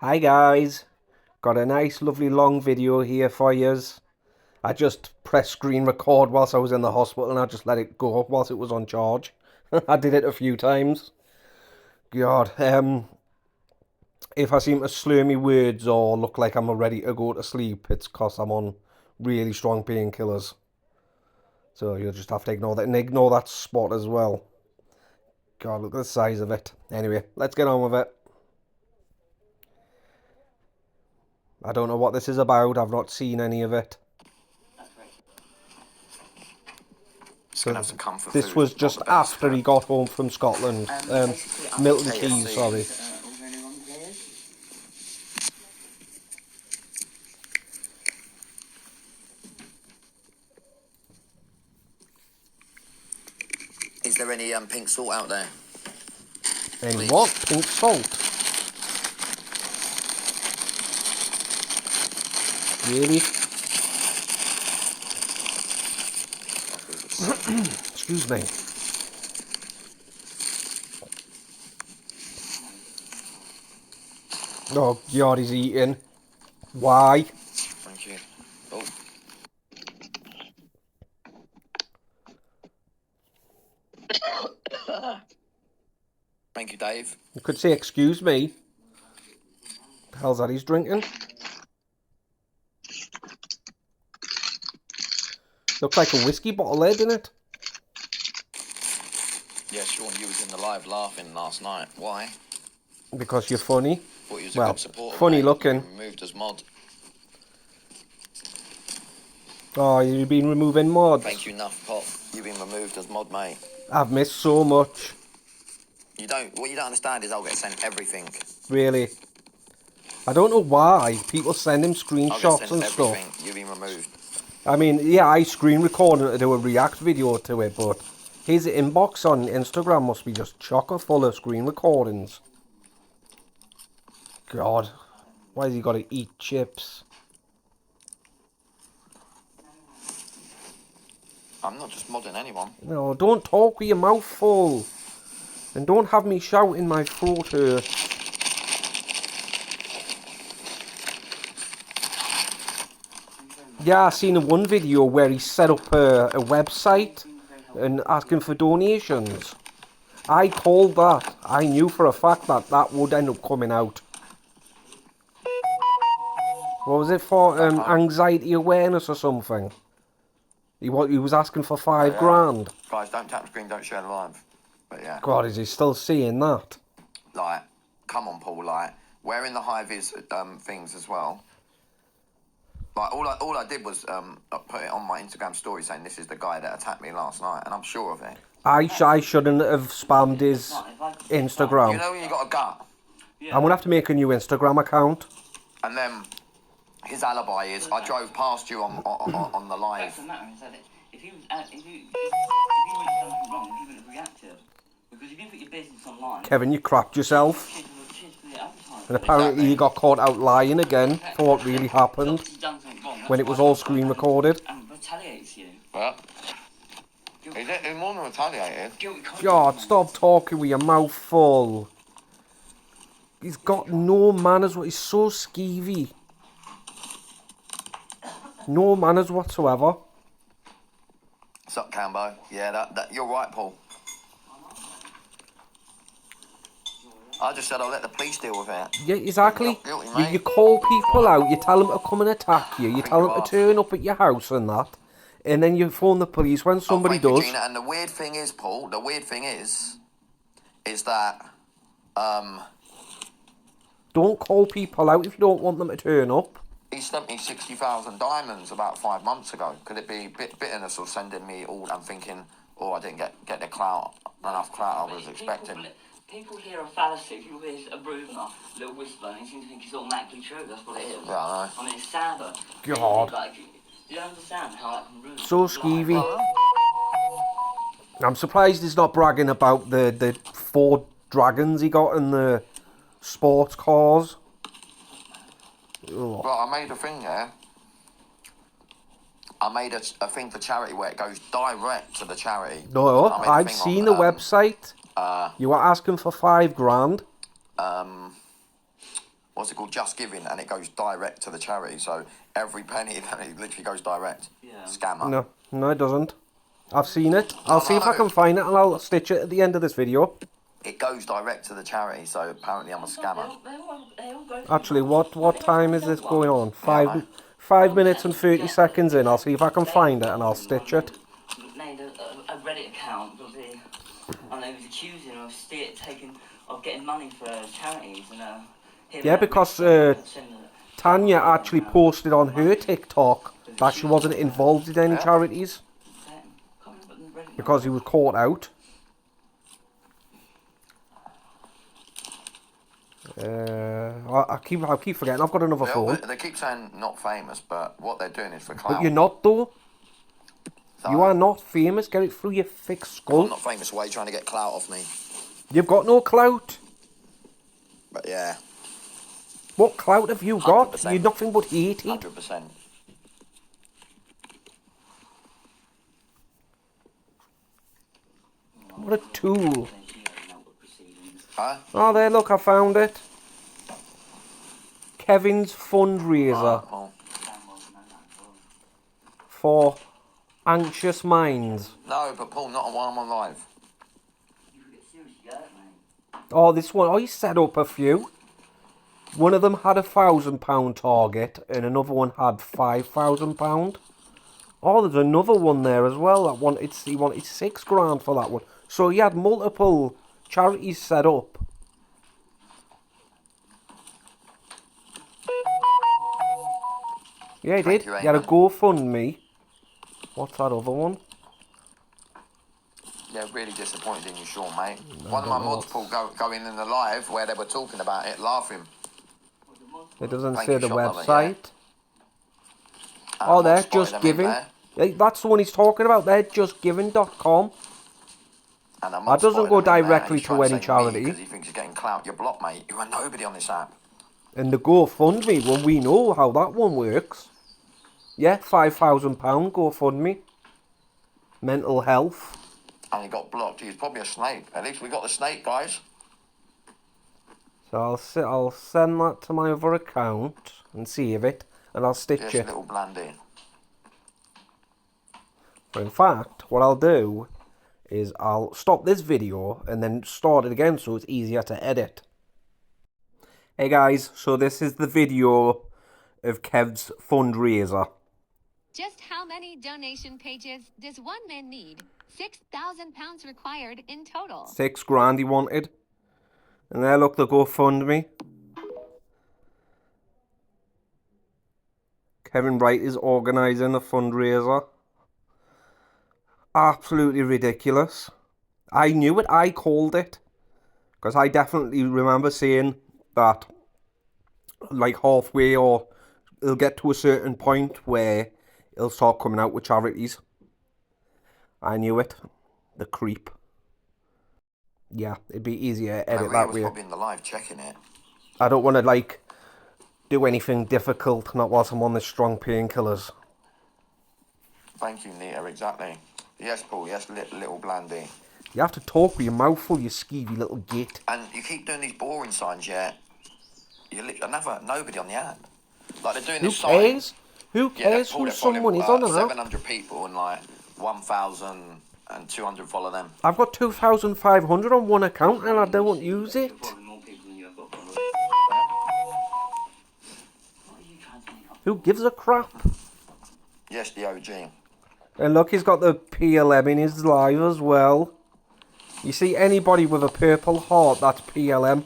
Hi guys, got a nice lovely long video here for yous. I just pressed screen record whilst I was in the hospital and I just let it go whilst it was on charge. I did it a few times. God, if I seem to slur me words or look like I'm ready to go to sleep, it's cause I'm on really strong painkillers. So you'll just have to ignore that and ignore that spot as well. God, look at the size of it. Anyway, let's get on with it. I don't know what this is about. I've not seen any of it. Just gonna have to come for This food. was just after he got home from Scotland. Milton KFC. Keynes, sorry. Is there any pink salt out there? And Please. what? Pink salt? Really? Excuse me. Oh God, he's eating. Why? Thank you. Oh. Thank you, Dave. You could say excuse me. The hell's that he's drinking? Looks like a whiskey bottle lid, doesn't it? Yeah, Sean, you was in the live laughing last night. Why? Because you're funny. Thought you was a Well, good supporter, funny mate. looking. You were removed as mod. Oh, you've been removing mods. Thank you, Nuff Pop. You've been removed as mod, mate. I've missed so much. What you don't understand is I'll get sent everything. Really. I don't know why people send him I'll get screenshots sent and everything. stuff. You've been removed. I mean, yeah, I screen recorded to do a react video to it, but his inbox on Instagram must be just chocker full of screen recordings. God, why has he got to eat chips? I'm not just modding anyone. No, don't talk with your mouth full. And don't have me shout in my throat here. Yeah, I seen in one video where he set up a website and asking for donations. I called that. I knew for a fact that that would end up coming out. What was it for? Anxiety awareness or something. He was asking for five grand. Guys, don't tap the screen, don't share the live. But yeah. God, is he still seeing that? Like, come on, Paul. Like, wearing the high vis things as well. Like, all I did was put it on my Instagram story saying this is the guy that attacked me last night, and I'm sure of it. I shouldn't have spammed his Instagram. You know when you got a gut? I'm going to have to make a new Instagram account. And then his alibi is I drove past you on the live. Fact of the matter is that if you wouldn't have done something wrong, he wouldn't have reacted. Because if you put your business online... Kevin, you crapped yourself. And apparently you got caught out lying again for what really happened when it was all screen recorded. And retaliates you. What? He more than retaliated. God, stop talking with your mouth full. He's got no manners. He's so skeevy. No manners whatsoever. What's up, Cambo? Yeah, that you're right, Paul. I just said I'll let the police deal with it. Yeah, exactly. Guilty, You call people out, you tell them to come and attack you, you tell them to turn up at your house and that, and then you phone the police when somebody does. You, Gina. And the weird thing is, Paul, is that, don't call people out if you don't want them to turn up. he sent me 60,000 diamonds about 5 months ago. Could it be bitterness of sending me all and thinking, oh, I didn't get the enough clout I was expecting? People hear a fallacy, people hear a rumour, a little whisper, and they seem to think it's automatically true. That's what it is. Yeah, I know. I mean, it's sad, but... God. Like, you don't understand how that can ruin... So skeevy. I'm surprised he's not bragging about the 4 dragons he got in the sports cars. Well, I made a thing there. I made a thing for charity where it goes direct to the charity. No, I've seen the website. You were asking for 5 grand. what's it called, Just Giving, and it goes direct to the charity. So every penny that it literally goes direct. Yeah. Scammer. No, no, it doesn't. I've seen it. I'll Oh, see if I no. can find it and I'll stitch it at the end of this video. It goes direct to the charity, so apparently I'm a scammer. They all go Actually, what time is this going on? Yeah, I know. 5 minutes and 30 seconds in. I'll see if I can find it and I'll stitch it. Made a Reddit account of the, and they was accusing him of getting money for charities and Yeah, because Tanya actually posted on her TikTok that she wasn't involved in any charities because he was caught out. I keep forgetting. I've got another phone. They keep saying not famous, but what they're doing is for clout. But you're not though. So, You are not famous. Get it through your thick I'm skull. not famous. Why are you trying to get clout off me? You've got no clout. But yeah, What clout have you got? 100%. You're nothing but hated. 100%. What a tool. Huh? Oh, there, look, I found it. Kevin's fundraiser Well, for anxious minds. no, but Paul, not while I'm on live. Oh, this one, oh, he set up a few. One of them had £1,000 target and another one had £5,000. Oh, there's another one there as well. That one, he wanted £6,000 for that one. So he had multiple charities set up. Yeah, he did. Thank you, He had a Eamon. GoFundMe. What's that other one? Yeah, really disappointed in you, Sean, mate. One of my mods, Paul, going in the live where they were talking about it, laughing. It doesn't Thank say you, the shop lover, website. yeah. Oh, Mod they're spotted Just them in Giving. there, Yeah, that's the one he's talking about. They're justgiving.com. and a mod That doesn't spotted go them in there, directly and he's to trying any say me charity. because he thinks he's getting clout. You're blocked, mate. You are nobody on this app. And the GoFundMe, well, we know how that one works. Yeah, £5,000 GoFundMe. Mental health. And he got blocked. He's probably a snake. At least we got the snake, guys. So I'll send that to my other account and save it, and I'll stitch Just it. little blandy. But in fact, what I'll do is I'll stop this video and then start it again so it's easier to edit. Hey guys, so this is the video of Kev's fundraiser. Just how many donation pages does one man need? £6,000 required in total. £6,000 he wanted. And there, look, the GoFundMe. Kevin Wright is organising the fundraiser. Absolutely ridiculous. I knew it, I called it. Because I definitely remember saying that, like, halfway, or it'll get to a certain point where it'll start coming out with charities. I knew it. The creep. Yeah, it'd be easier to edit Maria that was way. probably in the live checking it. I don't want to, like, do anything difficult, not whilst I'm on the strong painkillers. Thank you, Nita, exactly. Yes, Paul, yes, little blandy. You have to talk with your mouth full, you skeevy little git. And you keep doing these boring signs, yeah. You're nobody on the app. Like, they're doing Who this sign. cares? Who cares who someone is on an app? 700 people and like 1,200 follow them. I've got 2,500 on one account and I don't use it. Who gives a crap? Yes, the OG. And look, he's got the PLM in his live as well. You see anybody with a purple heart, that's PLM.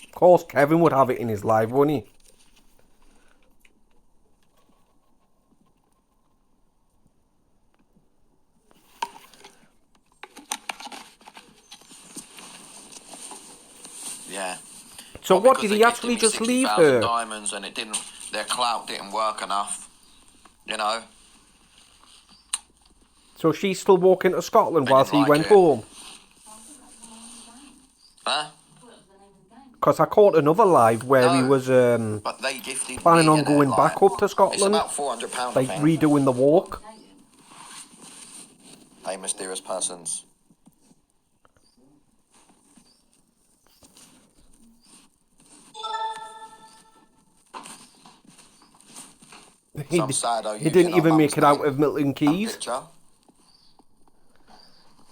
Of course, Kevin would have it in his live, wouldn't he? Yeah. So Well, what, because did they he gifted actually me just leave 60,000 her? diamonds and it didn't. Their clout didn't work enough. You know. So she's still walking to Scotland They whilst he didn't like went it. home? Huh? Because I caught another live where he No, was But they gifted planning me, on innit, going like, back up to It's Scotland, about £400, I like think. redoing the walk. Hey, mysterious persons. Some sado He didn't using our even make mum's it out name of Milton and Keys. picture.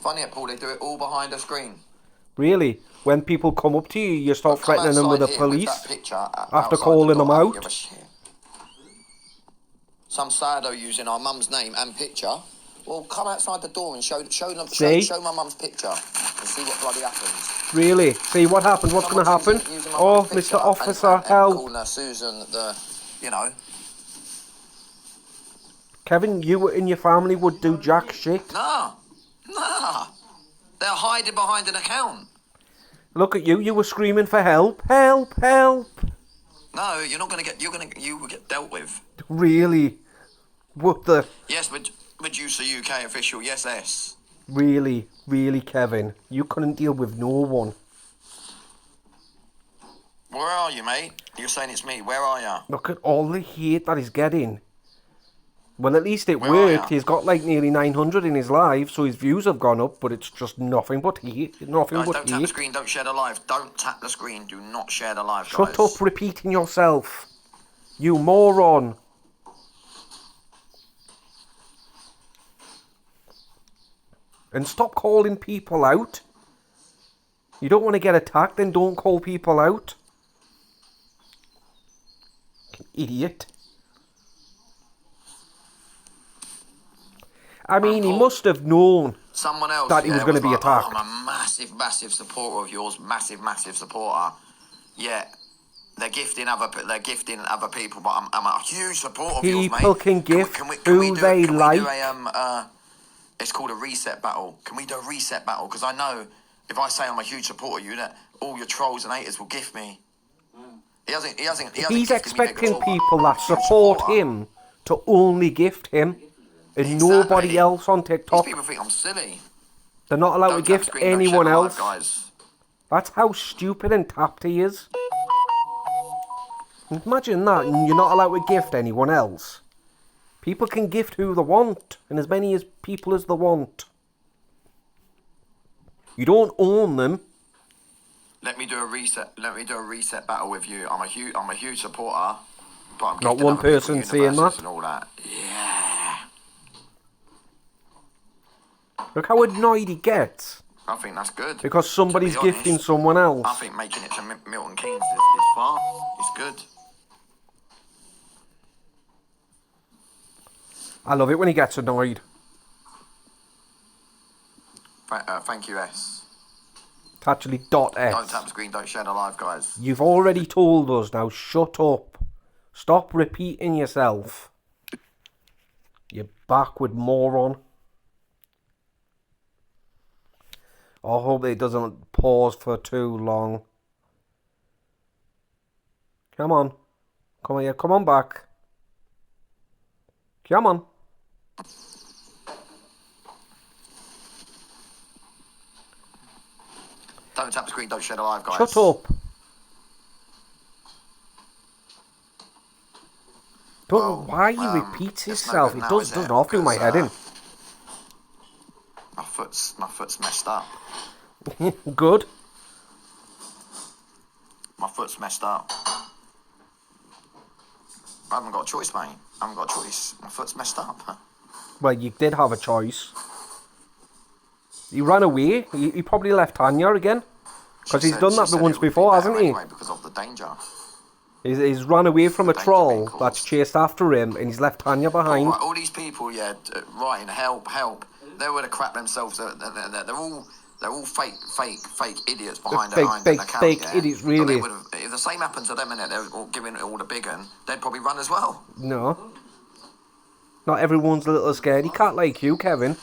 Funny, Paul, they do it all behind a screen. Really? When people come up to you, you start But come threatening them with the outside here with that police picture after outside calling the them door, I don't give a out? shit. Some sado using our mum's name and picture. Well, come outside the door and show See? my mum's picture and see what bloody happens. Really? See what happens? What's going to happen? Using my Oh, mum's picture Mr. Officer, and help. calling her Susan, you know. Kevin, you and your family would do jack shit. Nah. They're hiding behind an account. Look at you. You were screaming for help. Help, help. No, you're not going to get... You will get dealt with. Really? What the... Yes, Medusa UK official, yes, S. Really, Kevin? You couldn't deal with no one. Where are you, mate? You're saying it's me. Where are you? Look at all the hate that he's getting. Well, at least it Where are worked. ya? He's got like nearly 900 in his live, so his views have gone up, but it's just nothing but hate. Nothing Guys, but don't tap the hate. screen, don't share the live. Don't tap the screen, do not share the live, Shut guys. up repeating yourself. You moron. And stop calling people out. You don't want to get attacked, then don't call people out. Idiot. I mean, he must have known Someone else that he was going to be like, attacked. Oh, I'm a massive supporter of yours, massive supporter. Yeah, they're gifting other people, but I'm a huge supporter of yours, mate. People can gift who they like. It's called a reset battle. Can we do a reset battle? Because I know if I say I'm a huge supporter of you, that all your trolls and haters will gift me. He hasn't He's gifted me expecting before, but people I'm a that huge support supporter. him to only gift him, and Exactly. nobody else on These TikTok. people think I'm silly. They're not allowed to Don't tap gift screen, don't anyone share the live, else. guys. That's how stupid and tapped he is. Imagine that, and you're not allowed to gift anyone else. People can gift who they want, and as many as people as they want. You don't own them. Let me do a reset battle with you. I'm a huge supporter, but I'm Not gifting one other people person saying universes that. and all that. Yeah. Look how annoyed he gets. I think that's good. Because somebody's To be honest, gifting someone else. I think making it to Milton Keynes is far. It's good. I love it when he gets annoyed. Thank you, S. It's actually .s. Don't tap the screen, don't share the live, guys. You've already told us, now shut up. Stop repeating yourself. You backward moron. I hope it doesn't pause for too long. Come on. Come on, yeah, come on back. Come on. Don't tap the screen, don't share the live, guys. Shut up. Don't know why he repeats it's no himself. good It now, does is it? not do my head in. My foot's messed up. Good. My foot's messed up. I haven't got a choice, mate. I haven't got a choice. My foot's messed up. Well, you did have a choice. He ran away. He probably left Tanya again. Because he's done that once before, hasn't he? Anyway, because of the danger. He's run away from a Danger troll being caused. that's chased after him, and he's left Tanya behind. All these people, yeah, writing help. They would have crapped themselves. They're all fake idiots behind an account. Fake Yeah? idiots, So really. they would have, if the same happened to them, and they're all giving it all the big un, they'd probably run as well. No. Not everyone's a little scaredy cat like you, Kevin.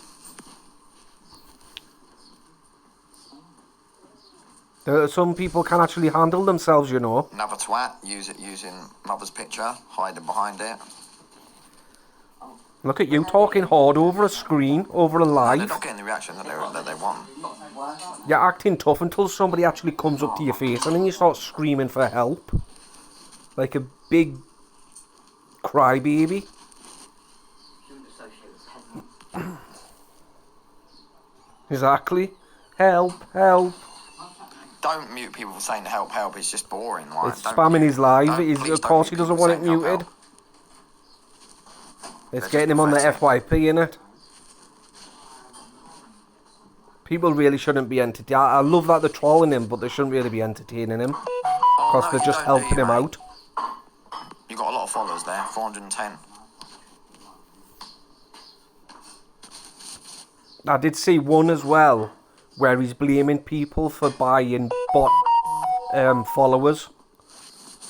Some people can actually handle themselves, you know. Another twat, using mother's picture, hiding behind it. Look at you talking hard over a screen, over a They're live. not getting the reaction that they want. You're acting tough until somebody actually comes up to your face, and then you start screaming for help. Like a big crybaby. Exactly. Help, help. Don't mute people for saying help. It's just boring. Right? It's spamming his live. Of course he doesn't want it muted. It's just getting him on the pathetic. FYP, innit? People really shouldn't be entertaining. I love that they're trolling him, but they shouldn't really be entertaining him. Oh, Because no, they're you just don't, do helping you, him mate? out. You got a lot of followers there, 410. I did see one as well, where he's blaming people for buying bot followers.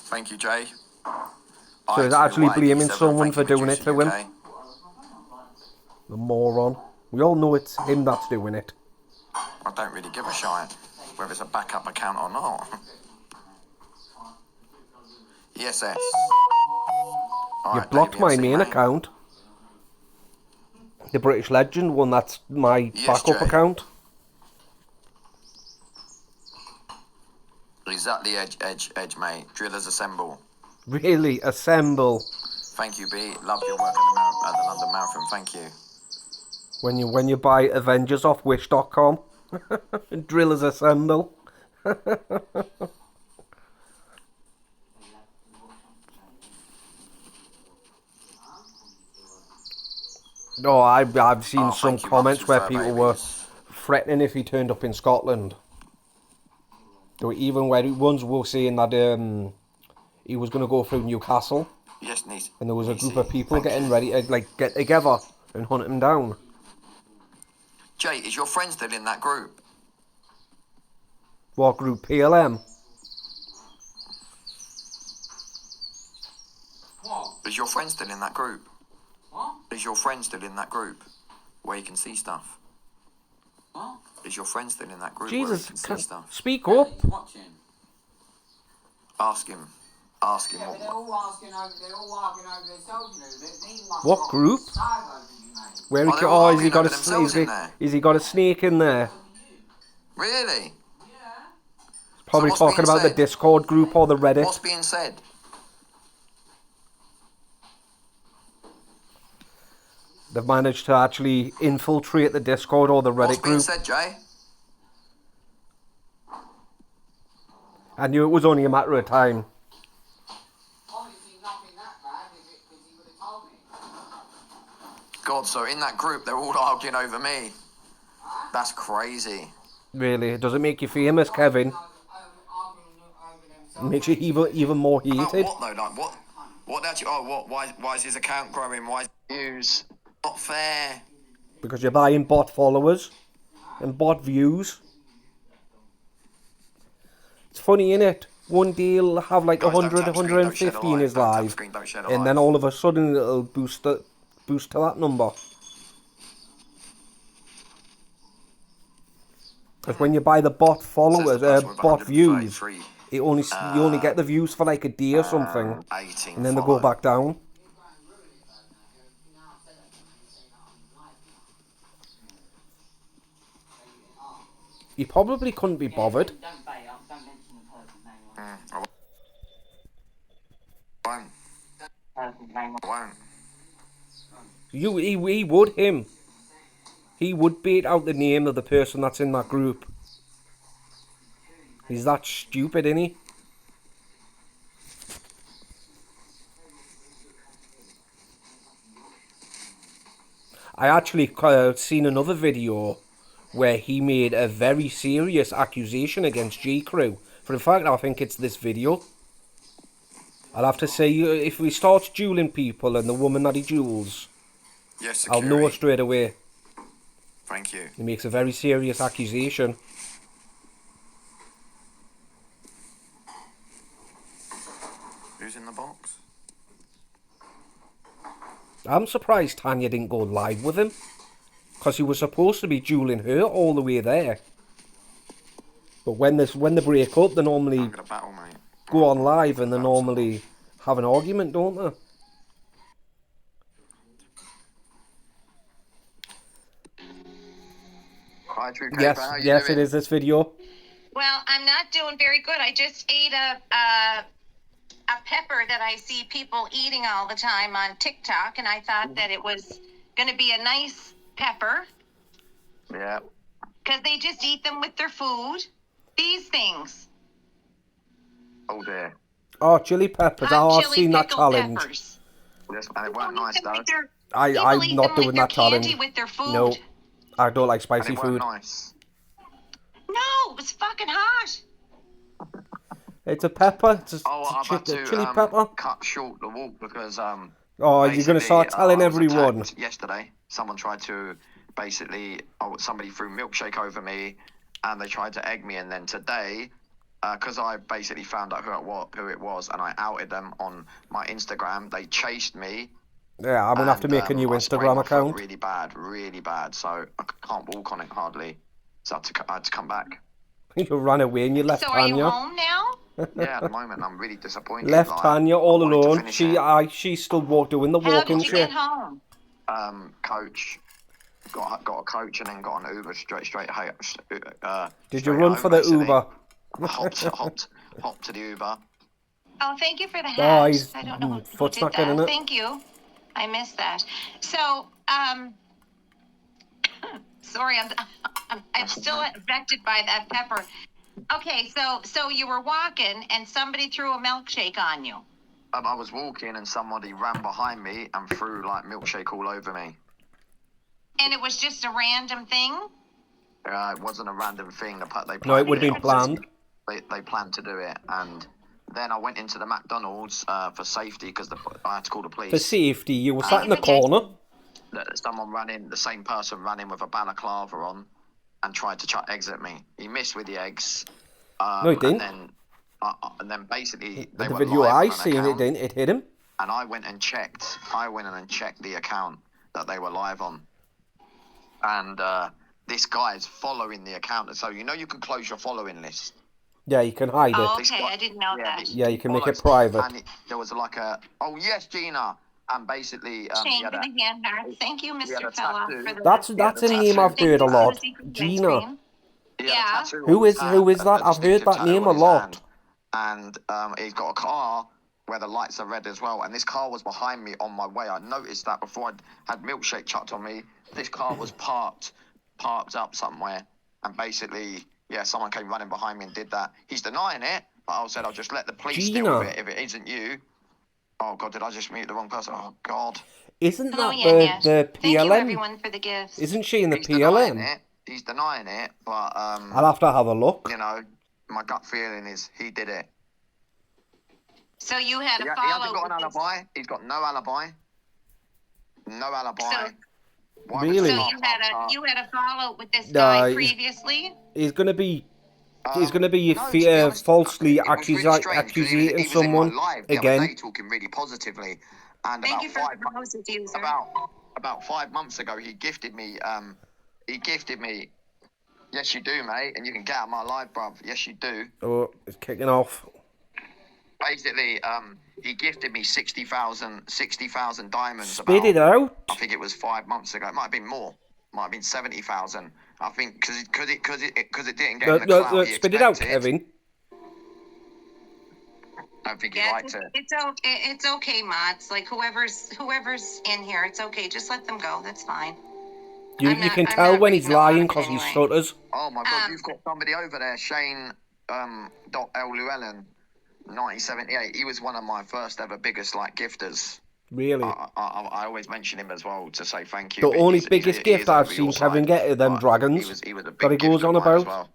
Thank you, Jay. So he's actually blaming I2YD7, someone thank you for doing it Juicy to him. UK. The moron. We all know it's him that's doing it. I don't really give a shit whether it's a backup account or not. Yes, S. You blocked my main account. The British Legend one, that's my Yes, backup Jay. account. Exactly, Edge, mate. Drillers assemble. Really, assemble. Thank you, B. Love your work at the London Marathon. Thank you. When you buy Avengers off Wish.com. Drillers assemble. No, I've seen some Thank you, comments where Fur people were Babies. threatening if he turned up in Scotland. Or even where ones were saying that he was going to go through Newcastle, Yes, niece. and there was a group of people Thank getting you. ready to like get together and hunt him down. Jay, is your friend still in that group? What group? PLM? What? Is your friend still in that group? What? Is your friend still in that group where you can see stuff? What? Is your friend still in that group Jesus, where you can see stuff? speak up. He's watching. Ask him. Ask him. Yeah, but they're all arguing over their social movement. He must What got group? silos, mate. Where Oh, he, they're all has he arguing got over themselves in there. has he got a snake in there? Really? Probably what's talking being about the said? Discord group or the Reddit. What's being said? They've managed to actually infiltrate the Discord or the What's Reddit being group. said, Jay? I knew it was only a matter of time. Obviously nothing that bad, is it? Because he would have told me. God, so in that group, they're all arguing over me. That's crazy. Really, does it make you famous, Kevin? It makes you even more About heated. what though? Like what? What actually? Oh, what? Why is his account growing? Why is views? Not fair. Because you're buying bot followers and bot views. It's funny, innit? One day he'll have like Guys, don't 100, tap screen, don't shed a 150 in light. his Don't tap live. screen, don't shed a And light. then all of a sudden it'll boost to that number. Because when you buy the bot followers, person with bot views, 133, you only get the views for like a day or something, 18 and then they go follow. back down. He probably couldn't be bothered. Don't bait up, don't mention the person's name. I won't. Person's name. I won't. He would him. He would beat out the name of the person that's in that group. He's that stupid, isn't he? I actually seen another video where he made a very serious accusation against G-Crew. For in fact, I think it's this video. I'll have to say, if he starts dueling people and the woman that he duels, Yes, I'll security. know straight away. Thank you. He makes a very serious accusation. Who's in the box? I'm I'm surprised Tanya didn't go live with him. Because he was supposed to be dueling her all the way there. But when they break up, they normally gonna battle, mate. go on live and they normally have an argument, don't they? Hi, Drew Yes, Caper, how you yes, doing? it is this video. Well, I'm not doing very good. I just ate a pepper that I see people eating all the time on TikTok, and I thought that it was going to be a nice pepper Yeah. because they just eat them with their food. These things. Oh dear. Oh, chili peppers. Hot Oh, I've chili seen that pickled challenge. peppers. Yes, and it weren't Don't eat nice them though. with their I'm People eat not them like doing they're that candy challenge. with their food. No, I don't like And spicy it weren't food. nice. No, it was fucking hot. It's a pepper. It's Oh, I've had a to chili pepper. cut short the walk because Oh, you're going to start telling I was everyone. attacked yesterday. Someone tried to somebody threw milkshake over me, and they tried to egg me. And then today, because I basically found out who it was, and I outed them on my Instagram, they chased me. Yeah, I'm going to have to make a new I sprained Instagram my foot account. really bad. So I can't walk on it hardly. So I had to come back. You ran away and you left So are you Tanya. home now? Yeah, at the moment I'm really disappointed. Left like, Tanya all I wanted to alone. finish it. She's still doing the How walking did you shit. get home? Coach. Got a coach and then got an Uber straight. Did straight you run home, for the basically. Uber? Hopped to the Uber. Oh, thank you for the hat. Oh, he's I don't know who foot did snacking, that. innit? Thank you. I missed that. So, sorry, I'm still affected by that pepper. Okay, so you were walking and somebody threw a milkshake on you. I was walking and somebody ran behind me and threw like milkshake all over me. And it was just a random thing? It wasn't a random thing. No, it would have been planned. They planned to do it, and then I went into the McDonald's for safety because I had to call the police. For safety, you were sat in the corner. Someone ran in. The same person ran in with a balaclava on and tried to eggs at me. He missed with the eggs. No, he didn't. And then basically The video I seen, it didn't. It hit him. And I went and checked the account that they were live on. And this guy is following the account. So you can close your following list. Yeah, you can hide Oh, it. okay, I didn't know that. Yeah, you can make it private. And there was like oh yes, Gina. And basically, Shane for the hand heart. Thank you, Mr. Fella. For the That's a name I've heard a lot. Gina. Yeah. Who is that? I've heard that name a lot. And he's got a car where the lights are red as well. And this car was behind me on my way. I noticed that before I had milkshake chucked on me. This car was parked up somewhere. And basically, yeah, someone came running behind me and did that. He's denying it, but I said I'll just let the police deal with it if it isn't you. Oh God, did I just mute the wrong person? Oh God. Isn't that the PLM? Thank you everyone for the gifts. Isn't she in the He's PLM? He's denying it, but I'll have to have a look. My gut feeling is he did it. So you had a He follow. hasn't got an alibi. He's got no alibi. No alibi. Really? So you had a follow with this guy previously. He's gonna be honest, falsely it was really strange, 'cause accusing he was someone in my live the again. other day talking really positively, and Thank you for the rose diffuser. about 5 months ago, he gifted me. Yes, you do, mate, and you can get out of my life, bruv. Yes, you do. Oh, it's kicking off. Basically, he gifted me 60,000 diamonds. Spit it out. I think it was 5 months ago. It might have been more. Might have been 70,000. I think because it didn't get in the clout he spit it out, expected. Kevin. I don't think he liked it. It's okay, mods. Like whoever's in here, it's okay. Just let them go. That's fine. You can tell when he's lying because he stutters. Oh my God, you've got somebody over there, Shane L. Llewellyn, 1978. He was one of my first ever biggest gifters. Really? I always mention him as well to say thank you. The only biggest gift I've seen Kevin get are them dragons he was a big that he goes on about. Well.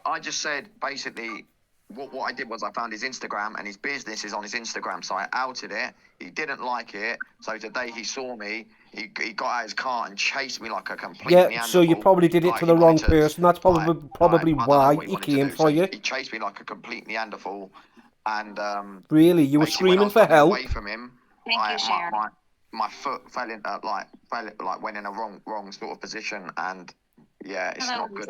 I just said basically what I did was I found his Instagram and his business is on his Instagram, so I outed it. He didn't like it, so today he saw me. He got out his car and chased me like a complete Neanderthal. So you probably did it to the wrong person. That's probably why he came for you. He chased me like a complete Neanderthal, and really, you were screaming for help. Away from him. Thank you, Sharon. My foot went in a wrong sort of position, and yeah, it's not good.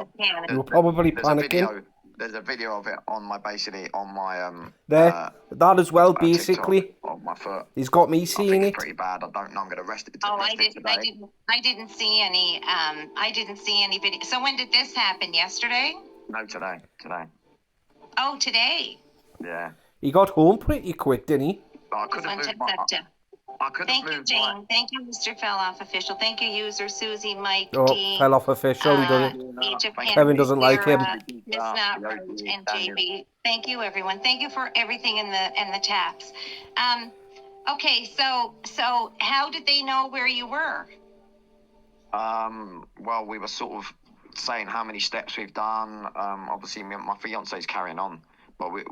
You were probably panicking. There's a video of it on my that as well, basically. On my foot. He's got me seeing it. Pretty bad. I don't know. I'm gonna arrest it. I didn't see any. I didn't see any video. So when did this happen? Yesterday? No, today. Oh, today. Yeah. He got home pretty quick, didn't he? I could have moved I could have Thank you, moved Jane. Thank you, Mr. Felloff Official. Thank you, user Susie, Mike, Oh, D. fell off official. He does it. Age of Kevin doesn't like him. It's not right, and JB. Thank you, everyone. Thank you for everything in the taps. Okay, so how did they know where you were? Well, we were sort of saying how many steps we've done. Obviously, my fiance's carrying on, but we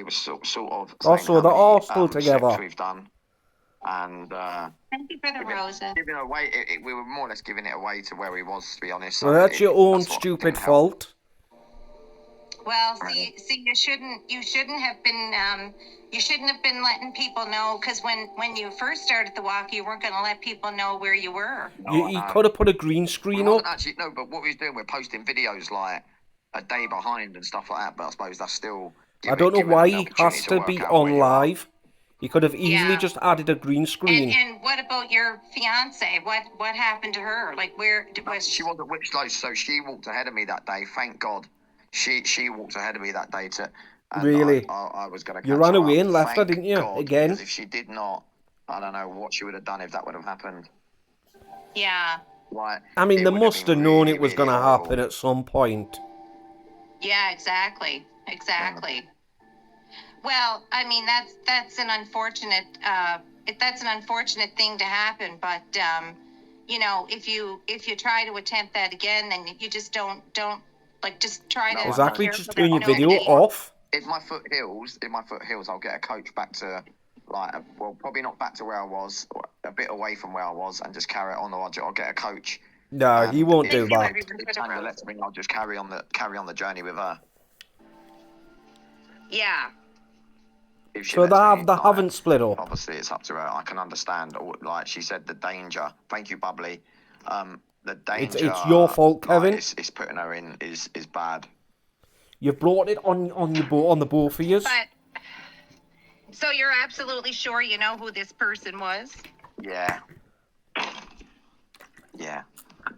were sort of saying So how they're many, all still together. steps we've done, and Thank you for the roses. giving it away. We were more or less giving it away to where he was, to be honest. Well, So that's your own that's what stupid didn't help. fault. Well, see, you shouldn't have been letting people know, because when you first started the walk, you weren't going to let people know where you were. You could have put a green We screen wasn't up. actually, no, but what we was doing, we're posting videos like a day behind and stuff like that. But I suppose that's still. I don't know giving why an he opportunity has to work be out on where you are. live. He could have easily Yeah. just added a green screen. And what about your fiance? What happened to her? Like, where was She wasn't which close, so she walked ahead of me that day. Thank God, she walked ahead of me that day to. And Really? I was going to. You ran her away up. and left her, Thank didn't you? God, Again? Because if she did not, I don't know what she would have done if that would have happened. Yeah. Like, I mean, it they would have must been have known really, it was really going to horrible. happen at some point. Yeah, exactly. Well, I mean, that's an unfortunate thing to happen, but you know, if you try to attempt that again, then you just don't like, just try to Exactly, be just careful turn your that video nobody- off. If my foot heals, I'll get a coach back to, like, well, probably not back to where I was, or a bit away from where I was, and just carry it on, or I'll get a coach. No, he won't do If- that. If Tanya lets me, I'll just carry on the journey with her. Yeah. If she So lets me, they like, haven't split up. Obviously, it's up to her. I can understand. Like she said, the danger. Thank you, Bubbly. The danger. It's your fault, Kevin. Like, it's putting her in is bad. You've brought it on the both of you. But so you're absolutely sure you know who this person was? Yeah. Yeah.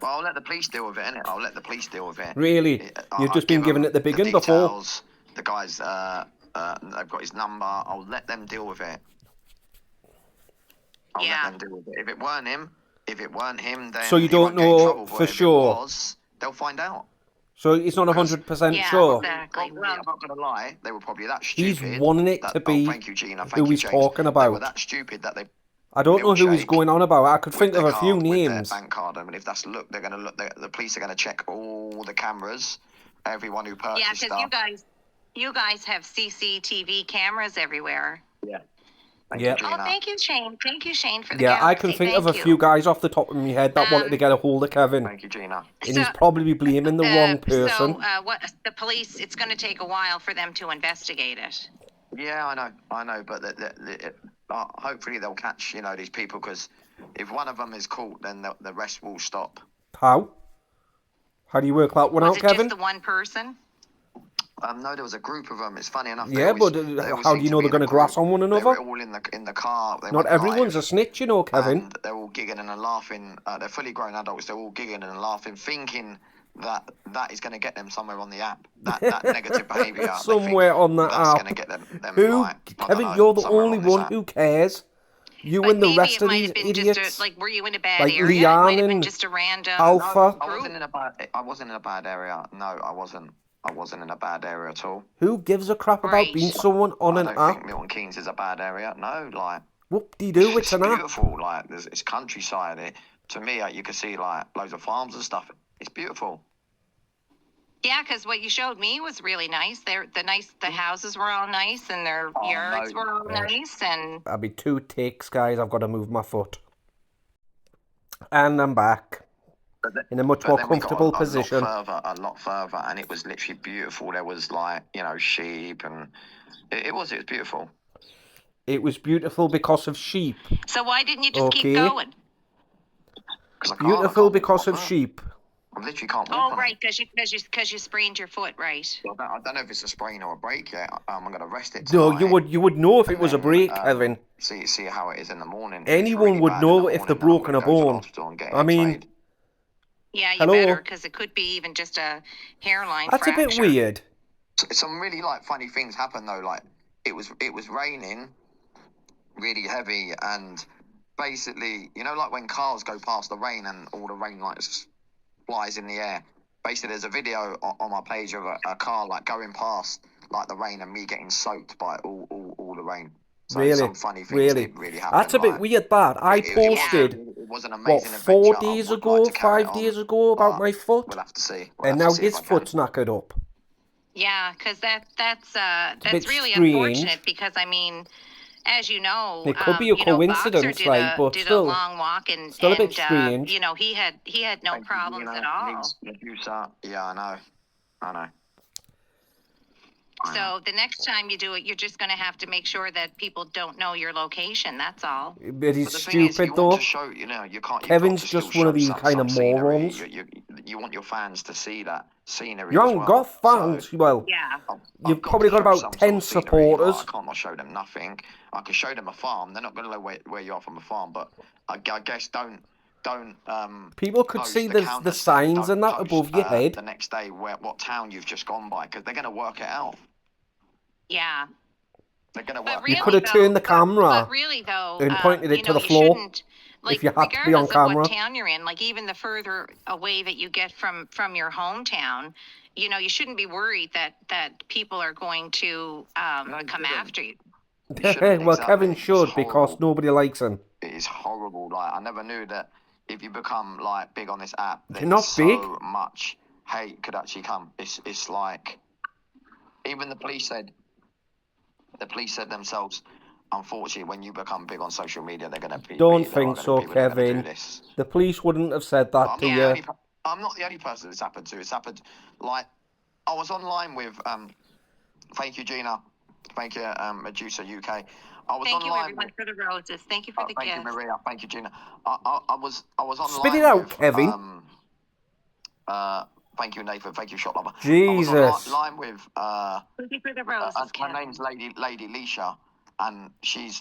Well, I'll let the police deal with it, innit? I'll let the police deal with it. Really? You've just been give given them it the big the one before. details. The guys, they've got his number. I'll let them deal with it. I'll Yeah. let them deal with it. If it weren't him, then So you he don't won't get in know trouble, but for if it sure? was, they'll find out. So it's not 100% Yeah, sure. exactly. Probably, I'm not going to lie, they were probably that He's stupid. wanting it that, to be thank you, Gina. Thank who you, he's James. talking They were about. that stupid that they. I don't know who he's Milkshake going on about. I could with think of their a few card, with their names. bank card, and if that's they're going to look. The police are going to check all the cameras, everyone who purchased Yeah, because stuff. you guys have CCTV cameras everywhere. Yeah. Thank Yeah. you, Gina. Oh, thank you, Shane. Thank you, Shane, for the Yeah, I galaxy. can think Thank of a you. few guys off the top of my head that wanted to get a hold of Kevin. Thank you, Gina. And he's probably blaming the wrong person. So, what the police? It's going to take a while for them to investigate it. Yeah, I know, but hopefully they'll catch these people, because if one of them is caught, then the rest will stop. How? How do you work that one Was out, it Kevin? just the one person? No, there was a group of them. It's funny enough. Yeah, but how do you know they're going to grass on one They another? were all in the car. They Not went everyone's live, a snitch, you know, Kevin. And they're all giggling and laughing. They're fully grown adults. They're all giggling and laughing, thinking that is going to get them somewhere on the app. That negative behaviour. Somewhere on the that's app. going to get them Who? like, I don't Kevin, know, you're the somewhere only on this one app. who cares. You But and the maybe rest it of might these have been idiots. just were you in a bad Like area? It Leanne might have been and just a random Alpha. I wasn't in a bad area. No, I wasn't. I wasn't in a bad area at all. Who gives a crap about Right. being someone on I an don't app? think Milton Keynes is a bad area. No, like. Whoop-de-doo, it's an app. beautiful. Like, it's countryside. To me, you can see like loads of farms and stuff. It's beautiful. Yeah, because what you showed me was really nice. The houses were all nice, and their yards were all nice, and That'll be 2 takes, guys. I've got to move my foot. And I'm back. In a much more comfortable position. A lot further, and it was literally beautiful. There was like sheep, and it was beautiful. It was beautiful because of sheep. so why didn't you just keep Okay. going? 'Cause I can't- Beautiful I because of can't- sheep. I literally can't walk Oh, on right, it. because you sprained your foot, right? I don't know if it's a sprain or a break yet. I'm going to rest it No, tonight. you would know if it was a and break, then, Kevin. See how it is in the morning. If it's Anyone really would bad know in the if they've morning, broken I'm a gonna go to the bone. hospital and get I mean, x-rayed. Yeah, you Hello? better, because it could be even just a hairline That's a fracture. bit weird. Some really funny things happened though. Like it was raining really heavy, and basically, you know, like when cars go past the rain and all the rain like flies in the air. Basically, there's a video on my page of a car like going past like the rain and me getting soaked by all the rain. So Really? some funny things Really? did really happen. That's a bit like, weird, that. I posted, it was an what, amazing 4 adventure. I days would like ago, to carry it 5 on, days ago, about but my foot? we'll have to see. We'll And have to now see if his I can. foot's knackered up. Yeah, because that's bit really strange. unfortunate. Because I mean, as you know, It could be a you know, Boxer coincidence, did like, but did a still, long walk, and still a bit strange. you know, he had no Thank you, problems Gina. at all. Needs Medusa. Yeah, I know. So the next time you do it, you're just going to have to make sure that people don't know your location. That's all. But he's But the thing is, stupid, you though. want to show, you know, you can't. You've Kevin's got to still just one of show these some kind of scenery. morons. You want your fans to see that scenery You as haven't well. got fans. So Well, Yeah. you've probably got show about some 10 sort of scenery. supporters. Like, I can't not show them nothing. I can show them a farm. They're not going to know where you are from a farm, but I guess don't People could post see the the counter signs don't and that post, above your head. the next day what town you've just gone by, because they're going to work it out. Yeah. They're going to But work really, You could have turned the camera But really, though, and pointed it you to know, the you floor shouldn't. Like, if you had to be on regardless of camera. what town you're in, like even the further away that you get from your hometown, you know, you shouldn't be worried that people are going to come after you. Well, Kevin should, because nobody likes him. It is horrible. Like, I never knew that if you become like big on this app, You're not big. so much hate could actually come. It's like, even the police said themselves, unfortunately, when you become big on social media, they're going to be. Don't think so, Kevin. The police wouldn't have said that to you. I'm not the only person this happened to. It's happened, like, I was online with thank you, Gina. Thank you, Medusa UK. I was Thank you, online everyone, for the roses. Thank you for the thank gifts. you, Maria. Thank you, Gina. I was online. Spit it out, with, Kevin. Thank you, Nathan. Thank you, Shot Lover. Jesus. I was online with Thank you for the roses, her Kevin. name's Lady Leisha, and she's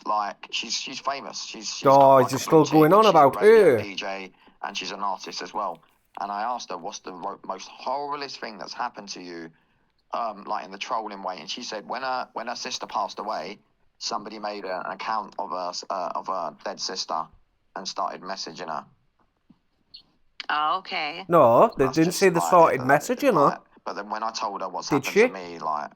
famous. She's Oh, got, like, you're a still boutique, going on she's a about radio her. DJ, and she's an artist as well. And I asked her, what's the most horriblest thing that's happened to you, like in the trolling way? And she said, when her sister passed away, somebody made an account of her dead sister and started messaging her. Oh, okay. No, they That's didn't just, say they like, started messaging her. But then when I told her what's Did happened she? to me, like,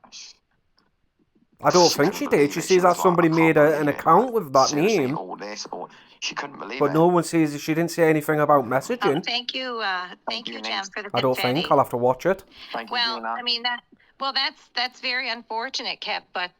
I don't think she did. She says that somebody made an account with that name. All this, or she couldn't believe But it. no one says she didn't say anything about Oh, messaging. thank you, Jen, for the I don't confetti. think. I'll have to watch it. Thank you, Well, Gina. I mean that's very unfortunate, Kev. But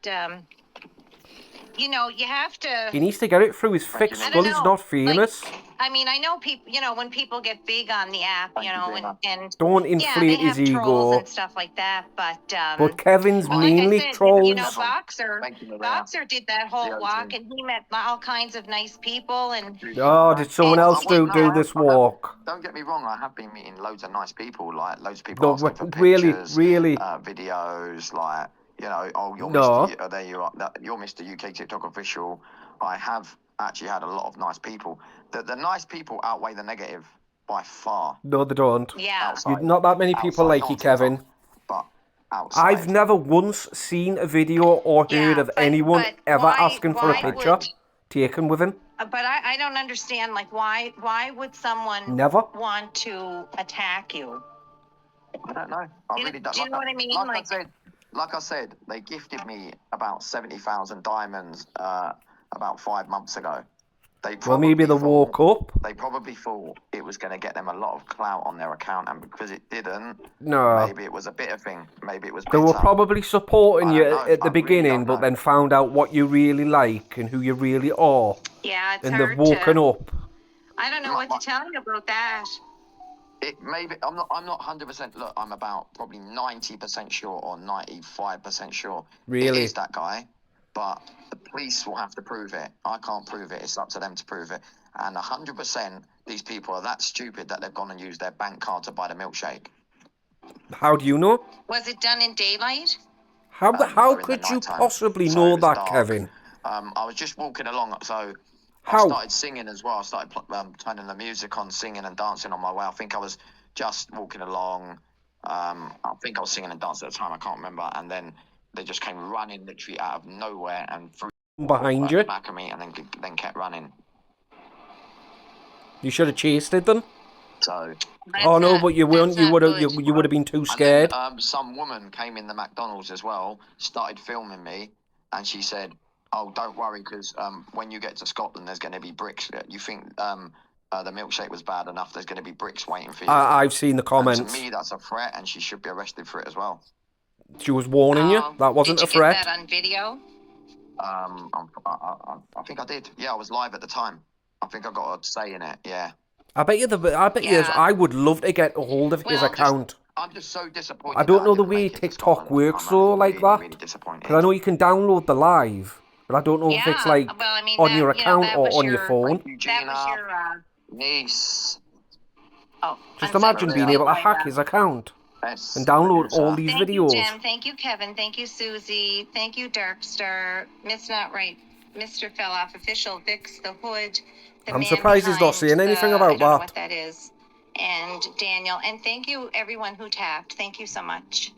you know, you have to. He needs to get it through his thick you. I skull. don't He's know, not famous. Like, I mean, I know people. You know, when people get big on the app, Thank you you, know, Gina. and Don't yeah, they inflate have his trolls ego. and stuff like that. But Kevin's But like I mainly said, you trolls. know, Boxer Thank you, Maria. Boxer did that whole The walk, OG. and he met all kinds of nice people, and Oh, did someone And- else do this walk? Don't get me wrong, I have been meeting loads of nice people, like loads of people No, asking for really, pictures, really. videos, like, you know, oh, you're No. Mr. There you are, you're Mr. UK TikTok official. I have actually had a lot of nice people. The nice people outweigh the negative by far. No, they don't. yeah, Outside. Not that many people Outside, like not you, on TikTok, Kevin. but outside. I've never once seen a video or heard of anyone but ever why- asking for a why picture would- taken with him. But I don't understand, like, why would someone Never. want to attack you? I don't know. I really don't. Do you know what I mean? Like I said, they gifted me about 70,000 diamonds about 5 months ago. Well, maybe they woke up. They probably thought it was going to get them a lot of clout on their account, and because it didn't, No. maybe it was a bitter thing. Maybe it was They bitter. were probably supporting I you don't know. at the I really beginning, don't but know. then found out what you really like and who you really are. Yeah, it's And hard they've woken to. up. I don't know what to tell you about that. It maybe I'm not 100%. Look, I'm about probably 90% sure or 95% sure Really? it is that guy, but the police will have to prove it. I can't prove it. It's up to them to prove it. And 100%, these people are that stupid that they've gone and used their bank card to buy the milkshake. How do you know? Was it done in daylight? How Or in the could you nighttime. possibly So know it was that, dark. Kevin? I was just walking along, so How? I started singing as well. I started turning the music on, singing and dancing on my way. I think I was just walking along. I think I was singing and dancing at the time. I can't remember. And then they just came running literally out of nowhere and threw Behind you? back at me, and then kept running. You should have chased it then. So. Oh no, but you weren't. You would have. You would have been too scared. And then, some woman came in the McDonald's as well, started filming me, and she said, "Oh, don't worry, because when you get to Scotland, there's going to be bricks. You think the milkshake was bad enough? There's going to be bricks waiting for you." I've seen the comments. And to me, that's a threat, and she should be arrested for it as well. She was warning you. That wasn't a threat. Did you get that on video? I think I did. Yeah, I was live at the time. I think I got a say in it. Yeah. I bet you. I would love to get a hold of his account. I'm just so disappointed. I don't know the way TikTok works though, like that. Because I know you can download the live, but I don't know if it's like on your account or on your phone. That was your niece. Oh, Just imagine being able to hack his account and download all these videos. Thank you, Jim. Thank you, Kevin. Thank you, Susie. Thank you, Darkstar. Miss Not Right. Mr. Fell Off Official. Vix the Hood. I'm surprised he's not saying anything about I don't know that. what that is. And Daniel. And thank you, everyone who tapped. Thank you so much.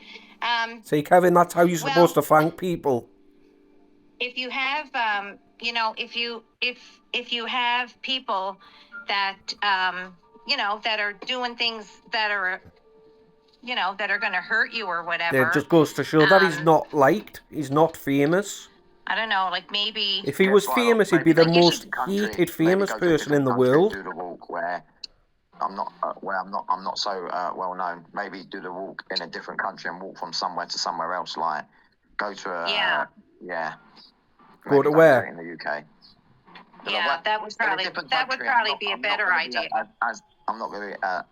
See, Kevin, that's how you're supposed to thank people. If you have, if you have people that, that are doing things that are, that are going to hurt you or whatever. It just goes to show that he's not liked. He's not famous. I don't know, like maybe... If he was famous, he'd be the most hated famous person in the world. Do the walk where I'm not so well known. Maybe do the walk in a different country and walk from somewhere to somewhere else. Like go to a Go to where? In the UK. Yeah, that would probably be a better idea. I'm not going to be at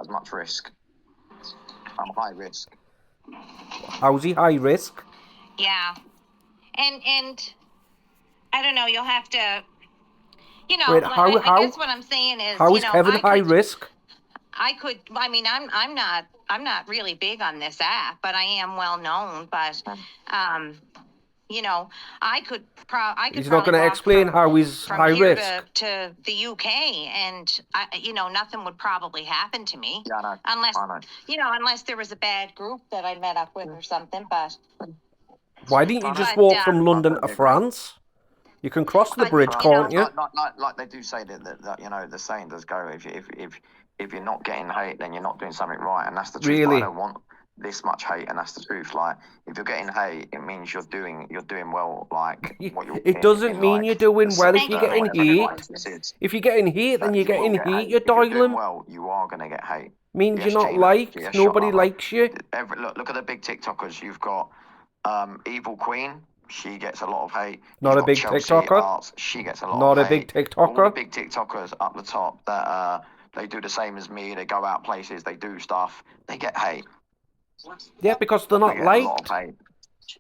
as much risk. I'm high risk. How's he high risk? Yeah. And I don't know, you'll have to, Wait, I guess what I'm saying is, how is Kevin high risk? I'm not really big on this app, but I am well known, but, I could He's not going to explain how he's high risk. To the UK, and nothing would probably happen to me. Yeah, I know. Unless there was a bad group that I met up with or something, but... Why didn't you just walk from London to France? You can cross the bridge, can't you? Like they do say that the saying does go, if you're not getting hate, then you're not doing something right, and that's the truth. Really? I don't want this much hate, and that's the truth. Like if you're getting hate, it means you're doing well. Like what you're. It doesn't mean you're doing well if you're getting hate. If you're getting hate, then you're getting hate. You're dialing. Well, you are gonna get hate. Means you're not liked. Nobody likes you. Look at the big TikTokers. You've got Evil Queen. She gets a lot of hate. Not a big TikToker. Arts, she gets a lot Not of a hate. big All the TikToker. big TikTokers up the top that they do the same as me. They go out places. They do stuff. They get hate. Yeah, because they're not They get liked. a lot of hate.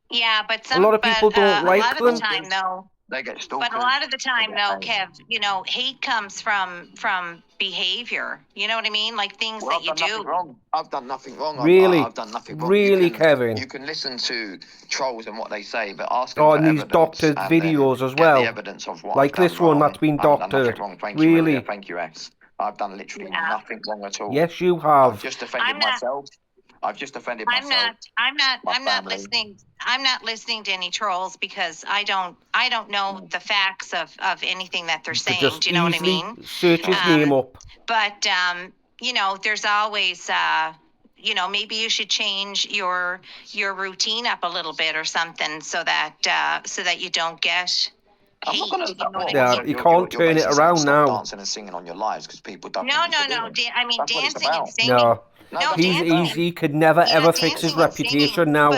Yeah, but A lot of people don't like a lot them. of the time, though. They get stalkers. But a lot of the time, They get though, Kev, hate comes from behavior. You know what I mean? Like things Well, that you do. I've done nothing wrong. Really? I've done nothing wrong. Really, Kevin? You can listen to trolls and what they say, but ask them Oh, for and these evidence doctored and videos then as get well. the evidence of what Like I've done this one wrong. that's been I haven't done doctored. nothing wrong. Thank you, Really? Maria. Thank you, X. I've done literally nothing wrong at all. Yes, you I've have. just offended myself. I've just offended myself. I'm not family. listening. I'm not listening to any trolls because I don't know the facts of anything that they're saying. Just Do you know what I easily mean? search his name up. But there's always maybe you should change your routine up a little bit or something so that you don't get I'm not hate. gonna. Yeah, you can't turn it around stop now. dancing and singing on your lives because people don't. No. I mean, dancing and singing. No. dancing. He could never ever fix his dancing and reputation singing, now.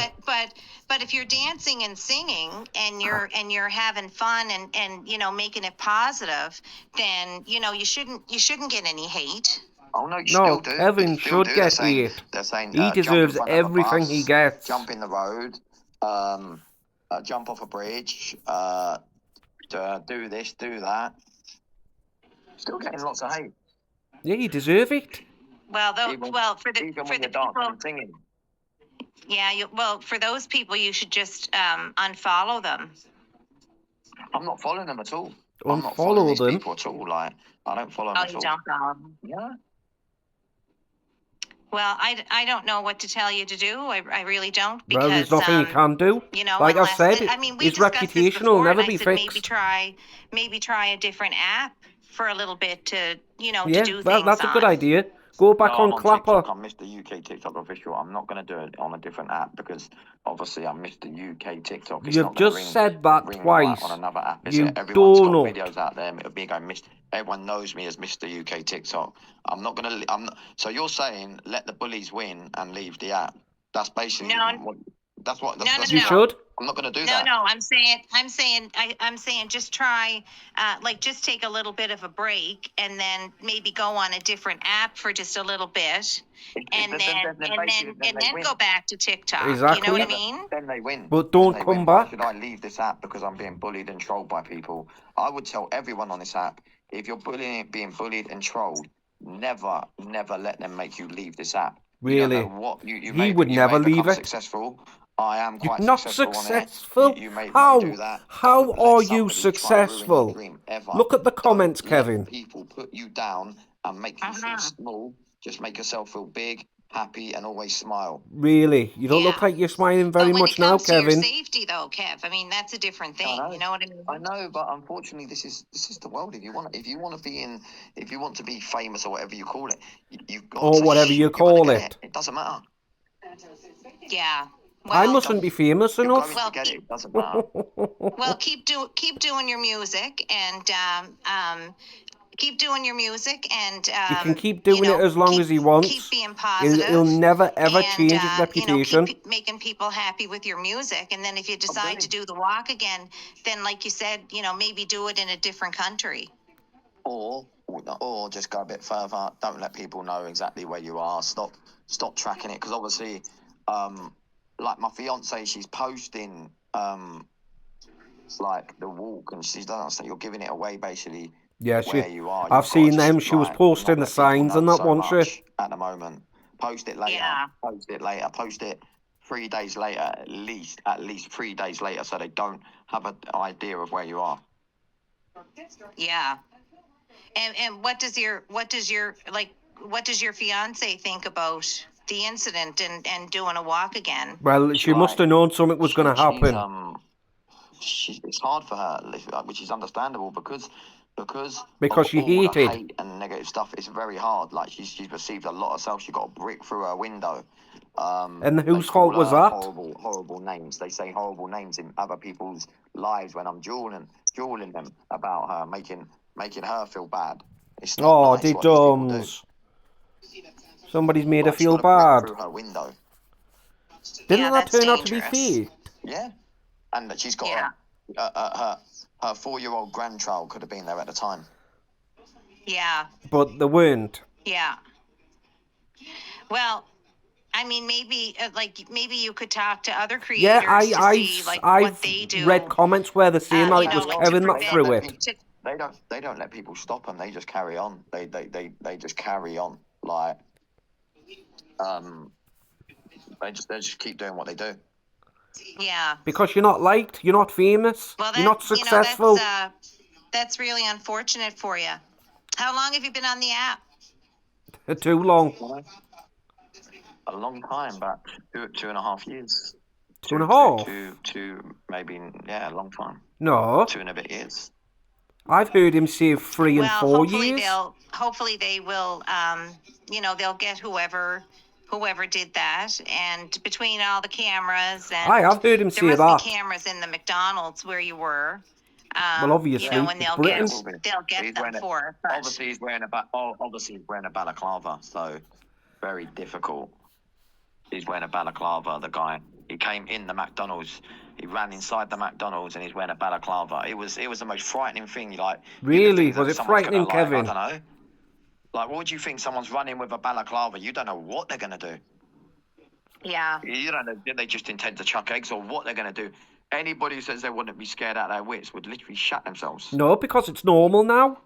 But if you're dancing and singing and you're having fun and making it positive, then you shouldn't get any hate. Oh no, you No, still do. Kevin You still should do. get They're hate. saying He jump in deserves front of a everything bus, he gets. Jump in the road, jump off a bridge, do this, do that. Still getting lots of hate. Yeah, you deserve it. Well, for the Even for when the you're dancing people, and singing. yeah. For those people, you should just unfollow them. I'm not following them at all. Unfollow I'm not following these them? people at all. Like I don't follow them Oh, at you all. don't follow them. Yeah. Well, I don't know what to tell you to do. I really don't because Well, there's nothing you can do. Like I've said, we his discussed this reputation will before, never and I be said fixed. maybe try a different app. for a little bit to, to Yeah, do things that's a good on. idea. Go back No, on I'm on Clapper. TikTok. I'm Mr. UK TikTok official. I'm not going to do it on a different app because obviously I'm Mr. UK TikTok. It's You've not going to just said that ring right twice. on another app, is You it? Everyone's got donut. videos out there. It'll be going Mr. Everyone knows me as Mr. UK TikTok. I'm not going to. So you're saying let the bullies win and leave the app? That's basically No. what. That's what. No, That's You no. should. I'm not going to do No, that. no, I'm saying just try, just take a little bit of a break and then maybe go on a different app for just a little bit, and then win. go back to TikTok. You know Exactly. what I mean? Then they win. But Then don't they come win. Why back. should I leave this app because I'm being bullied and trolled by people? I would tell everyone on this app, if you're being bullied and trolled, never let them make you leave this app. Really? You don't know what you He may would never become leave it. successful. I am quite Not successful on successful? it. You may How? do that. How Don't are let you somebody try ruin your successful? dream ever. Look at the comments, Don't let Kevin. people put you down and make you feel small. Just make yourself feel big, happy, and always smile. Really? You don't look Yeah. like you're smiling very But when much it now, comes to your Kevin. safety, though, Kev, I mean that's a different thing. You know what I mean? I know, but unfortunately, this is the world. If you want to be famous or whatever you call it, you've got Or to whatever you you're call gonna get it. It doesn't matter. Yeah. I Well, mustn't be famous You're enough. going to get it. It doesn't matter. well, keep doing your music and keep doing your music and He can keep doing it as long as he keep wants. being positive. He'll never ever and, change his reputation. keep making people happy with your music. And then if you decide to do the walk again, then like you said, maybe do it in a different country. Or just go a bit further. Don't let people know exactly where you are. Stop tracking it because obviously, like my fiance, she's posting like the walk and she doesn't say you're giving it away basically. Yeah, where you are. I've seen them. She was posting the signs and that, wasn't she? At the moment, post it later. Yeah. Post it later. Post it 3 days later, at least 3 days later, so they don't have an idea of where you are. Yeah. And what does your fiance think about the incident and doing a walk again? Well, she must have known something was going to happen. It's hard for her, which is understandable because She all the hated. hate and negative stuff. It's very hard. Like she's received a lot herself. She got a brick through her window. And whose fault was that? Horrible names. They say horrible names in other people's lives when I'm dueling them about her, making her feel bad. It's not nice they what these people do. dums. Somebody's made her Like, she feel got a brick bad. through her window. Didn't that that's turn out to be dangerous. fake? Yeah, and that she's got her 4-year-old grandchild could have been there at the time. Yeah. But they weren't. Yeah. Well, I mean, maybe you could talk to other creators to see what they do. I've read comments where they're saying that it was Kevin that threw it. They don't let people stop them. They just carry on. They just carry on. Like they just keep doing what they do. Yeah. Because you're not liked, you're not famous, Well, you're not successful. That's really unfortunate for you. How long have you been on the app? Too long. A long time, about 2.5 years. 2.5? Two, maybe, yeah, a long time. No. 2 and a bit years. I've heard him say 3 and 4 years. Hopefully they will, they'll get whoever did that. And between all the cameras and I've heard him say there that. must be cameras in the McDonald's where you were. Well, obviously, and they'll Britain. get them for it. But Obviously, he's wearing a balaclava, so very difficult. He's wearing a balaclava, the guy. He came in the McDonald's. He ran inside the McDonald's and he's wearing a balaclava. It was the most frightening thing. Really? Was it frightening, Kevin? I don't know. Like, what do you think? Someone's running with a balaclava. You don't know what they're gonna do. yeah. You don't know. Did they just intend to chuck eggs or what they're gonna do? Anybody who says they wouldn't be scared out of their wits would literally shut themselves. No, because it's normal now.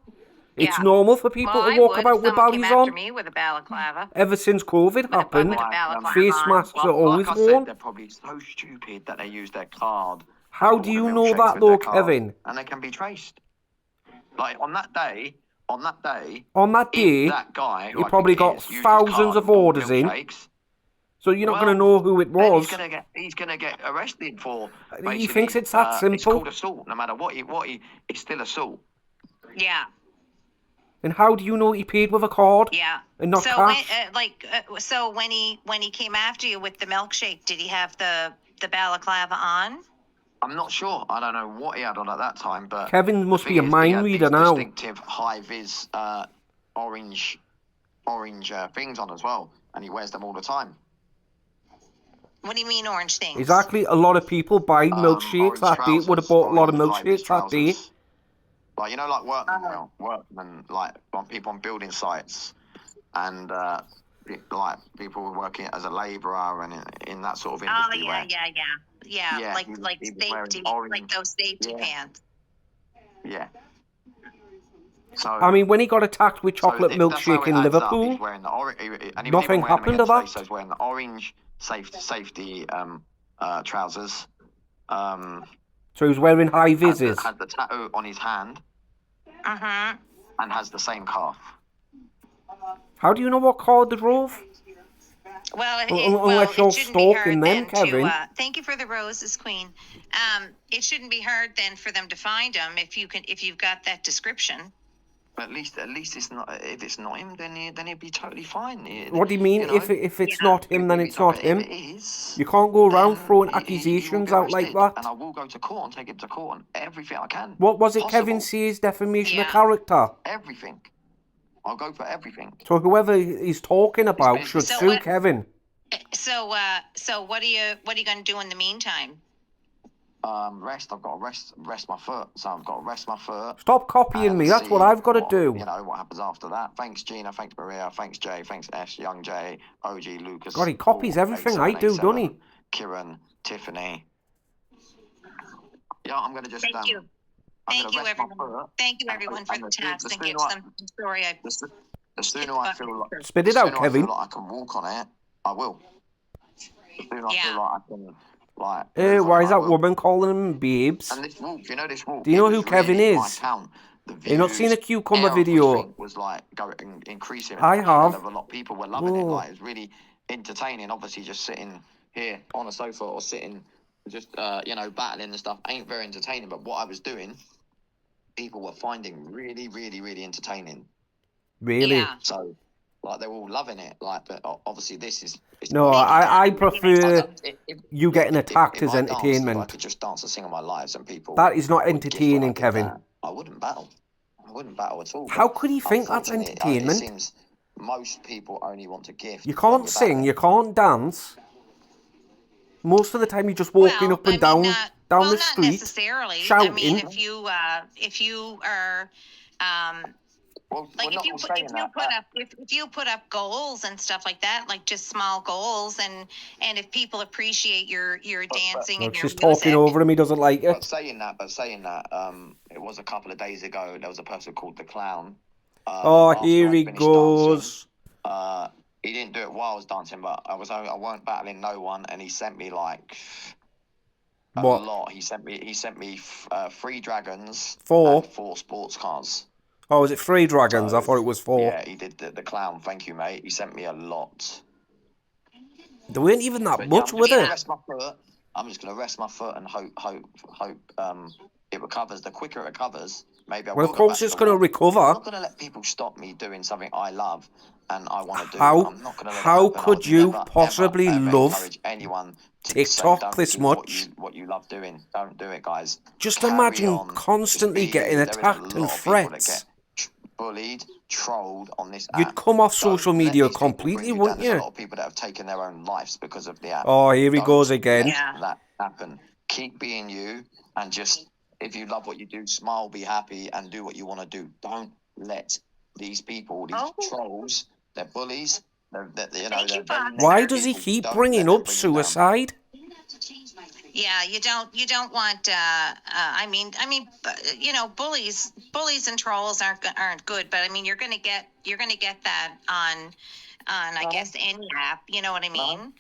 It's Yeah. normal for people to walk about with came bellies after on. me with a balaclava. Ever since COVID happened, with a balaclava face on. masks are always like I said, worn. they're probably so stupid that they use their card. How order do you know milkshakes that with though, their card, Kevin? And they can be traced. Like on that day, On that if day, that guy who he I probably think got is, used his thousands card of and bought orders in. milkshakes, So you're not well, going to know who it then was. he's gonna get arrested for. He thinks it's that simple. It's called assault. No matter what it's still assault. Yeah. And how do you know he paid with a card? Yeah. And not So cash? when he came after you with the milkshake, did he have the balaclava on? I'm not sure. I don't know what he had on at that time, but Kevin must the be thing a is, he mind had reader these now. distinctive high-vis orange things on as well, and he wears them all the time. What do you mean orange things? Exactly. A lot of people buy milkshakes Orange that day. Would have bought a lot of orange high-vis milkshakes that day. trousers. Like, you know, like workmen, like on people on building sites, and like people working as a labourer and in that sort of industry. Yeah. Like he was wearing safety, orange. like those safety pants. Yeah. So I mean, when he got attacked with chocolate that's how milkshake it in adds up. Liverpool, He's wearing the orange, and he was nothing even wearing happened them to again today. that. So he's wearing the orange safety trousers. So he was wearing high vises. Has the tattoo on his hand. And has the same calf. How do you know what car they drove? Well, Unless you're it shouldn't be hard stalking them, then Kevin. to. Thank you for the roses, Queen. It shouldn't be hard then for them to find him if you've got that description. At least it's not. If it's not him, then he'd be totally fine. What do you mean? If it's not him, then it's not him. If it is, you can't go around throwing he will accusations get out like arrested, that. And I will go to court and take him to court and everything I can. What was it? Possible. Kevin says defamation of character. Everything. I'll go for everything. So whoever he's talking about should sue Kevin. So what are you going to do in the meantime? Rest. I've got to rest my foot. So I've got to rest my foot. Stop copying me. That's what I've got to do. You know what happens after that. Thanks, Gina. Thanks, Maria. Thanks, Jay. Thanks, S. Young Jay. OG, Lucas. God, he copies everything I do, doesn't he? Kieran, Tiffany. Yeah, I'm going to just. Thank you. Thank you, everyone. Thank you, everyone, for the text and give some story. The sooner I feel like spit it out, Kevin. I feel like I can walk on it, I will. The sooner I feel like I can, like. Why is that woman calling them babes? And this walk, you know this walk. Do you know who Kevin is? You've not seen a cucumber video? Was like increasing. I have. A lot of people were loving it. Like, it was really entertaining. Obviously, just sitting here on a sofa or sitting, just battling and stuff ain't very entertaining. But what I was doing, people were finding really, really, really entertaining. Really? Yeah. So, like, they're all loving it. Like, but obviously this is. No, I prefer you getting attacked as entertainment. If I could just dance and sing on my lives and people. That is not entertaining, Kevin. I wouldn't battle. I wouldn't battle at all. How could he think that's entertainment? It seems most people only want to gift. You can't sing, you can't dance. Most of the time you're just walking up and down the street, not necessarily. shouting. I mean, if you are like if you put up goals and stuff like that, like just small goals, and if people appreciate your dancing and your she's talking over him, he doesn't like it. But saying that, it was a couple of days ago. There was a person called the Clown. Here he goes. Dancing, he didn't do it while I was dancing, but I weren't battling no one, and he sent me like a lot. He sent me 3 dragons, 4, and 4 sports cars. Oh, was it 3 dragons? I thought it was 4. Yeah, he did the Clown. Thank you, mate. He sent me a lot. There weren't even that much, were there? I'm just going to rest my foot and hope it recovers. The quicker it recovers, maybe I will. Well, of course it's going to recover. I'm not going to let people stop me doing something I love and I want to do. How? I'm not going to let How it happen. could you possibly ever love encourage anyone to TikTok this much? What you love doing. Don't do it, guys. Just imagine constantly getting attacked and threats. Bullied, trolled on this app. You'd come off social media completely, wouldn't you? There's a lot of people that have taken their own lives because of the app. Oh, here he goes again. That happen. Keep being you, and just, if you love what you do, smile, be happy, and do what you want to do. Don't let these people, these trolls, they're bullies. Why does he keep bringing up suicide? Yeah, you don't want. I mean, bullies and trolls aren't good. But I mean, you're gonna get that on I guess any app. You know what I mean?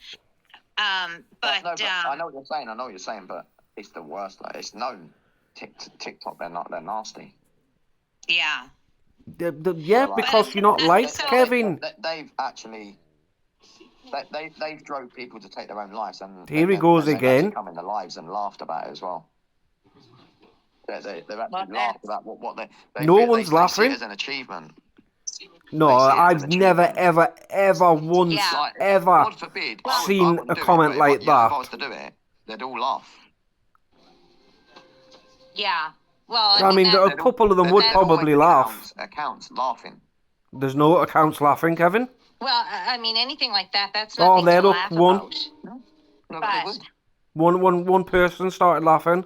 But I know what you're saying. But it's the worst. Like, it's known. TikTok, they're nasty. Yeah. Because you're not liked, Kevin. They've actually. They've drove people to take their own lives, and here he goes again. Come in their lives and laughed about it as well. They've actually laughed about what they. No one's laughing. See it as an achievement. No, they see it as I've an never, achievement. ever once, Yeah. Like, ever God forbid, I seen wouldn't a do it, comment but like if that. I was to do it, they'd all laugh. Yeah. Well, I mean, that, a couple of them would They'd all probably make laugh. accounts laughing. There's no accounts laughing, Kevin. well, I mean, anything like that's Oh, nothing there, to look, laugh one. about. No, but they But would. One person started laughing.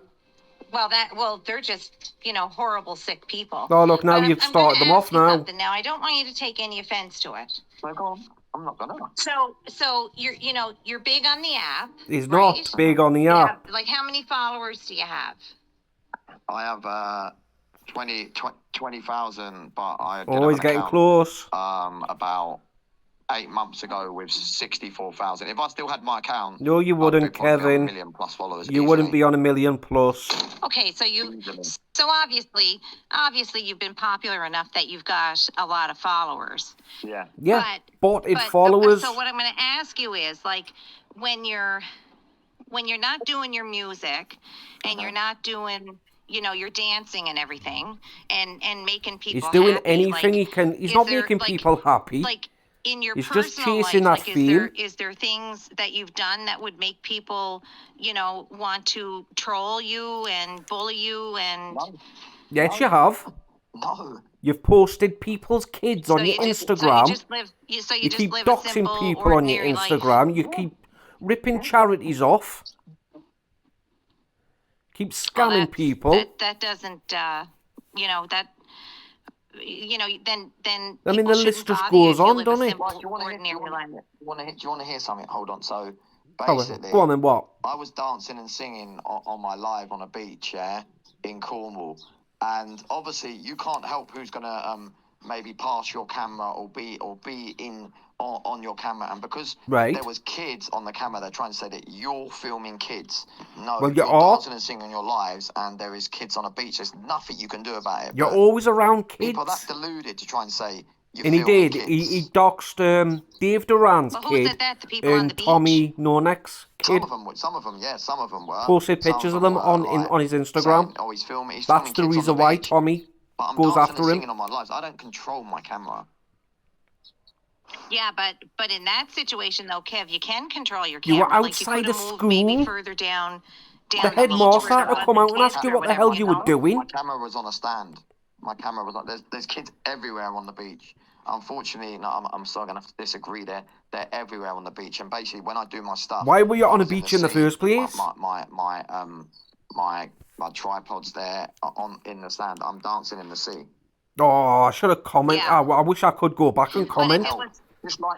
well, they're just horrible, sick people. Oh, look, now But you've I'm gonna started them ask off you now. something now. I don't want you to take any offense to it. So go on. I'm not gonna. So you're big on the app. He's right? not big on the You app. have, like, how many followers do you have? I have 20,000, but I did Oh, have he's an getting account, close. about 8 months ago with 64,000. If I still had my account, No, you I'd wouldn't, probably be on Kevin. 1 million plus followers. You wouldn't easily. be on 1 million plus. Okay, so Easily. obviously you've been popular enough that you've got a lot of followers. Yeah. Yeah, But botted followers. So what I'm going to ask you is, like, when you're not doing your music and you're not doing your dancing and everything and making people He's doing happy, anything like, he can. He's is not there, making like, people happy. like in your He's just personal chasing life, that like, fame. is there things that you've done that would make people want to troll you and bully you and No. Yes, you have. No. You've posted people's kids on your Instagram. you keep live a doxing simple, people on your ordinary life. Instagram. You keep ripping charities off. Keep Well, scamming people. That doesn't that then I mean, people the list shouldn't just bother you goes if you on, live a doesn't it? simple, Right, do you want ordinary life. to hear something? Hold on. So Oh, basically, go on then, what? I was dancing and singing on my live on a beach, yeah, in Cornwall, and obviously you can't help who's gonna maybe pass your camera or be in on your camera, and because Right. there was kids on the camera, they're trying to say that you're filming kids. No, Well, you you're are. dancing and singing on your lives, and there is kids on a beach. There's nothing you can do about it. You're but always around people that kids. deluded to try and say you're And he filming did. kids. He doxed Dave Duran's Well, who said kid that? The people on the and beach? Tommy Nonek's Some kid. of them were. Posted Some pictures of them were, on his Instagram. saying, oh, he's filming That's the kids reason on the why beach. Tommy But I'm goes dancing after and him. singing on my lives. I don't control my camera. Yeah, but in that situation though, Kev, you can control your You camera. were outside you of could have moved maybe school. further down The beach headmaster where had there to come wasn't out and ask kids you or what the hell whatever, you were doing. My camera was on a stand. My camera was on. There's kids everywhere on the beach. Unfortunately, no, I'm sorry, gonna have to disagree there. They're everywhere on the beach, and basically when I do my stuff. Why were you on a I was beach in the sea. first place? My tripod's there in the sand. I'm dancing in the sea. Oh, I should have commented. Yeah. I wish I could go back and But comment. if it was,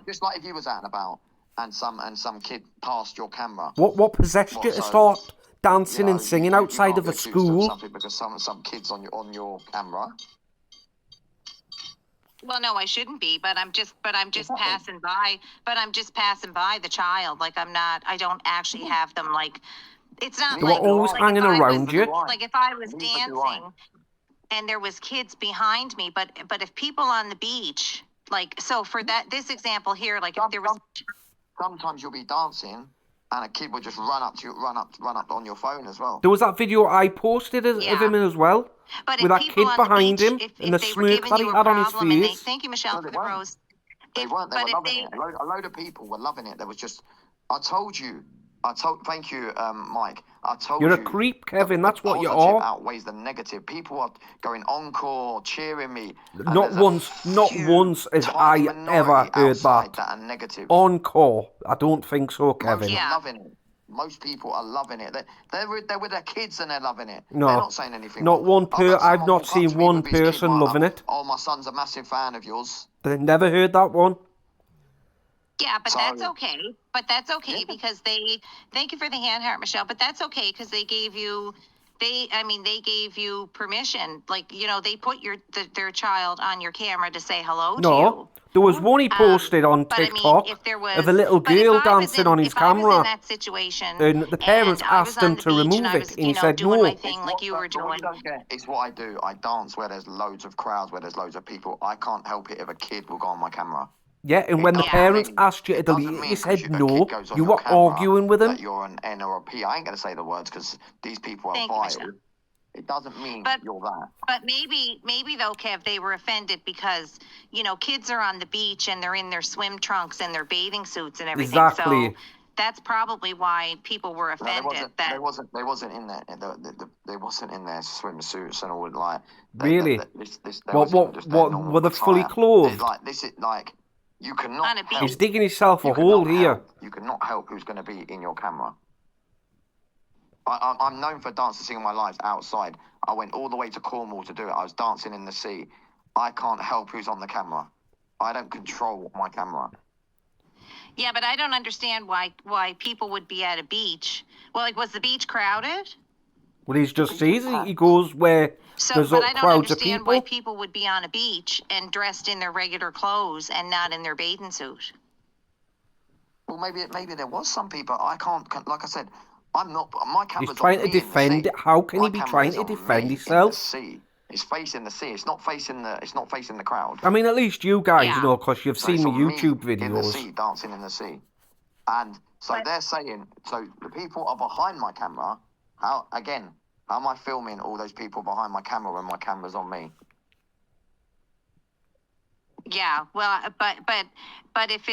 Just like if you was out and about and some kid passed your camera. What possessed you to start dancing and singing outside you of a can't be accused school? something because some kids on your camera. well, no, I shouldn't be, but I'm just passing by. But I'm just passing by the child. Like, I don't actually have them. Like, it's not They were like always like hanging if I around was, you. Like, if I was Neither do I. dancing and there was kids behind me, but if people on the beach, like, so for this example here, like, if there was. Sometimes you'll be dancing and a kid will just run up on your phone as well. There was that video I posted of him as well. But With if that people kid on the behind beach, him if and the they were smirk giving that he you a had on his problem and face. thank you, Michelle, No, for they the weren't. rose. They weren't. They but were if loving they- it. A load of people were loving it. There was just. I told you. Thank you, Mike. I told you. You're a creep, Kevin. That's what you positive are. outweighs the negative. People are going encore, cheering me. and Not there's a once few has tiny I minority ever heard outside that. are negative. Encore. I don't think so, Most Kevin. Yeah. are loving it. Most people are loving it. They're with their kids and they're loving it. No. They're not saying anything. Not one I've had I've someone not walk up seen to me one with his kid, person like, loving it. Oh, my son's a massive fan of yours. They never heard that one. Yeah, but that's Sorry. okay. But that's okay because thank you for the hand heart, Michelle. But that's okay because they gave you permission. Like, they put their child on your camera to say hello to you. No. There was one he posted on But I mean, TikTok if there was of a little but if girl I was dancing in- on his if I was in camera. that situation, And the parents and I was asked him on the to beach remove and I was, it, and he said doing no. my thing like you were doing. It's what I do. I dance where there's loads of crowds, where there's loads of people. I can't help it if a kid will go on my camera. Yeah, and when the doesn't parents mean- asked you to it doesn't delete it, mean you 'cause said a no. kid goes on You your were camera arguing with him. that you're an N or a P. I ain't going to say the words because these people are Thank you, vile. Michelle. It doesn't mean But- you're that. But maybe though, Kev, they were offended because, you know, kids are on the beach and they're in their swim trunks and their bathing suits and everything. Exactly. So that's probably why people were No, offended. they wasn't in there. They wasn't in their swimsuits and all like. Really? They What was in just their normal were they fully attire. clothed? Like this is like you cannot On a beach. help. He's digging himself a You hole cannot here. help. You cannot help who's going to be in your camera. I'm known for dancing my life outside. I went all the way to Cornwall to do it. I was dancing in the sea. I can't help who's on the camera. I don't control my camera. Yeah, but I don't understand why people would be at a beach. Well, like, was the beach crowded? Well, he's just sees he goes where So, there's but I don't crowds of understand people. why people would be on a beach and dressed in their regular clothes and not in their bathing suit. Well, maybe there was some people. I can't. Like I said, I'm not. My camera's He's trying on to me in the defend sea. it. How can he My be camera trying is to on defend me himself? In the sea. It's facing the sea. It's not facing the crowd. I mean, at least you guys Yeah. know, because you've So seen it's my on YouTube me in the videos. sea, dancing in the sea. And so But- they're saying, so the people are behind my camera. How am I filming all those people behind my camera when my camera's on me? Yeah, well, but if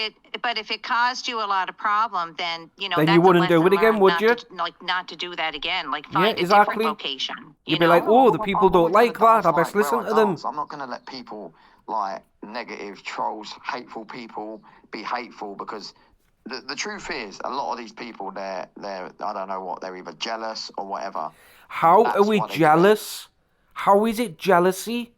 it caused you a lot of problem, then you know Then that's you a wouldn't do lesson it again, learned would not you? to, not to do that again. Like Yeah, find a exactly. different location. You'd be like, know? oh, the people don't like that. I best listen to them. I'm not going to let people like negative trolls, hateful people be hateful because the truth is a lot of these people they're I don't know what, they're either jealous or whatever. How That's are we why they do it. jealous? How is it jealousy?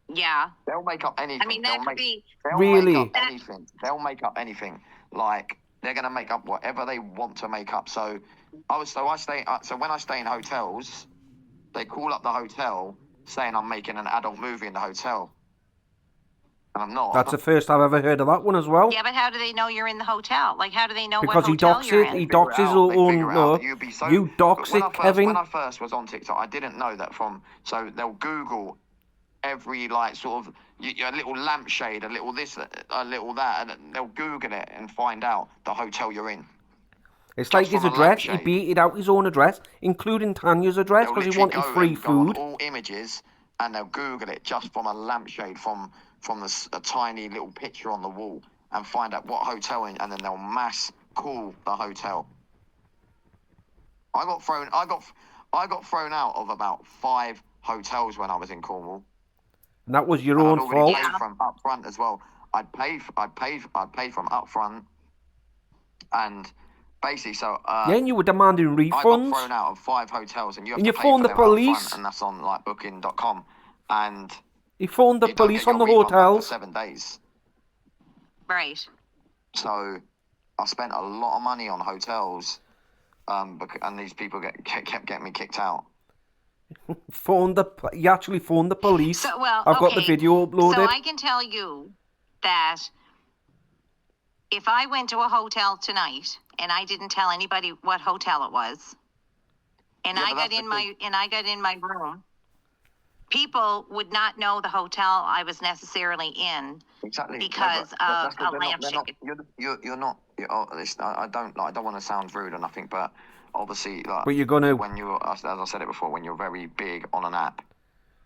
Yeah, They'll make up anything. I mean that They'll could make, be. they'll Really? make up anything. They'll make up anything. Like they're gonna make up whatever they want to make up. So when I stay in hotels, they call up the hotel saying I'm making an adult movie in the hotel, and I'm not. That's the first I've ever heard of that one as well. Yeah, but how do they know you're in the hotel? Like, how do they know Because what he hotel docks you're it. in? He docks his own. No, You'd be so, you dox when it, I first, Kevin. When I first was on TikTok, I didn't know that so they'll Google every like sort of a little lampshade, a little this, a little that, and they'll Google it and find out the hotel you're in. It's like his from a address. He lampshade. beated out his own address, including Tanya's address, They'll because he literally wanted free go on food. all images, and they'll Google it just from a lampshade, from a tiny little picture on the wall, and find out what hotel, and then they'll mass call the hotel. I got thrown out of about 5 hotels when I was in Cornwall. And that was your And own I'd already fault. paid from up front as well. I'd paid from up front, and basically, so Yeah, and you were demanding I got refunds. thrown out of 5 hotels, and you have And to you pay phoned for the them up police? front, and that's on like Booking.com, and He phoned the you don't police get on the your refund back for hotels. 7 days. Right. So I spent a lot of money on hotels, and these people kept getting me kicked out. He actually phoned the police. So, well, I've got the okay. video uploaded. So I can tell you that if I went to a hotel tonight and I didn't tell anybody what hotel it was, and Yeah, I but got that's in the my room, people would not know the hotel I was necessarily in. Exactly. Because of a lampshade. I don't want to sound rude or nothing, but obviously, like, But you're gonna. when you're, as I said it before, when you're very big on an app,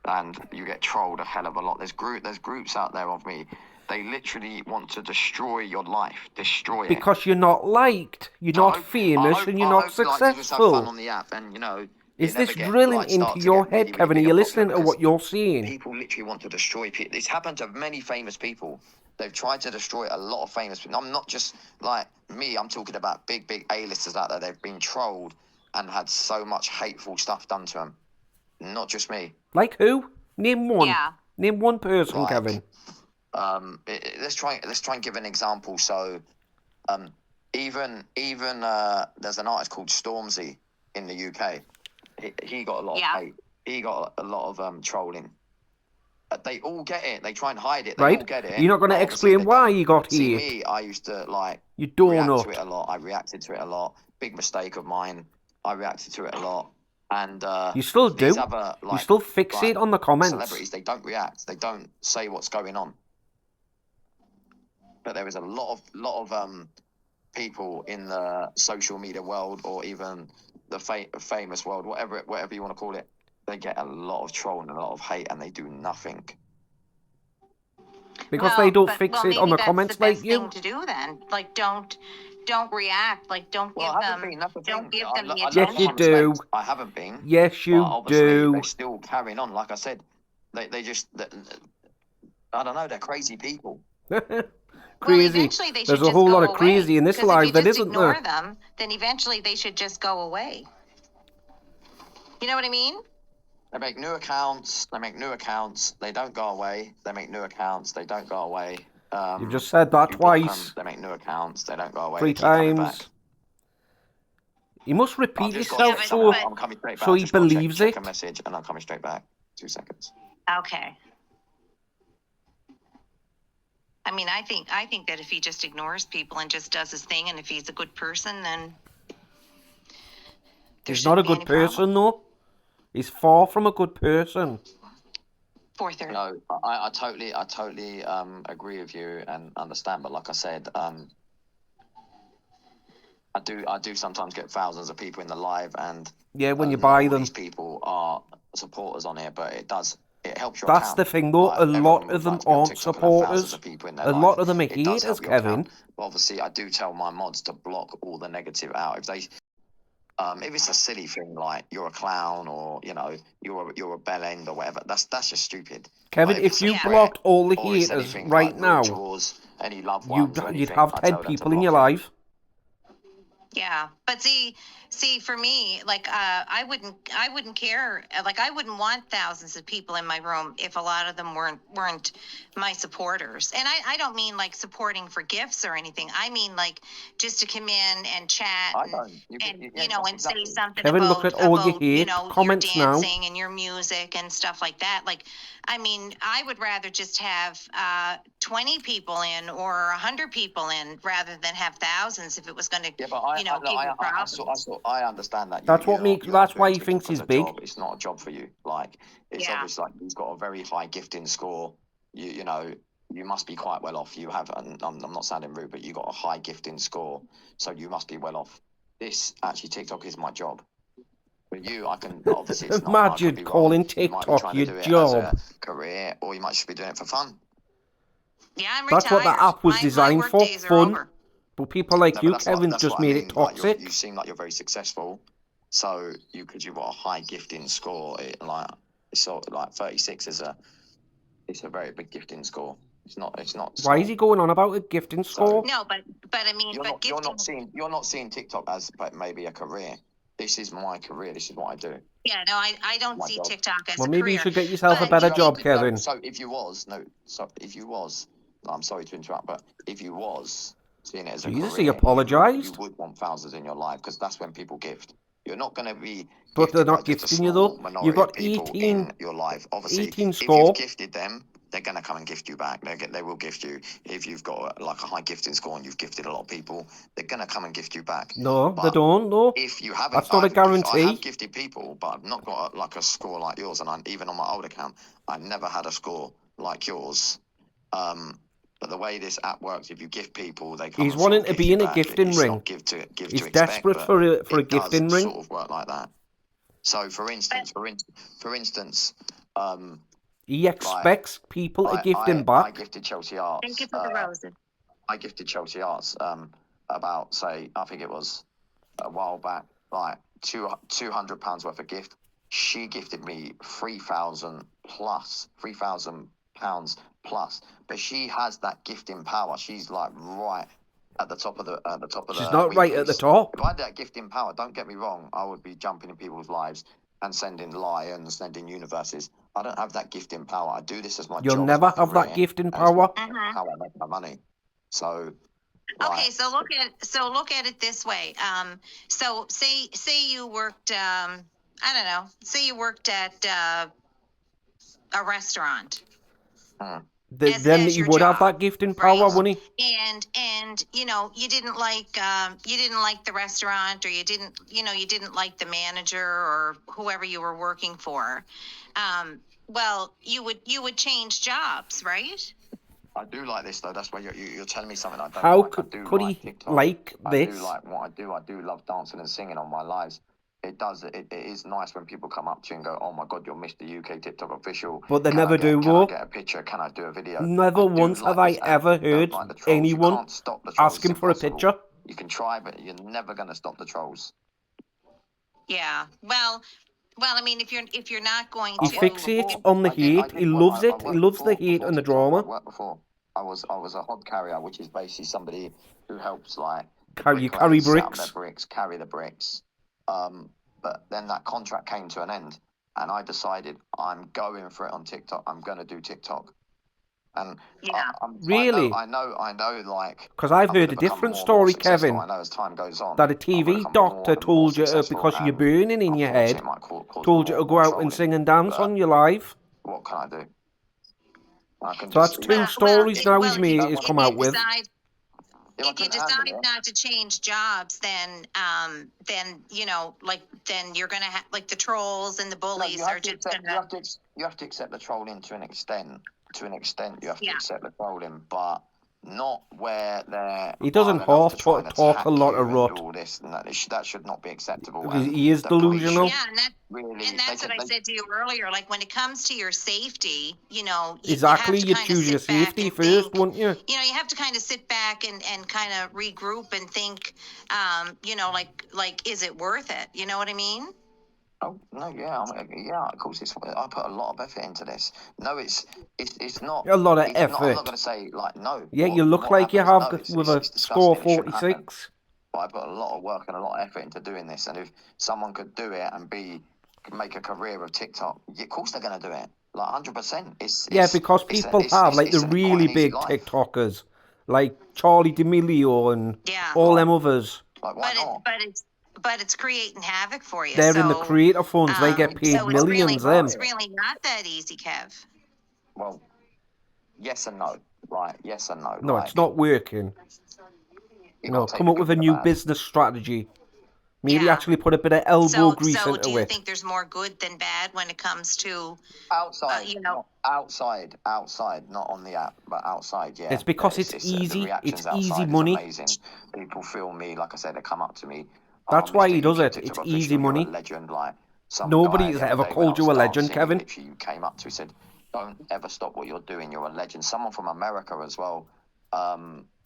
and you get trolled a hell of a lot. There's groups out there of me. They literally want to destroy your life, destroy it. Because you're not liked. You're not famous, and you're not Like, you just have fun successful. on the app, and Is you never this get, drilling like, start into to your get head, really, Kevin? really Are you popular listening to because what you're saying? people literally want to destroy people. It's happened to many famous people. They've tried to destroy a lot of famous people. I'm not just like me. I'm talking about big A-listers out there. They've been trolled and had so much hateful stuff done to them. Not just me. Like who? Name one. Yeah. Name one person, Like, Kevin. Let's try and give an example. So, even there's an artist called Stormzy in the UK. He got a lot of hate. He got a lot of trolling. They all get it. They try and hide it. They all get it. You're not going to Obviously, explain they why don't. he got See, hate. me, I used to You don't react know. to it a lot. I reacted to it a lot. Big mistake of mine. I reacted to it a lot. And You still do. these other, You still fixate on the comments. Celebrities, they don't react. They don't say what's going on. But there is a lot of people in the social media world, or even famous world, whatever you want to call it, they get a lot of troll and a lot of hate, and they do nothing. Because they don't fix well, it on maybe the that's comments the best like you. thing to do then. Like, don't react. Like, don't Well, give I haven't them. been. That's the Don't thing. give them the I love Yes, attention. you them do. respect. I haven't been. Yes, you but obviously do. they're still carrying on. Like I said, they just. I don't know. They're crazy people. Well, Crazy. eventually they should There's a just whole go lot of away. crazy in this 'Cause live, if you that just isn't ignore there? them, then eventually they should just go away. You know what I mean? They make new accounts. They make new accounts. They don't go away. They make new accounts. They don't go away. You've just said that you block them, twice. they make new accounts. They don't go away. 3 They keep coming back. times. You must repeat I've just got yourself to check so something out. I'm coming straight back. so I've he just got to believes check a it. message, and I'm coming straight back. 2 seconds. Okay. I mean, I think that if he just ignores people and just does his thing, and if he's a good person, then He's not a good person, though. He's far from a good person. 4:30. No, I totally agree with you and understand. But like I said, I do sometimes get thousands of people in the live, and Yeah, when you not buy all them. these people are supporters on here, but it helps your That's account. the thing, though. Like, A everyone lot would of them like to be on aren't TikTok and have thousands supporters. of people in their A life. lot of them are It does haters, help your Kevin. account. But obviously, I do tell my mods to block all the negative out. If it's a silly thing like you're a clown or you're a bell end or whatever, that's just stupid. Kevin, But if it's you a threat blocked all the or it's haters anything right like rude now, towards any loved ones or you'd anything, have I 10 tell them to people in block your you. life. Yeah, but see, for me, like, I wouldn't care. Like, I wouldn't want thousands of people in my room if a lot of them weren't my supporters. And I don't mean like supporting for gifts or anything. I mean like just to come in and chat I and don't. and say something Kevin, look at all your about hate your comments now. dancing and your music and stuff like that. Like, I mean, I would rather just have 20 people in or 100 people in rather than have thousands if it was going to Yeah, but give you problems. I understand that. That's what makes. That's why he doing thinks TikTok as he's a big. job. It's not a job for you. Like, it's Yeah. obvious. Like, he's got a very high gifting score. You know, you must be quite well off. You have. And I'm not sounding rude, but you got a high gifting score, so you must be well off. This actually, TikTok is my job. But you, I can obviously. It's not, I could Imagine be calling wrong. You might be TikTok trying your to do it as job. a career, or you might just be doing it for fun. Yeah, I'm That's what retired. the app was My designed work for, days are fun. over. But people like No, you, but Kevin's that's just what I made mean. it Like, toxic. you seem like you're very successful, so because you've got a high gifting score, it's sort of like 36 it's a very big gifting score. It's not. Why is he going on about a gifting score? No, but I mean, You're not seeing TikTok as maybe a career. This is my career. This is what I do. yeah, no, I don't My see job. TikTok as Well, a maybe career. you should get yourself a But better you job, need- Kevin. So if you was, I'm sorry to interrupt, but if you was seeing it as a Jesus, career, he apologised. You would want thousands in your life because that's when people gift. You're not going to be. But they're gifted by not just a gifting you, small though. minority You've got of people 18 in your life. Obviously, 18 if score. you've gifted them, they're going to come and gift you back. They will gift you. If you've got like a high gifting score and you've gifted a lot of people, they're going to come and gift you back. No, they But don't, no. if you haven't, That's not a guarantee. I have gifted people, but I've not got like a score like yours. And even on my old account, I never had a score like yours. But the way this app works, if you gift people, they come. He's and wanting sort to of be gift you in a back. gifting It's ring. not give to He's expect, desperate but for a it gifting does ring. sort of work like that. So, for instance, He expects people to gift him I back. gifted Chelsea Arts. Thank you for the roses. I gifted Chelsea Arts about, say, I think it was a while back, like £200 worth of gift. She gifted me £3,000 plus. But she has that gifting power. She's like right at the top of the She's not right at the weeklies. top. If I had that gifting power, don't get me wrong, I would be jumping in people's lives and sending lions, sending universes. I don't have that gifting power. I do this as my job. You'll never have that gifting power. How I make my money. So. Okay, so look at it this way. So say you worked I don't know, say you worked at a restaurant. Then he would have that gifting power, wouldn't he? And you didn't like the restaurant, or you didn't like the manager or whoever you were working for. Well, you would change jobs, right? I do like this though. That's why you're telling me something I don't How like. could he like this? I do like what I do. I do love dancing and singing on my lives. it does. It is nice when people come up to you and go, "Oh my God, you're Mr. UK TikTok official." But they Can I never do, Can I though. get a picture? Can I do a video? Never I do once like have I this app. ever Don't heard like the trolls. anyone You can't stop the trolls. asking It's for a impossible. picture. You can try, but you're never going to stop the trolls. Yeah. Well, I mean, if you're not going He to, fixates on the hate. He loves it. He loves the hate and the drama. I worked before. I was a hod carrier, which is basically somebody who helps like the Carry bricklayers set up bricks. their bricks, carry the bricks. But then that contract came to an end, and I decided I'm going for it on TikTok. I'm going to do TikTok. And yeah. Really? I know, like, Because I've I'm heard gonna a become different more and more story, successful. Kevin, I know as time goes on that a I'm gonna TV become doctor more and more told you successful, because you're and burning in your head, unfortunately it might cause told you more to go out and trolling, sing and dance but on your live. what can I do? I can So just that's see two that. stories now he's Well, made, he's come out with. If I if you couldn't handle decide it, not to change jobs, then you know, like, then you're gonna have, like, the trolls and the no, bullies you are have to just accept, gonna, you have to accept the trolling to an extent. To an extent, you have to yeah. accept the trolling, but not where they're He doesn't vile enough half to try and talk a attack lot you of and do rot. all this and that. That should not be acceptable. He is the police delusional. should Yeah, really, and that's what I said to you earlier. Like, when it comes to your safety, you know, you Exactly, have to you'd kind of choose your sit back safety and first, think. wouldn't you? You know, you have to kind of sit back and kind of regroup and think. You know, like, is it worth it? You know what I mean? Oh no, yeah, yeah. Of course, I put a lot of effort into this. No, it's not. A lot of It's not. I'm not effort. going to say like no. Yeah, you look what like you happens? have No, with a it's score disgusting. It shouldn't happen. 46. But I put a lot of work and a lot of effort into doing this. And if someone could do it and make a career of TikTok, of course they're going to do it. Like 100%. Yeah, because people have, like, the really big TikTokers, like Charlie D'Amelio and Yeah. all them others. Like, why not? But it's creating havoc for you. They're so, in the creator funds. They get paid so millions, them. it's really not that easy, Kev. Well, yes and no. Right? Yes and no. No, like, it's not working. you No, gotta take come the up with good a with the new bad. business strategy. Maybe Yeah. actually put a bit of elbow grease So into do you it. think there's more good than bad when it comes to Outside, you know, outside, not on the app, but outside, yeah. It's because it's the easy. reactions It's easy outside is money. amazing. People feel me, like I said, they come up to me. That's why Mr. he does UK it. TikTok It's official, easy you're money. a legend. Like some Nobody guy has the other ever day when called I you was a legend, dancing, Kevin. Literally, you came up to, he said, "Don't ever stop what you're doing. You're a legend." Someone from America as well.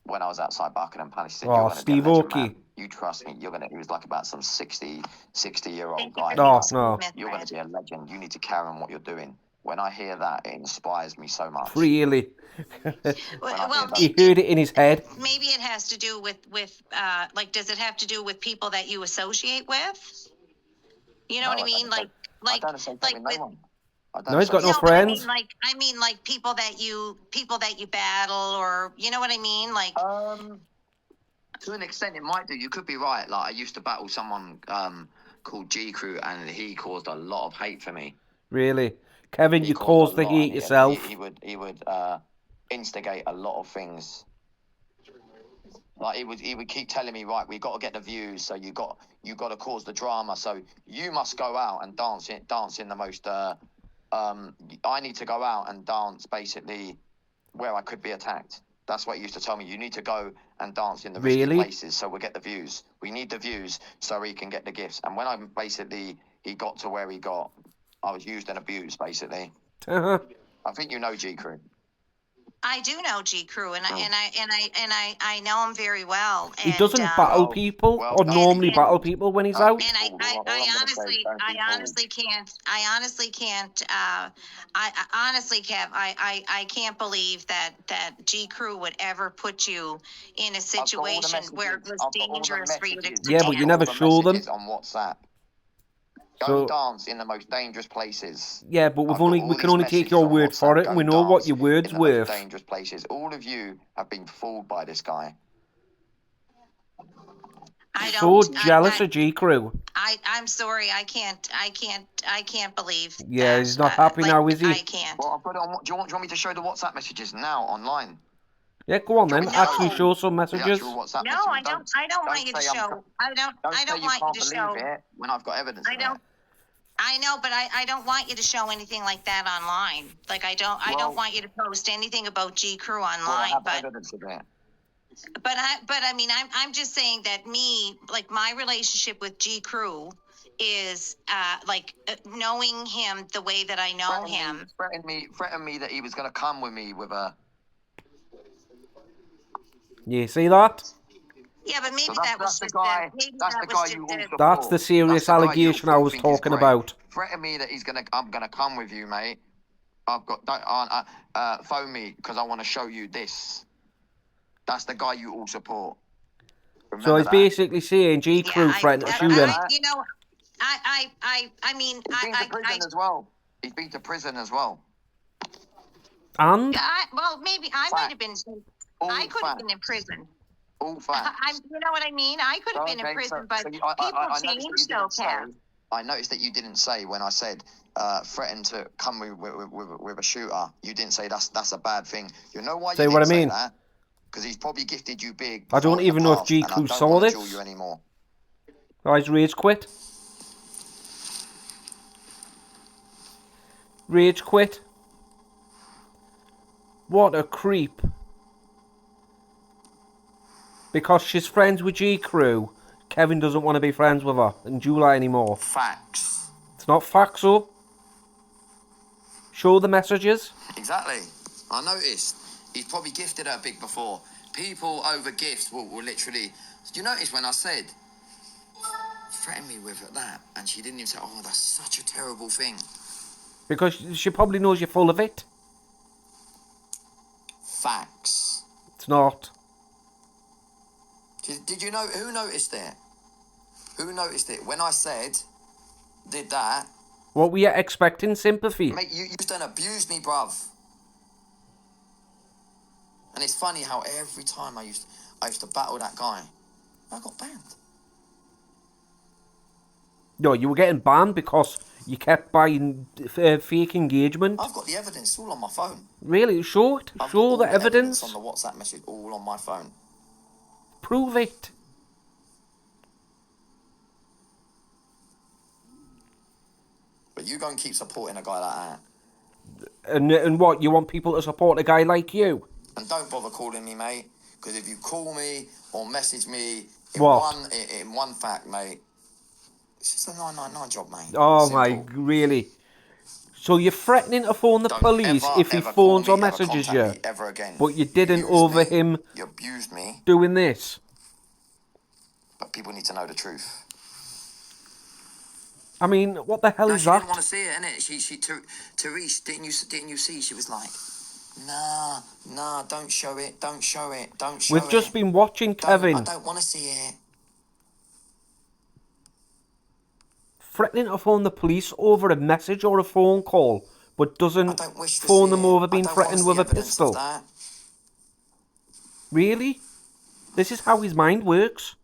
When I was outside Buckingham Palace, he said, Oh, "You're going to be a Steve legend, Aoki. man. You trust me. You're going to." He was like about some 60-year-old guy. Oh, Like, no. "You're going to be a legend. You need to carry on what you're doing." When I hear that, it inspires me so much. Really. well, He heard it in his head. maybe it has to do with like, does it have to do with people that you associate with? You know No, what I mean? Like I don't associate with no with, one. No, he's got no no, but friends. I mean like people that you battle, or you know what I mean? Like, To an extent, it might do. You could be right. Like I used to battle someone called G Crew, and he caused a lot of hate for me. Really. Kevin, He you caused caused a the lot, hate and yourself. He would instigate a lot of things. Like he would keep telling me, right, we got to get the views, so you got to cause the drama, so you must go out and dance in the most. I need to go out and dance basically where I could be attacked. That's what he used to tell me. You need to go and dance in the risky Really? places, so we'll get the views. We need the views so he can get the gifts. And when he got to where he got, I was used and abused basically. I think you know G Crew. I do know G Crew, and I know him very well. He And, doesn't battle people or normally battle people when he's out. And I honestly can't. I honestly, Kev, I can't believe that G Crew would ever put you in a situation where it was dangerous for you to Yeah, but you never show them. On WhatsApp. Go So, and dance in the most dangerous places. yeah, but we can only take your word for it, and we know what your word's worth. Dangerous places. All of you have been fooled by this guy. So jealous of G Crew. I'm sorry, I can't believe. Yeah, he's not happy now, is he? I can't. Well, I've got it on. Do you want me to show the WhatsApp messages now online? Yeah, go on then. No. Actually, show some messages. No, I don't want you to show. I don't want you to show it when I've got evidence. I know, but I don't want you to show anything like that online. Like I don't want you to post anything about G Crew online. Evidence of it. But I mean, I'm just saying that my relationship with G Crew is knowing him the way that I know him. Threatened me that he was going to come with me with a. You see that? Yeah, but maybe So that was that's the just guy. maybe That's that the was guy just you all a, support. That's the serious That's the guy you allegation I all was think is talking great. about. Threaten me that I'm gonna come with you, mate. I've got phone me because I want to show you this. That's the guy you all support. So Remember he's that? basically saying G. yeah, Crew threatened to shoot him. you know, I mean, He's been to prison as well. He's been to prison as well. And? well, maybe I might have been. All I could have facts. been in prison. All facts. You know what I mean? I could have been in prison, but people change, though, Kev. I noticed that you didn't say when I said threaten to come with a shooter. You didn't say that's a bad thing. You know why you Say didn't what I say mean? that? Because he's probably gifted you big. I don't before in the even know if past, G. and I Crew don't saw wanna this. duel you anymore. Oh, he's rage quit. Rage quit. What a creep. Because she's friends with G. Crew, Kevin doesn't want to be friends with her and July anymore. Facts. It's not facts, though. Show the messages. Exactly. I noticed. He's probably gifted her big before. People over gifts will literally. Did you notice when I said, threaten me with that? And she didn't even say, oh, that's such a terrible thing. Because she probably knows you're full of it. Facts. It's not. Did you know who noticed it? Who noticed it? When I said, did that. What were you expecting? Sympathy? Mate, you done abused me, bruv. And it's funny how every time I used to battle that guy, I got banned. No, you were getting banned because you kept buying fake engagement. I've got the evidence all on my phone. Really? Show it. I've got Show all the evidence. on the WhatsApp message all on my phone. Prove it. But you go and keep supporting a guy like that. And what? You want people to support a guy like you? And don't bother calling me, mate. Because if you call me or message me in one fact, mate, it's just a 999 job, mate. Oh Simple. my, really? So you're threatening to phone the Don't police if he ever phones call or me, messages you, contact me ever again. but you didn't used over me, him You abused me. doing this? But people need to know the truth. I mean, what the hell No, is she that? didn't want to see it, innit? Therese, didn't you see? She was like, nah, don't show it. We've just been watching Kevin I don't want to see it. threatening to phone the police over a message or a phone call, but I doesn't don't wish to phone see them it. over I being don't wanna threatened see with a evidence of pistol. that. Really? This is how his mind works.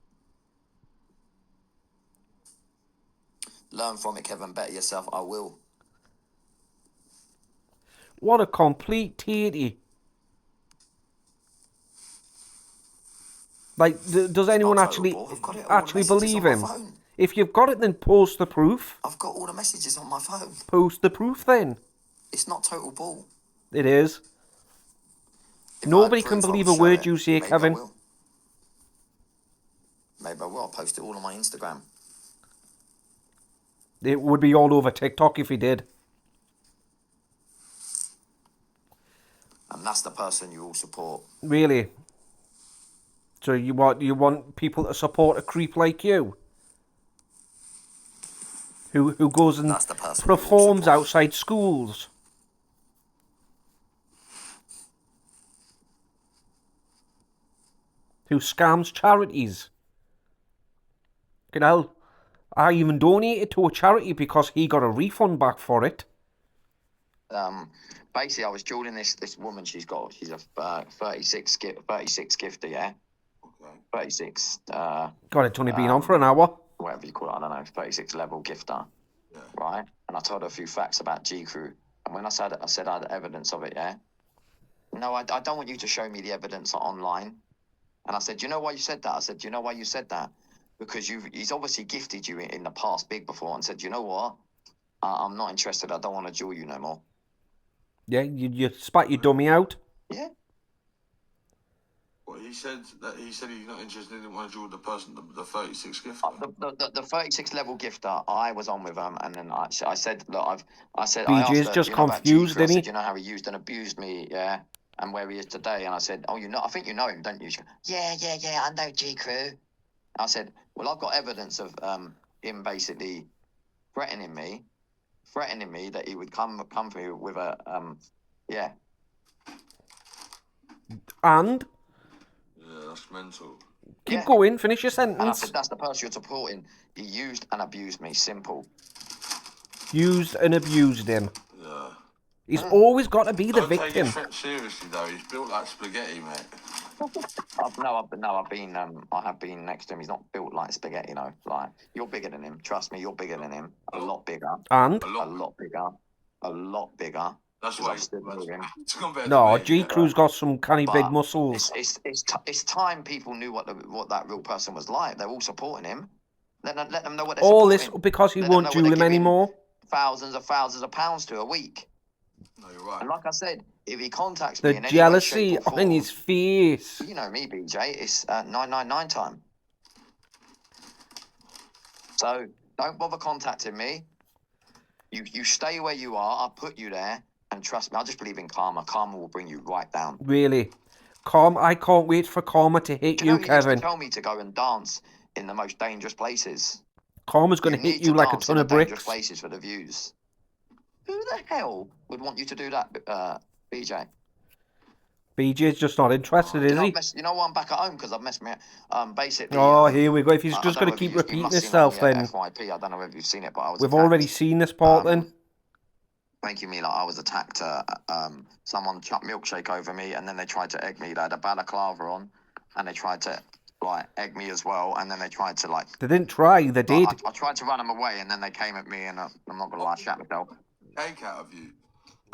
Learn from it, Kevin. Better yourself. I will. What a complete tatey. Like, does anyone not actually total bull. I've got it all, actually the messages believe on him? my phone. If you've got it, then post the proof. I've got all the messages on my phone. Post the proof then. It's not total bull. It is. If I Nobody had can proof, I believe would a show word it. you say, Maybe Kevin. I will. Maybe I will. I'll post it all on my Instagram. It would be all over TikTok if he did. And that's the person you all support. Really? So you want people to support a creep like you? Who goes and That's the person you all performs support. outside schools? Who scams charities? You know, I even donated to a charity because he got a refund back for it. Basically, I was dueling this woman. She's a 36 gifter, yeah. Okay. 36. God, it's only been on for an hour. Whatever you call it, I don't know. 36 level gifter, yeah. Right? And I told her a few facts about G Crew. And when I said I had evidence of it, yeah. No, I don't want you to show me the evidence online. And I said, do you know why you said that? I said, do you know why you said that? Because he's obviously gifted you in the past big before and said, you know what? I'm not interested. I don't want to duel you no more. Yeah, you spat your dummy out. Yeah. Well, he he said he's not interested. He didn't want to draw the person, the 36 gifter. The 36 level gifter, I was on with him, and then I said, look, I asked BJ's her, just you know about confused, G-Crew? I isn't said, he? you know how he used and abused me, yeah, and where he is today. And I said, oh, I think you know him, don't you? She goes, yeah, I know G-Crew. I said, well, I've got evidence of him basically threatening me that he would come for me with a yeah. And Yeah, that's mental. keep going. Finish your And I sentence. said, that's the person you're supporting. He used and abused me. Simple. Used and abused him. Yeah. He's always got to be the Don't victim. take his threat seriously though. He's built like spaghetti, mate. I have been next to him. He's not built like spaghetti, Like, you're bigger than him. Trust me, you're bigger than him. A lot bigger. And? A lot bigger. That's why I've stood with him. No, G-Crew's got some canny big But muscles. It's time people knew what that real person was like. They're all supporting him. Let them know what they're All supporting. this because he Let them won't know what duel they're him giving anymore. Thousands of pounds to a week. No, you're right. And like I said, if he contacts The me in any way, jealousy shape, or on his form, face. you know me, BJ. It's 999 time. So don't bother contacting me. You stay where you are. I'll put you there, and trust me, I just believe in karma. Karma will bring you right down. Really. I can't wait for karma to hit Do you know you, he used Kevin. to tell me to go and dance in the most dangerous places? Karma's going to hit need you like a dance ton in of the dangerous bricks. places for the views. Who the hell would want you to do that, BJ? BJ's just not interested, is he? You know why I'm back at home? Because I've messed me. Basically. Oh, here we go. If he's I just don't going know to keep if you repeating must have seen himself, on the then FYP. I don't know if you've seen it, but I was. we've attacked. already seen this part. Then Thank you, Mila. I was attacked. Someone chucked milkshake over me, and then they tried to egg me. They had a balaclava on, and they tried to egg me as well. And then they tried to they didn't try. They did. I tried to run them away, and then they came at me, and I'm not gonna lie, shat myself. Cake out of you.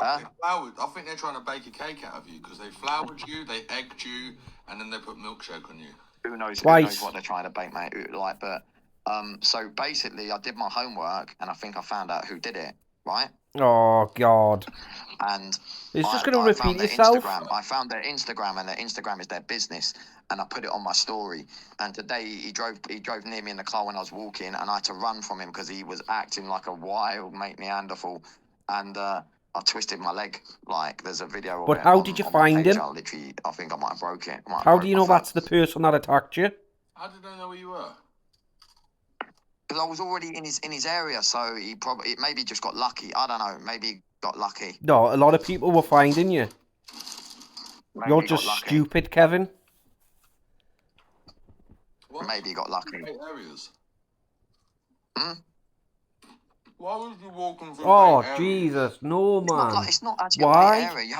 Huh? I think they're trying to bake a cake out of you because they floured you, they egged you, and then they put milkshake on you. Who knows Twice. what they're trying to bake, mate? So basically, I did my homework, and I think I found out who did it, right? Oh God. And It's just going to repeat itself. I found their Instagram, and their Instagram is their business, and I put it on my story. And today he drove near me in the car when I was walking, and I had to run from him because he was acting like a wild mate Neanderthal, and I twisted my leg. Like, there's a video of But it how on, did you on my find page. him? I think I might have broke it. How do you know that's the person that attacked you? How did they know where you were? Because I was already in his area, so he maybe just got lucky. I don't know. Maybe he got lucky. No, a lot of people were finding you. Maybe You're he got just lucky. stupid, Kevin. What? Maybe he got lucky. Areas. Hmm? Why was you walking through? Oh Jesus, no man. It's not actually Why? a paid area. You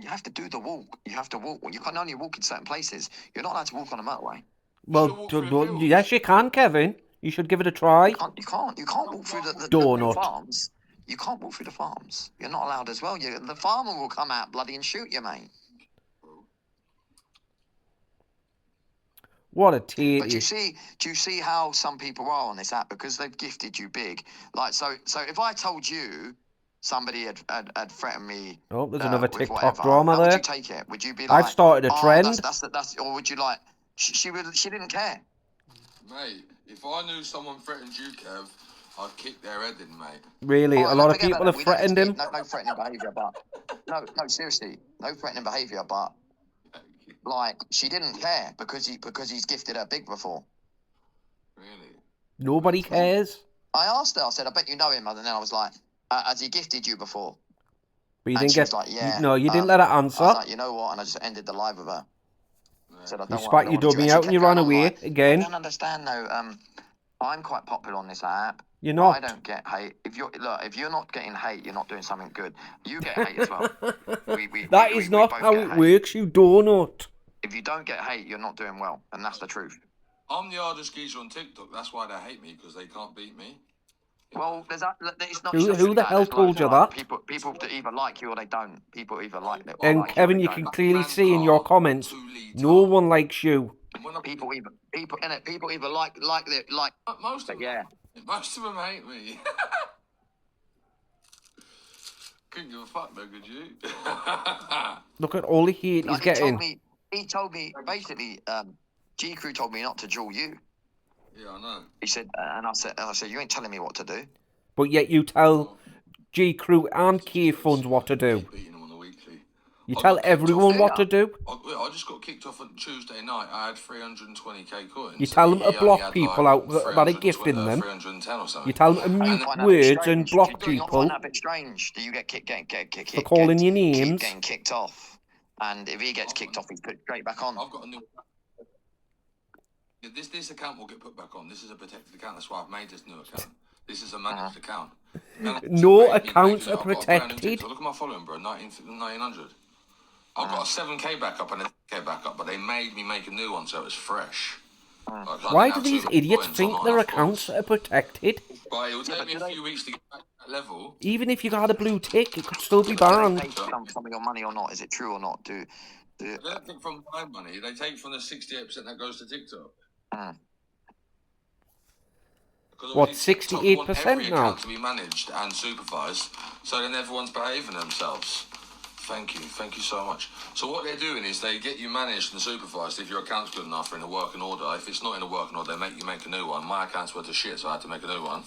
have to do the walk. You have to walk. You can only walk in certain places. You're not allowed to walk on a motorway. Well, yes, you can, Kevin. You should give it a try. You can't walk through the Donut. farms. You can't walk through the farms. You're not allowed as well. The farmer will come out bloody and shoot you, mate. What a But tear. do you see how some people are on this app because they've gifted you big? Like, so if I told you somebody had threatened me, Oh, there's another with TikTok whatever, drama how there. would you take it? Would you be like, I've started a trend. That's, or would you like? She didn't care. Mate, if I knew someone threatened you, Kev, I'd kick their head in, mate. Really, a lot of forget people about have that. threatened him. No threatening behaviour, but no, seriously, no threatening behaviour, but like she didn't care because he's gifted her big before. Really? Nobody cares. I asked her. I said, "I bet you know him," and then I was like, "Has he gifted you before?" But you And didn't she get. was like, "Yeah." No, you didn't let her answer. I was like, "You know what?" And I just ended the live with her. I said, I You don't spat your want to dummy out and you ran away again. I don't understand though. I'm quite popular on this app. You're not. I don't get hate. If you're not getting hate, you're not doing something good. You get hate as well. That is not how it works, you donut. If you don't get hate, you're not doing well, and that's the truth. I'm the hardest geezer on TikTok. That's why they hate me, because they can't beat me. Well, there's that. It's not. Who the hell told you that? People that either like you or they don't. People either like it or And like Kevin, you can clearly see in your comments, no one likes you. People either like. Most of them. Yeah. Most of them hate me. Couldn't give a fuck though, could you? Look at all the hate he's getting. he told me, basically, G Crew told me not to duel you. Yeah, I know. He said, and I said, you ain't telling me what to do. But yet you tell G Crew and K Funds what to do. Keep beating them on the weekly. You I tell got kicked everyone off- what to do. I just got kicked off on Tuesday night. I had 320k coins. You tell them He to only block had, people like, out that are gifting them. 310 or something. You tell them to mute words and block Do you not people find that a bit strange? Do you get for calling your names? getting kicked off? And if he gets kicked off, he's put straight back on. I've got a new. This account will get put back on. This is a protected account. That's why I've made this new account. This is a managed account. No accounts are protected. Look at my following, bro. 1900. I've got a 7k backup and a 10k backup, but they made me make a new one so it's fresh. Why do these idiots think their accounts are protected? But it will take me a few weeks to get back to that level. Even if you got a blue tick, it could still be banned. Some of your money or not? Is it true or not? They don't take from my money. They take from the 68% that goes to TikTok. What, TikTok want 68% every now? account to be managed and supervised, so then everyone's behaving themselves. Thank you so much. So what they're doing is they get you managed and supervised if your account's good enough or in a working order. If it's not in a working order, they make you make a new one. My account's went to shit, so I had to make a new one.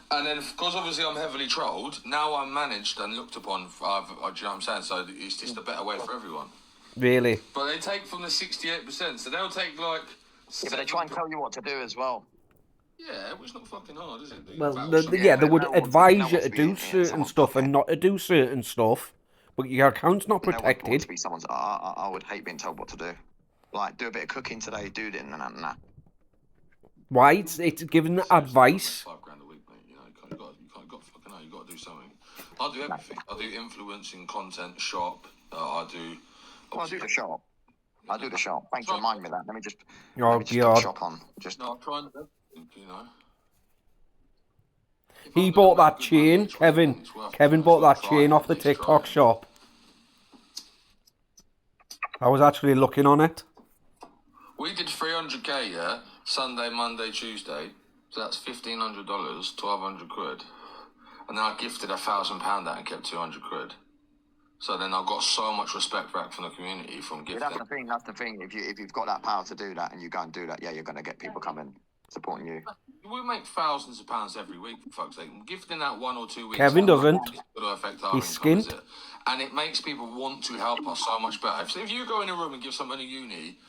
And then, because obviously I'm heavily trolled, now I'm managed and looked upon. Do you know what I'm saying? So it's just a better way for everyone. Really? But they take from the 68%, so they'll take like. Yeah, but they try and tell you what to do as well. Yeah, it's not fucking hard, is it? Well, they would advise you to do certain stuff and not to do certain stuff, but your account's not protected. I would hate being told what to do. Like, do a bit of cooking today, do it, nah. Why? It's giving advice. £5 a week, mate. You know, you got fucking hell, you got to do something. I do everything. I do influencing, content, shop. I do. Well, I do the shop. Thanks for reminding me of that. Let me just. Oh, let me just God. put shop on. Just. No, I'm trying to do everything, you know. He bought that chain, Kevin. Kevin bought that chain off the TikTok shop. I was actually looking on it. We did 300k, yeah? Sunday, Monday, Tuesday. So that's $1,500, 1,200 quid. And then I gifted £1,000 out and kept 200 quid. So then I got so much respect back from the community from gifting. Yeah, that's the thing. If you've got that power to do that and you go and do that, yeah, you're going to get people coming supporting you. We make thousands of pounds every week, for fuck's sake. Gifting out 1 or 2 weeks. Kevin doesn't. He's skint. And it makes people want to help us so much better. So if you go in a room and give someone a uni,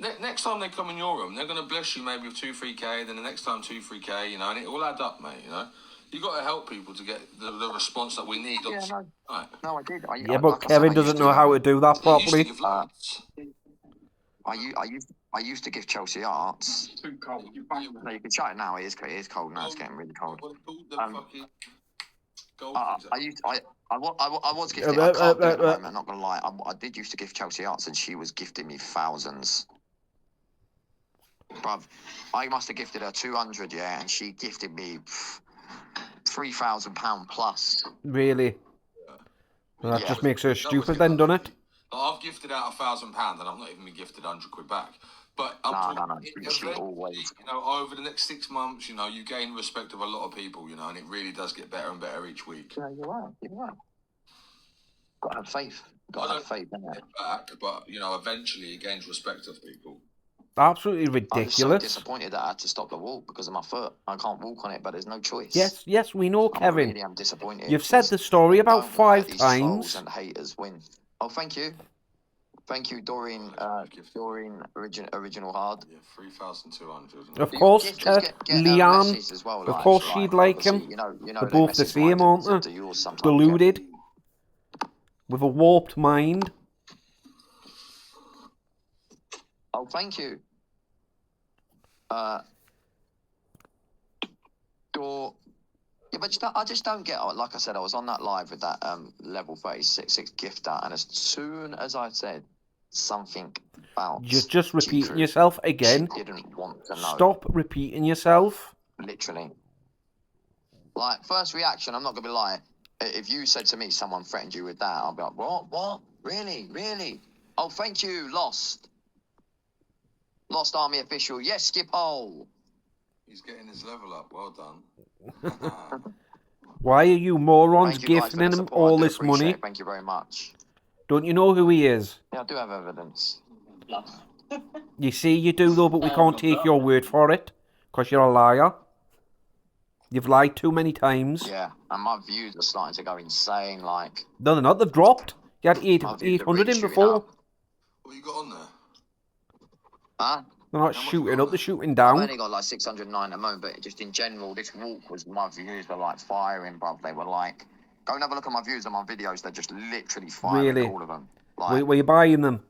next time they come in your room, they're going to bless you maybe with 2-3k, then the next time 2-3k, you know, and it will add up, mate, you know. You got to help people to get the response that we need. Yeah, no. Right. No, I did. But Kevin doesn't know how to do that properly. I used to give Chelsea Arts. Too cold. No, you can shut it now. It is cold now. It's getting really cold. I was gifting. I can't do it at the moment. I'm not gonna lie. I did used to give Chelsea Arts, and she was gifting me thousands. Bruv, I must have gifted her 200, yeah, and she gifted me £3,000 plus. Really? Well, that just makes her stupid then, doesn't it? I've gifted out £1,000 and I've not even been gifted 100 quid back. But No. She always. You know, over the next 6 months, you know, you gain respect of a lot of people, you know, and it really does get better and better each week. Yeah, you're right. Got to have faith. Got to have faith, innit? Back, but, you know, eventually it gains respect of people. Absolutely I was so ridiculous. disappointed that I had to stop the walk because of my foot. I can't walk on it, but there's no choice. Yes, we know, Kevin. I really am disappointed. You've said the story about 5 these times. trolls and haters win. Oh, thank you, Doreen. Doreen, original hard. Yeah, 3,200. Of course, Leanne. As well, Of course, she'd like him. They're both the same, aren't they? Deluded, with a warped mind. Oh, thank you. Yeah, but I just don't get. Like I said, I was on that live with that level 36 gifter, and as soon as I said something about You're just repeating yourself again. She didn't want to know. Stop repeating yourself. Literally. Like, first reaction, I'm not gonna be lying. If you said to me someone threatened you with that, I'll be like, what? Really? Oh, thank you, Lost Army official. Yes, skip hole. He's getting his level up. Well done. Why are you morons Thank you guys gifting for the him support. I all do this appreciate money? it. Thank you very much. Don't you know who he is? Yeah, I do have evidence. plus. You see, you do though, but we can't take your word for it, because you're a liar. You've lied too many times. Yeah, and my views are starting to go insane. Like, No, they're not. They've dropped. You had my views are 800 really in shooting before. up. What you got on there? Huh? They're not How much shooting you got up, on they're there? shooting I've down. only got like 609 at the moment, but just in general, this walk was, my views were like firing, bruv. They were like, go and have a look at my views on my videos. They're just literally firing, Really? all of them. Like, Were you buying them?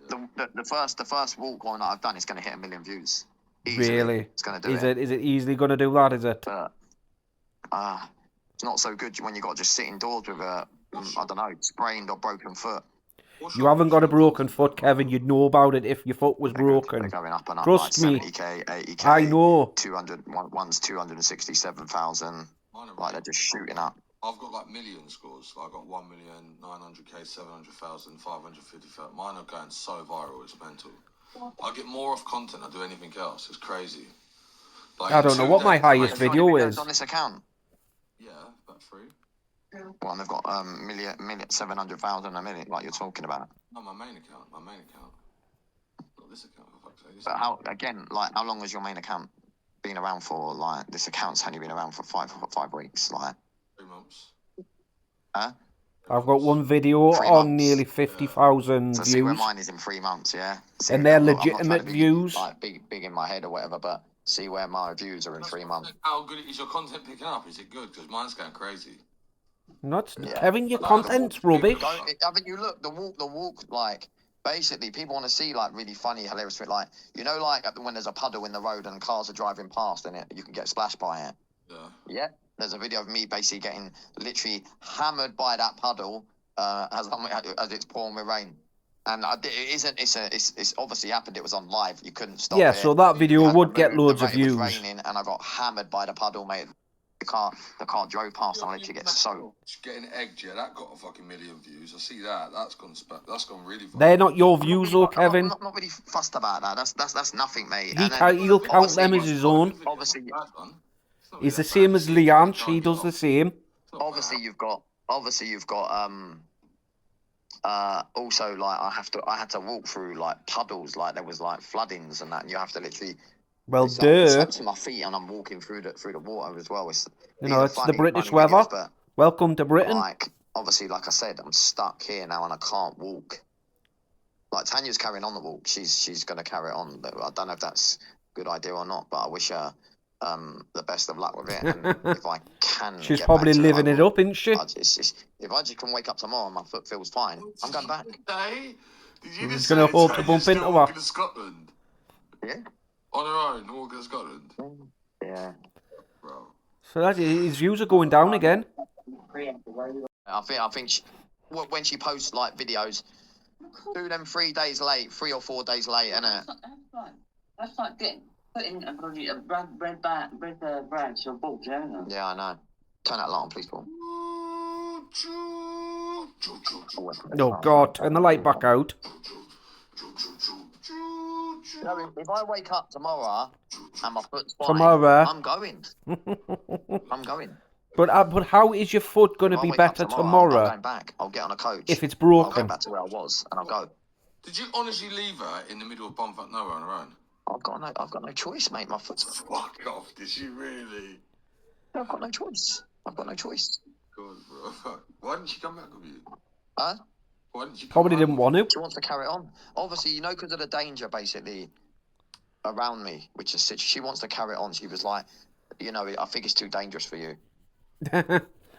the first walk one that I've done is going to hit 1 million views. Easily. Really? It's going to do Is it easily going to do that, is it? But it's not so good when you got to just sit indoors with a, I don't know, sprained or broken foot. You haven't got a broken foot, Kevin. You'd know about it if your foot was broken. They're going up and up, Trust like me. 70k, 80k. I know. 200, one's 267,000. Like, they're just shooting up. I've got like million scores. I've got 1 million, 900k, 700,000, 550,000. Mine are going so viral, it's mental. I get more off content than I do anything else. It's crazy. Like, I don't know what my highest Have you got video any videos is. on this account? Yeah, about 3. Well, and they've got million 700,000 a minute, like you're talking about. No, my main account. Not this account, for fuck's sake. But how long has your main account been around for? Like, this account's only been around for five weeks. Like, 3 months. huh? I've got one video 3 on months. nearly 50,000 So see where views. mine is in 3 months, yeah. See, And they're I'm not trying legitimate to be, views. like, big in my head or whatever, but see where my views are in 3 months. How good is your content picking up? Is it good? Because mine's going crazy. Kevin, your content's rubbish. Haven't you looked the walk, like, basically people want to see like really funny, hilarious shit, like, you know, like when there's a puddle in the road and cars are driving past and you can get splashed by it. Yeah. There's a video of me basically getting literally hammered by that puddle as it's pouring with rain. And it's obviously happened. It was on live. You couldn't stop it. Yeah, so that video would get loads of It was views. raining and I got hammered by the puddle, mate. The car drove past and I literally get soaked. Getting egged, yeah, that got a fucking million views. I see that. That's gone really viral. They're not your views, though, Kevin. I'm not really fussed about that. That's nothing, mate. He'll count them as his own. Obviously, He's the same as Leanne. She does the same. obviously you've got also, like, I had to walk through like puddles, like there was like floodings and that, and you have to literally. Well, It's duh. up to my feet, and I'm walking through the water as well. It's the British weather. videos, but, Welcome to Britain. like, obviously, like I said, I'm stuck here now and I can't walk. Like, Tanya's carrying on the walk. She's gonna carry it on. But I don't know if that's a good idea or not. But I wish her the best of luck with it. And if I can, She's get probably back to living it up, isn't she? if I just can wake up tomorrow and my foot feels fine, I'm going back. Did you He's just gonna say hope to Tanya's bump still into her. walking to Scotland? Yeah. On her own, walking to Scotland? Yeah. Bro. So his views are going down again. I think when she posts like videos, do them 3 days late, 3 or 4 days late, innit? That's like putting a bread to your balls, yeah? Yeah, I know. Turn that light on, please, Paul. Oh, God, turn the light back out. If I wake up tomorrow and my foot's fine, Tomorrow. I'm going. I'm going. But how is your foot going to If I be wake up better I'm tomorrow going back. I'll get on a coach. if it's I'll go broken? back to where I was and I'll go. Did you honestly leave her in the middle of bumfuck nowhere on her own? I've got no choice, mate. My foot's. Fuck off, did you really? I've got no choice. God, bro. Why didn't she come back with you? Huh? Why didn't she come Probably back didn't with want to. She wants to carry it on. Obviously, you know, because of the danger, basically, around me, which is she wants to carry it on. She was like, you know, I think it's too dangerous for you.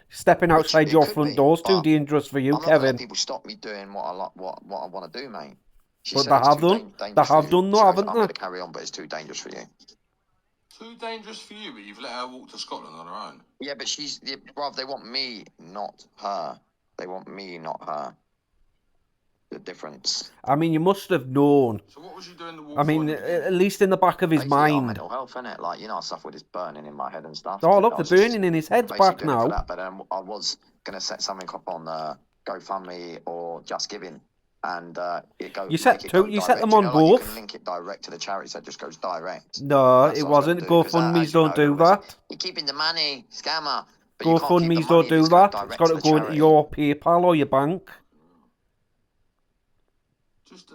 Stepping outside it your could front be, door's too but dangerous for you, I'm not gonna let Kevin. people stop me doing what I want to do, mate. She But said they it's have too done. dangerous They for have you. done, though, She goes, haven't I'm they? going to carry on, but it's too dangerous for you. Too dangerous for you, but you've let her walk to Scotland on her own. Yeah, but bruv, they want me, not her. They want me, not her. The difference. I mean, you must have known. So what was you doing the walk I mean, for in the beginning? at least in the back of his Basically, our mind. mental health, innit? Like, you know, I suffer with this burning in my head and stuff. Oh, I look, the was just burning in his head's basically back doing it for now. that, but I was going to set something up on GoFundMe or Just Giving. And You set them on You both. you can link it direct to the charity, so it just goes direct. No, That's it what I was wasn't. gonna do, 'cause GoFundMe's as you don't know, do everyone's, that. You're keeping the money, scammer. But you can't keep the GoFundMe's money don't if do it's going that. It's direct got to to the go into charity. your PayPal or your bank. Just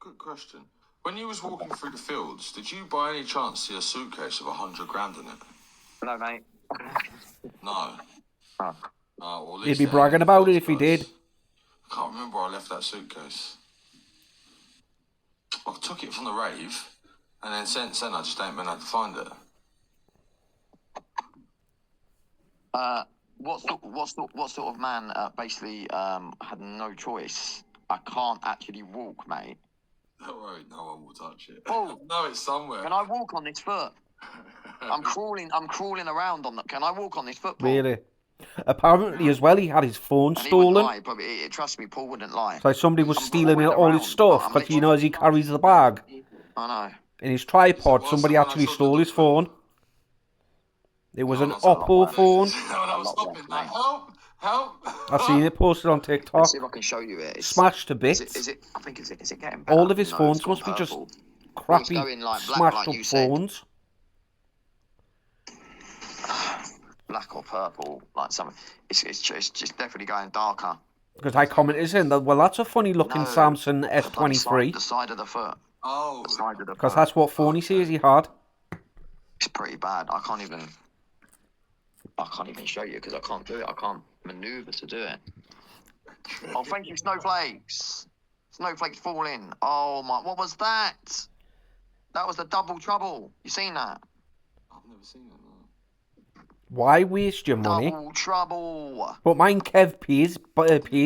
Good question. When you was walking through the fields, did you by any chance see a suitcase with 100 grand in it? No, mate. No. Oh. Oh, well, at He'd least be it ain't bragging in the about it fields, if he guys. did. I can't remember where I left that suitcase. I took it from the rave, and then since then I just ain't been able to find it. What sort of man basically had no choice? I can't actually walk, mate. Don't worry, no one will touch it. Oh. No, it's somewhere. Can I walk on this foot? I'm crawling around on that. Can I walk on this foot, Paul? Really. Apparently, as well, he had his phone And he wouldn't stolen. lie, but trust me, Paul wouldn't lie. It's like somebody was I'm stealing crawling all his around, stuff but I'm because he knows he carries the bag. I know. In his tripod, Is it somebody worse than when I actually shot the stole his dog? phone. It was an that's a lot Oppo worse. phone. When I was stopping, like, help! I've seen it posted on Let's TikTok. see if I can show you it. Smashed to bits. Is it? I think is it getting better? All of his No, phones it's gone must be just purple. crappy, It's going like black, smashed like up you said. phones. Black or purple, like something. It's just definitely going darker. Because I commented in that, well, that's a funny looking No, Samsung the bloody S23. the side of the foot. Oh, The side of the Because foot. that's what phone he says he had. It's pretty bad. I can't even show you because I can't do it. I can't maneuver to do it. Oh, thank you, snowflakes. Snowflakes falling. Oh my! What was that? That was the double trouble. You seen that? I've never seen it. No. Why waste your money? Double trouble. But mine Kev pays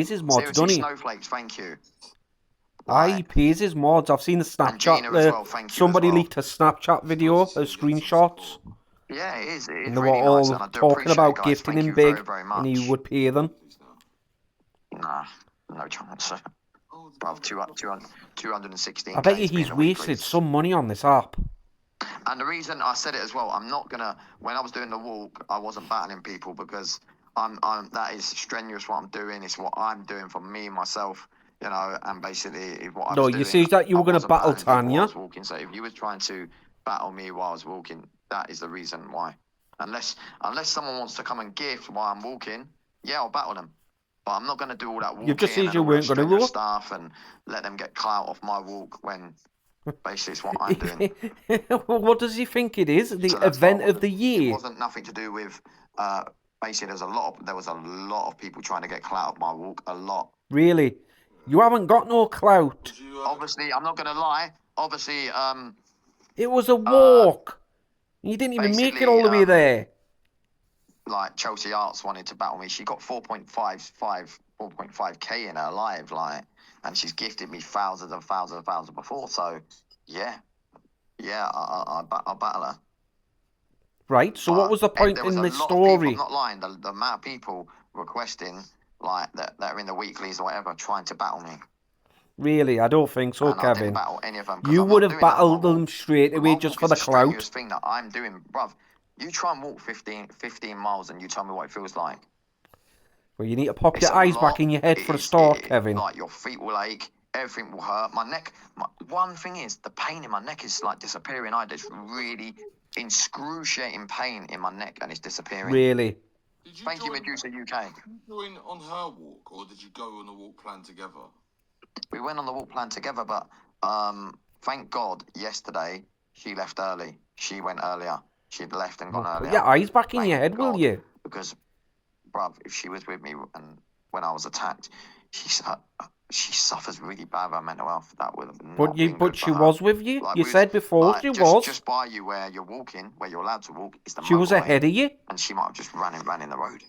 his mods, Seriously, doesn't he? snowflakes. Thank you. Aye, he pays his mods. I've seen the And Gina Snapchat. as well. Thank you. Somebody as well. leaked a Snapchat video of screenshots. Yeah, it is. It is And they were really all nice, and I do talking appreciate about it, guys. gifting Thank him you big, very, very much. and he would pay them. Nah, no chance. Bruv, 216. I bet you he's wasted some money on this app. And the reason I said it as well, I'm not gonna. When I was doing the walk, I wasn't battling people because I'm. That is strenuous what I'm doing. It's what I'm doing for me myself, you know. And basically, what I was No, doing. you said that you were going to wasn't battle battling people while I Tanya. was walking. So if you were trying to battle me while I was walking, that is the reason why. Unless someone wants to come and gift while I'm walking, yeah, I'll battle them. But I'm not going to do all that walking You've just said and you all weren't that going to strenuous go. stuff and let them get clout off my walk when basically it's what I'm doing. Well, what does he think it is? The So that's why event of the It year. wasn't nothing to do with. Basically, there was a lot of people trying to get clout off my walk. A lot. Really? You haven't got no clout. Obviously, I'm not going to lie. Obviously, It was a walk. You didn't even make it all the way there. like Chelsea Arts wanted to battle me. She got 4.5k in her live, like, and she's gifted me thousands and thousands and thousands before. So, yeah, I'll battle her. Right, so what was the point There was in a the lot of people, story? I'm not lying, the amount of people requesting, like, that are in the weeklies or whatever, trying to battle me. Really, I don't think so, And I didn't Kevin. battle any of them. 'Cause You I'm would not have doing that on battled my walk. them straight away My just walk for is the a strenuous clout. thing that I'm doing, bruv. You try and walk 15 miles and you tell me what it feels like. Well, you need to pop It's your a eyes lot. back in your head for a It is- start, Kevin. Like, your feet will ache, everything will hurt. My neck, one thing is, the pain in my neck is like disappearing. There's really excruciating pain in my neck and it's disappearing. Really? Thank you, Medusa UK. Did you join on her walk, or did you go on the walk plan together? We went on the walk plan together, but thank God yesterday she left early. She went earlier. She'd left and gone Put earlier. your eyes back in your Thank head, will God. you? Because, bruv, if she was with me and when I was attacked, she suffers really bad with her mental health. That would have not been good But for she her. was with you. Like, You said before she was. Just by you where you're walking, where you're allowed to walk, is the She was motorway, ahead of you. and she might have just ran in the road.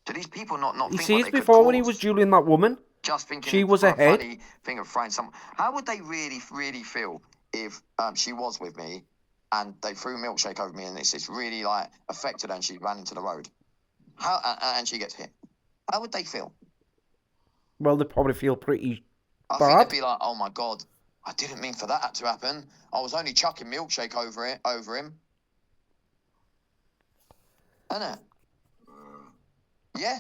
Do these people not He think what says they could before when he was cause? dueling that woman. Just thinking She was for a ahead. funny thing of throwing some. How would they really feel if she was with me and they threw a milkshake over me and it's really like affected her and she ran into the road? How and she gets hit? How would they feel? Well, they probably feel pretty I think bad. they'd be like, "Oh my God, I didn't mean for that to happen. I was only chucking milkshake over him." Isn't it? Yeah.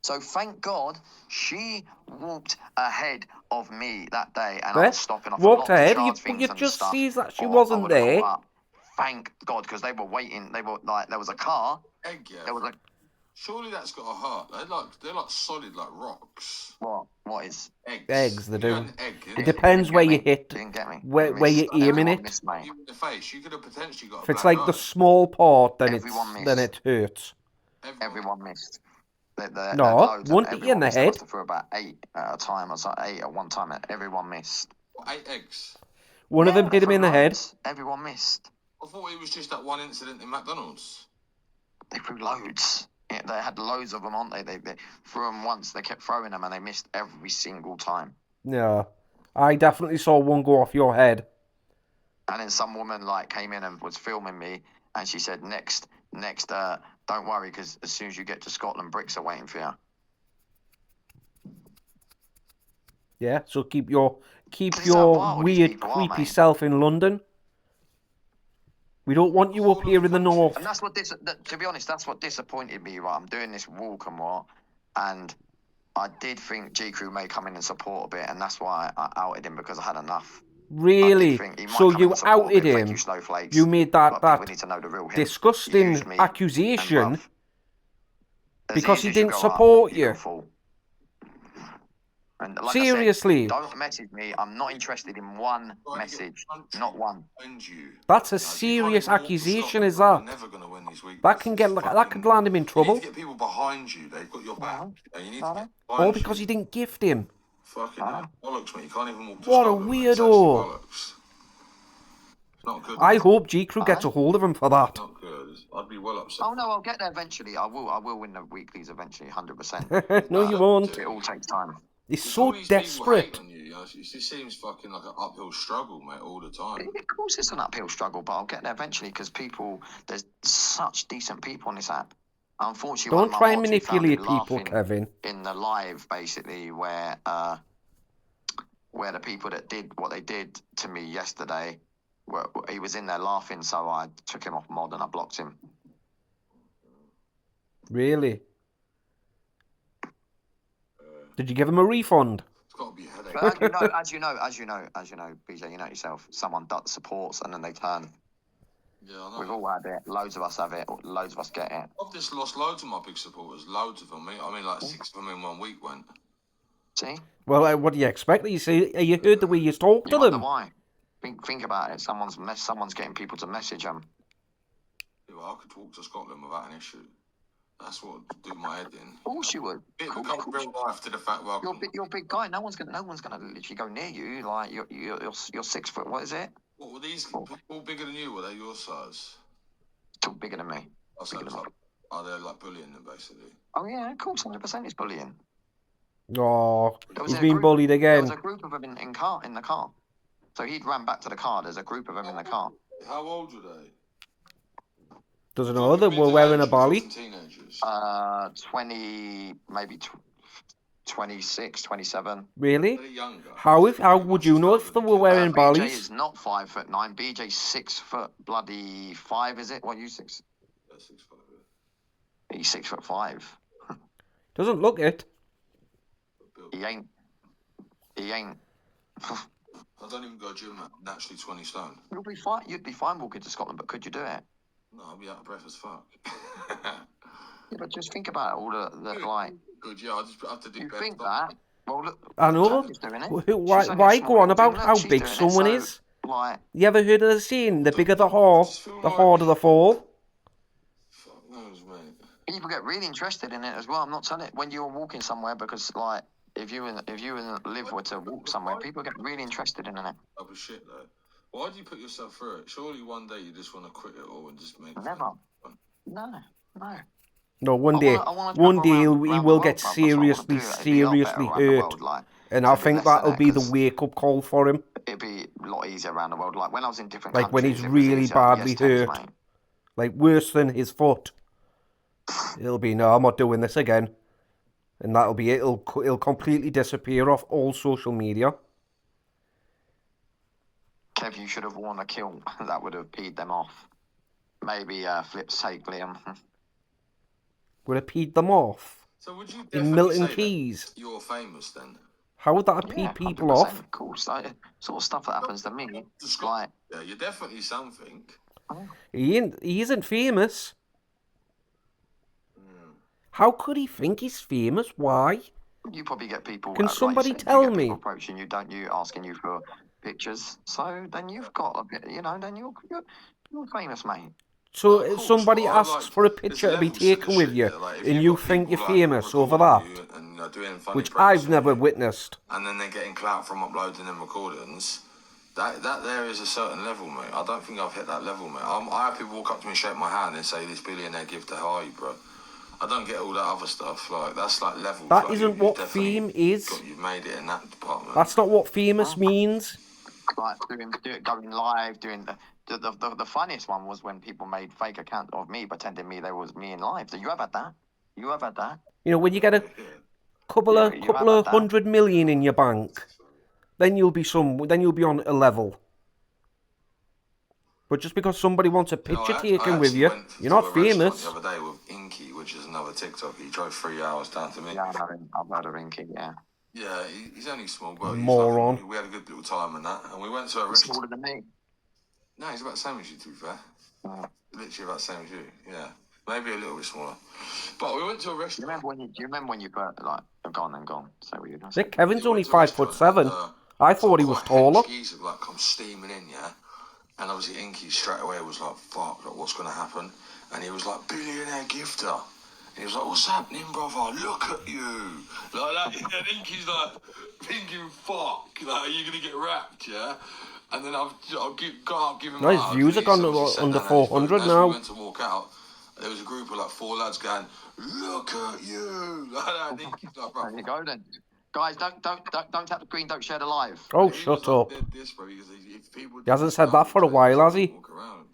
So thank God she walked ahead of me that day, and I was stopping off Walked a lot ahead. to charge But things you and just stuff. sees that she or I wasn't would have there. caught up. Thank God, because they were waiting. They were like, there was a car. Egg, yeah. There was a Surely that's got a heart. They're like solid, like rocks. What is? Eggs. Eggs, they If you do. had an egg It depends where you hit, Didn't get me. where you're aiming Everyone it. missed, mate. You in the face, you could have potentially got If a it's black like the eye. small part, then Everyone then missed. it hurts. Everyone missed. They had No, loads, and won't hit you in everyone the missed. They head. must have threw about 8 at a time, or something. 8 at one time. And everyone missed. What, 8 eggs? One of them they hit him in threw the head. loads. Everyone missed. I thought it was just that one incident in McDonald's. They threw loads. Yeah, they had loads of them, on they threw them once. They kept throwing them, and they missed every single time. Yeah, I definitely saw one go off your head. And then some woman came in and was filming me, and she said, "Next, don't worry, because as soon as you get to Scotland, bricks are waiting for you." Yeah, so keep your This is how wild these weird, people are, creepy mate. self in London. We don't want you up here in the north. And that's what to be honest, that's what disappointed me. Right, I'm doing this walk and what, and I did think G Crew may come in and support a bit, and that's why I outed him, because I had enough. Really? So you outed him? Thank you, snowflakes. You made But that we need to know the real him. disgusting Used me accusation and bruv. because As he easy as you didn't go up, support you you. can fall. And Seriously? I said, don't message me. I'm not interested in one message. Not one. That's a serious accusation, is that? You're never going to win these weeks. That could land him in trouble. You need to get people behind you. They've got your back. And you need to get All because he didn't gift him. Fucking bollocks, mate. You can't even walk to What a Scotland, mate. It's weirdo. actually bollocks. It's not good. I hope G Crew gets a hold of him for that. Not good. I'd be well upset. Oh no, I'll get there eventually. I will win the weeklies eventually, 100%. No, you won't. It all takes time. He's It's so all these people desperate. hate on you, you know, it seems fucking like an uphill struggle, mate, all the time. Of course, it's an uphill struggle, but I'll get there eventually, because there's such decent people on this app. Unfortunately, Don't try and one of my mods, we found him manipulate people, laughing Kevin. in the live, basically, where the people that did what they did to me yesterday, he was in there laughing, so I took him off mod and I blocked him. Really? Did you give him a refund? It's got to be a headache. But as you know, BJ, you know yourself, someone supports and then they turn. Yeah, I know. We've all had it. Loads of us have it. Loads of us get it. I've just lost loads of my big supporters, loads of them. I mean, like 6 of them in 1 week went. See? Well, what do you expect? You heard the way you talk to You wonder them. why? Think about it. Someone's getting people to message them. Yeah, well, I could walk to Scotland without an issue. That's what would do my head in. Of course you would. It becomes real life to the fact where You're a big guy. No one's gonna literally go near you. Like you're 6 foot. What is it? What were these people bigger than you? Were they your size? Still bigger than me. I said, are they like bullying them basically? Oh yeah, of course, 100% is bullying. Oh, There was he's a been group- bullied There again. was a group of them in the car. So he'd ran back to the car. There's a group of them in the car. How old were they? Doesn't know that we're wearing a bally. Teenagers. 20, maybe 26, 27. Really? They're younger. How would you know if they were wearing BJ ballies? is not 5'9". BJ's 6 foot bloody 5. Is it? What you 6? Yeah, 6'5", yeah. He's 6'5". Doesn't look it. He ain't. I don't even go gym, I'm naturally 20 stone. You'll be fine. You'd be fine walking to Scotland, but could you do it? No, I'll be out of breath as fuck. Yeah, but just think about it, all the like. Good, yeah, I just have to do You better. think that? Well, look. I know. She's doing it. Why She's only a small go on little about thing. how Look, she's big doing it, someone so, is? Like, You ever heard of the saying, the bigger the horse, the harder the fall? Fuck knows, mate. people get really interested in it as well. I'm not telling it when you're walking somewhere, because like if you and Liv were to walk somewhere, people get really interested in it. Oh, but shit, though. Why do you put yourself through it? Surely one day you just want to quit it all and just make Never. No. No, one day I wanna he travel around the will world, get bruv. That's what I wanna seriously, do. It'd be a lot better seriously around the hurt. world, like, And I it'd be think less than that'll that, be the 'cause wake-up call for him. it'd be a lot easier around the world. Like when I was in different Like when countries, he's it was really easier. badly Yes, tennis, hurt. mate. Like worse than his foot. It'll be, no, I'm not doing this again. And that'll be it. It'll completely disappear off all social media. Kev, you should have worn a kilt. That would have peed them off. Maybe Flip's sake, Liam. Would have peed them off. So would you In definitely Milton say Keys. that you're famous then? How would that pee people 100%, off? Of course, like, sort of stuff that happens to me. Just Like, yeah, you're definitely something. He isn't famous. How could he think he's famous? Why? You probably get people. Can like you somebody said, you tell get people me? approaching you, don't you? Asking you for pictures. So then you've got a bit. Then you're famous, mate. So Of if course, somebody but I asks for a there's picture to be levels to the taken with shit, you, yeah. Like if and you've you got think people you're like famous over recording that, you and doing funny which pranks I've on never you, witnessed. and then they're getting clout from uploading them recordings. That there is a certain level, mate. I don't think I've hit that level, mate. I have people walk up to me, shake my hand, and say, "This billionaire gifter, how are you, bro?" I don't get all that other stuff. Like that's like levels. That Like isn't you've what definitely fame is. you've made it in that department. That's not what famous means. Like going live, doing the funniest one was when people made fake accounts of me, pretending there was me in live. So you have had that. You have had that. You know, when you get a couple Yeah, of you couple have of had that. 100 million in your bank, then you'll be on a level. But just because somebody wants a picture taken with you, you're not famous. The other day with Inky, which is another TikTok. He drove 3 hours down to me. Yeah, I've heard of Inky. Yeah. Yeah, he's only small, but Moron. we had a good little time and that, and we went to a He's restaurant. smaller than me. No, he's about the same as you, to be fair. Oh. Literally about the same as you. Yeah, maybe a little bit smaller. But we went to a Do restaurant. you remember when you first like gone and gone? Say what you gonna I say. think Kevin's We only went to a restaurant 5'7". and, I thought he was quite taller. hench geezer, like come steaming in, yeah. And obviously Inky straight away was like, "Fuck, like, what's gonna happen?" And he was like, "Billionaire gifter." And he was like, "What's happening, brother? Look at you." Like that. And Inky's like, thinking, "Fuck, like, are you gonna get wrapped, yeah?" And then I'll give him No, his a hug, views and have gone he's obviously sat under down on his boat. 400 As now. we went to walk out, there was a group of like 4 lads going, "Look at you!" Like that. And Inky's like, "Bro, There you go then. Guys, don't tap the screen, don't share the live. Oh, he shut was, like, up. dead desperate because if people He hasn't said that for a while, has he? walk around.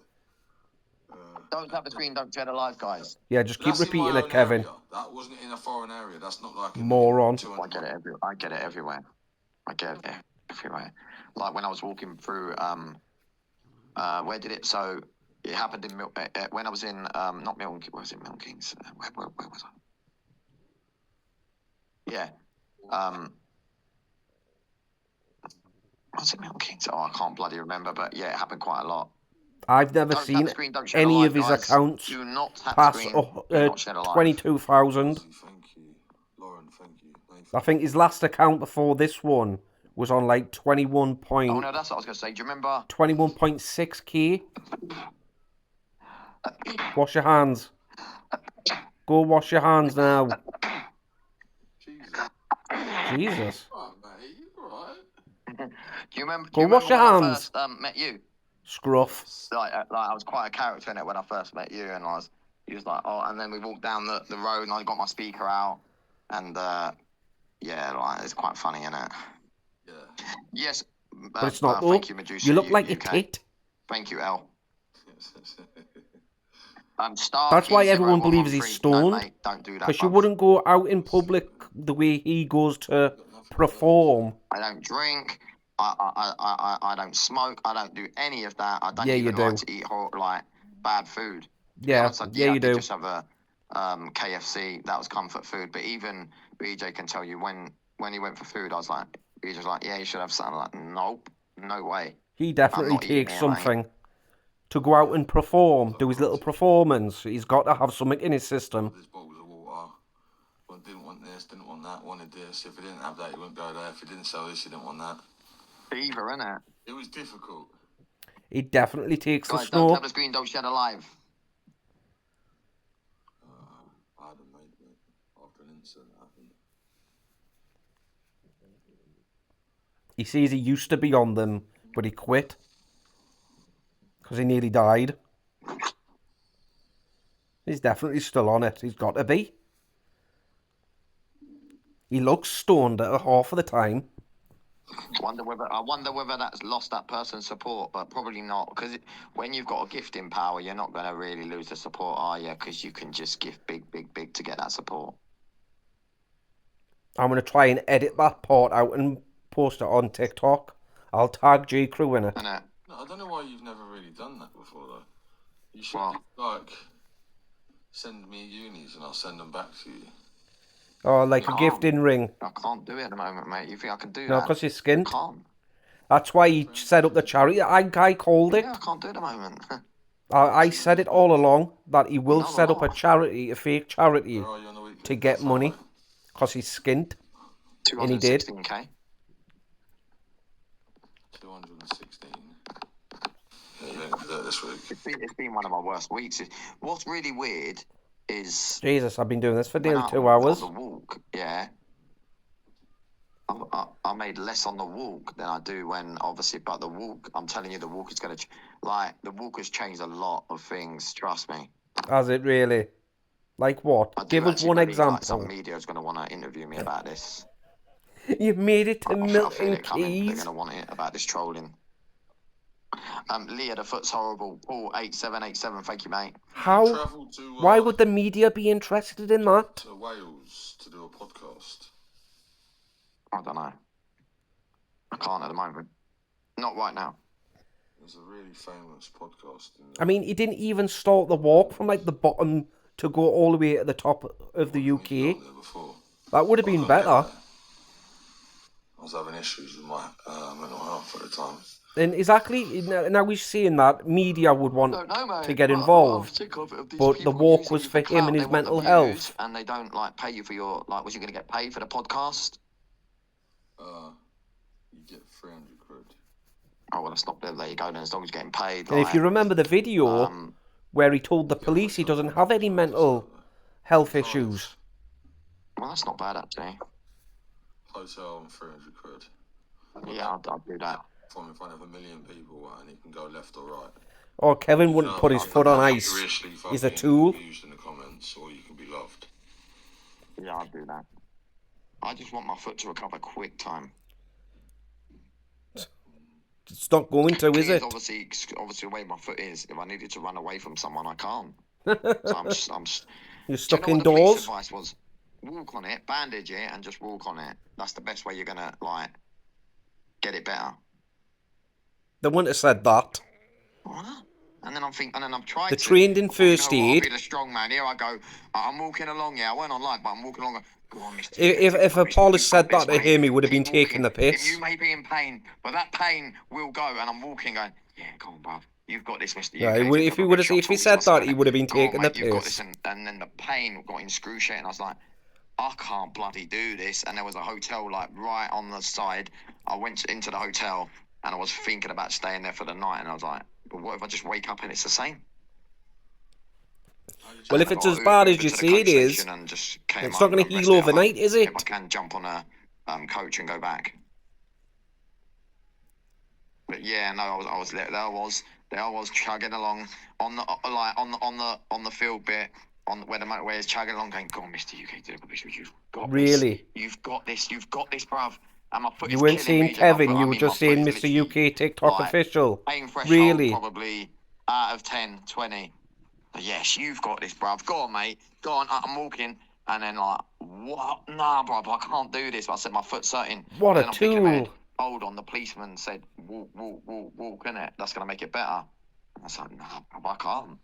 Don't tap the screen, don't share the live, guys. Yeah, just keep That's in repeating my it, own Kevin. area. That wasn't in a foreign area. That's not like in Moron. 200 I get it everywhere. I get it everywhere. Like when I was walking through where did it? So it happened in when I was in not Milton Keynes. Was it Milton Keynes? Where was I? Yeah. Was it Milton Keynes? Oh, I can't bloody remember. But yeah, it happened quite a lot. I've never Don't tap seen the screen, don't share the any live, of his guys. accounts Do not tap pass the screen. Do not share the live. 22,000. Thank you. Lauren, thank you. I think his last account before this one was on like 21 point, Oh no, that's what I was gonna say. Do you remember? 21.6k. Wash your hands. Go wash your hands now. Jesus. Right, mate. Right. Do you remember? Go do you remember wash your when I hands. first met you? Scruff. Like I was quite a character in it when I first met you, and he was like, oh, and then we walked down the road, and I got my speaker out, and yeah, like it's quite funny, isn't it? Yeah. Yes, But it's not. thank you, Medusa. You look like a UK. tit. Thank you, L. That's why everyone believes he's stoned. No, mate, don't do that. Because you bruv. wouldn't go out in public the way he goes to perform. I don't drink. I don't smoke. I don't do any of that. I don't Yeah, you even like do. to eat like bad food. To be Yeah, honest, yeah, I you did do. just have a KFC. That was comfort food. But even BJ can tell you when he went for food, I was like, BJ's like, yeah, you should have something. I'm like, nope, no way. He definitely not eating takes it, something to go out and perform, do his little performance. He's got to have something in his system. This bottles of water. Well, didn't want this, didn't want that, wanted this. If he didn't have that, he wouldn't go there. If he didn't sell this, he didn't want that. Fever, innit? It was difficult. He definitely takes the Guys, don't snow. tap the screen, don't share the live. I had a mate after an incident happened. He says he used to be on them, but he quit. Because he nearly died. He's definitely still on it. He's got to be. He looks stoned at half of the time. I wonder whether that's lost that person's support, but probably not. Because when you've got a gifting power, you're not going to really lose the support, are you? Because you can just give big to get that support. I'm going to try and edit that part out and post it on TikTok. I'll tag J Crew in it. Innit? No, I don't know why you've never really done that before, though. You should, What? like, send me unis and I'll send them back to you. Oh, like a gifting ring. I can't do it at the moment, mate. You think I can do No, that? because he's skint. I can't. That's why he set up the charity. I called it. Yeah, I can't do it at the moment. I said it all along that he will No, set up no. a charity, a fake charity. Where are you on the weekend? to get money because he's skint. And he did. 216k. 216. Yeah, you ain't gonna do it this week. It's been one of my worst weeks. What's really weird is Jesus, I've been doing this for when nearly I'm 2 hours. on the walk, yeah. I made less on the walk than I do when, obviously, but the walk, I'm telling you, the walk is going to, the walk has changed a lot of things, trust me. Has it really? Like what? I do Give us actually one believe, like, example. some media is going to want to interview me about this. You made it to I feel Milton it coming. They're Keys. going to want it about this trolling. Leah, the foot's horrible. Paul 8787, thank you, mate. How? Travel to, Why would the media be interested in that? to Wales to do a podcast? I don't know. I can't at the moment. Not right now. There's a really famous podcast. I mean, he didn't even start the walk from like the bottom to go all the way to the top of the UK. That would have been better. I was having issues with my mental health at the time. And exactly, now he's saying that media would want Don't know, mate. to get I'm involved. sick of these But the people walk using was you for him clout. and his They want the mental views, health. and they don't like pay you for your, like, was you going to get paid for the podcast? You get 300 quid. Oh, well, that's not there. There you go then, as long as you're getting paid. And if you remember the video where he told the police he doesn't have any mental health issues. Well, that's not bad, actually. Hotel and 300 quid. Yeah, I'll do that. From in front of 1 million people, and he can go left or right. Or Kevin wouldn't put his foot on ice. He's a tool. Used in the comments, or you can be loved. Yeah, I'll do that. I just want my foot to recover quick time. It's not going to, is it? Obviously, the way my foot is, if I needed to run away from someone, I can't. So I'm just. You're stuck do you know what indoors. The police advice was, walk on it, bandage it, and just walk on it. That's the best way you're gonna get it better. They wouldn't have said that. What? And then I'm trying. They trained in first aid. I'll be the strong man. Here I go. I'm walking along. Yeah, I went on live, but I'm walking along. Go on, Mr. If a police said that to him, he would have been taking the piss. You may be in pain, but that pain will go. And I'm walking, going, yeah, come on, bruv. You've got this, Mr. Yeah, UK. if he said that, he would have been taking the You've got piss. this. And then the pain got excruciating. I was like, I can't bloody do this. And there was a hotel right on the side. I went into the hotel and I was thinking about staying there for the night. And I was like, but what if I just wake up and it's the same? Well, if it's as bad as you say it is, it's not going to heal overnight, is it? If I can jump on a coach and go back. But yeah, no, I was chugging along on the field bit where the motorway is chugging along, going, "Go on, Mr. UK, you've got really? This. You've got this, bruv." And my foot You is weren't killing saying me, Kevin, you were just saying Mr. UK TikTok official. Really? Probably out of 10, 20. But yes, you've got this, bruv. Go on, mate. Go on. I'm walking, and then what? Nah, bruv, I can't do this. I said my foot's hurting. What and a tool! Hold on, the policeman said, walk, innit? That's gonna make it better. I was like, nah, bruv,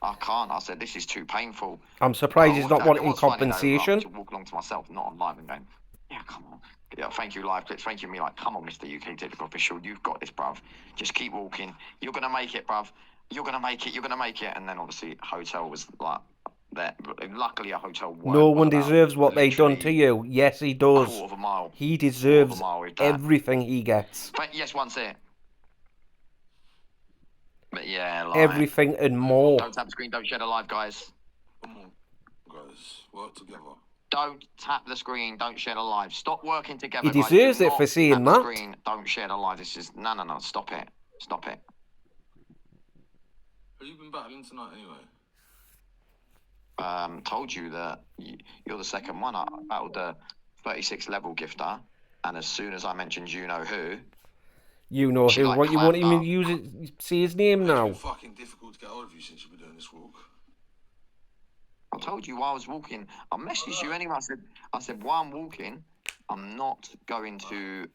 I can't. I said, this is too painful. I'm surprised he's not wanting compensation. To walk along to myself, not on live, and going, yeah, come on. Yeah, thank you, live clips. Thank you, me. Come on, Mr. UK Typical Official. You've got this, bruv. Just keep walking. You're gonna make it, bruv. You're gonna make it. And then obviously, hotel was there. Luckily, a hotel. No one deserves what they've done to you. Yes, he does. Quarter of a mile. He deserves everything he gets. But yes, once it. But yeah, everything and more. Don't tap the screen. Don't share the live, guys. Come on, guys, work together. Don't tap the screen. Don't share the live. Stop working together. He deserves it for saying that. Screen, don't share the live. This is no. Stop it. Have you been battling tonight anyway? Told you that you're the second one. I battled the 36 level gifter, and as soon as I mentioned you know who. You know who? What, you won't even use it? See his name now. It's been fucking difficult to get hold of you since you've been doing this walk. I told you while I was walking. I messaged you anyway. I said while I'm walking, I'm not going to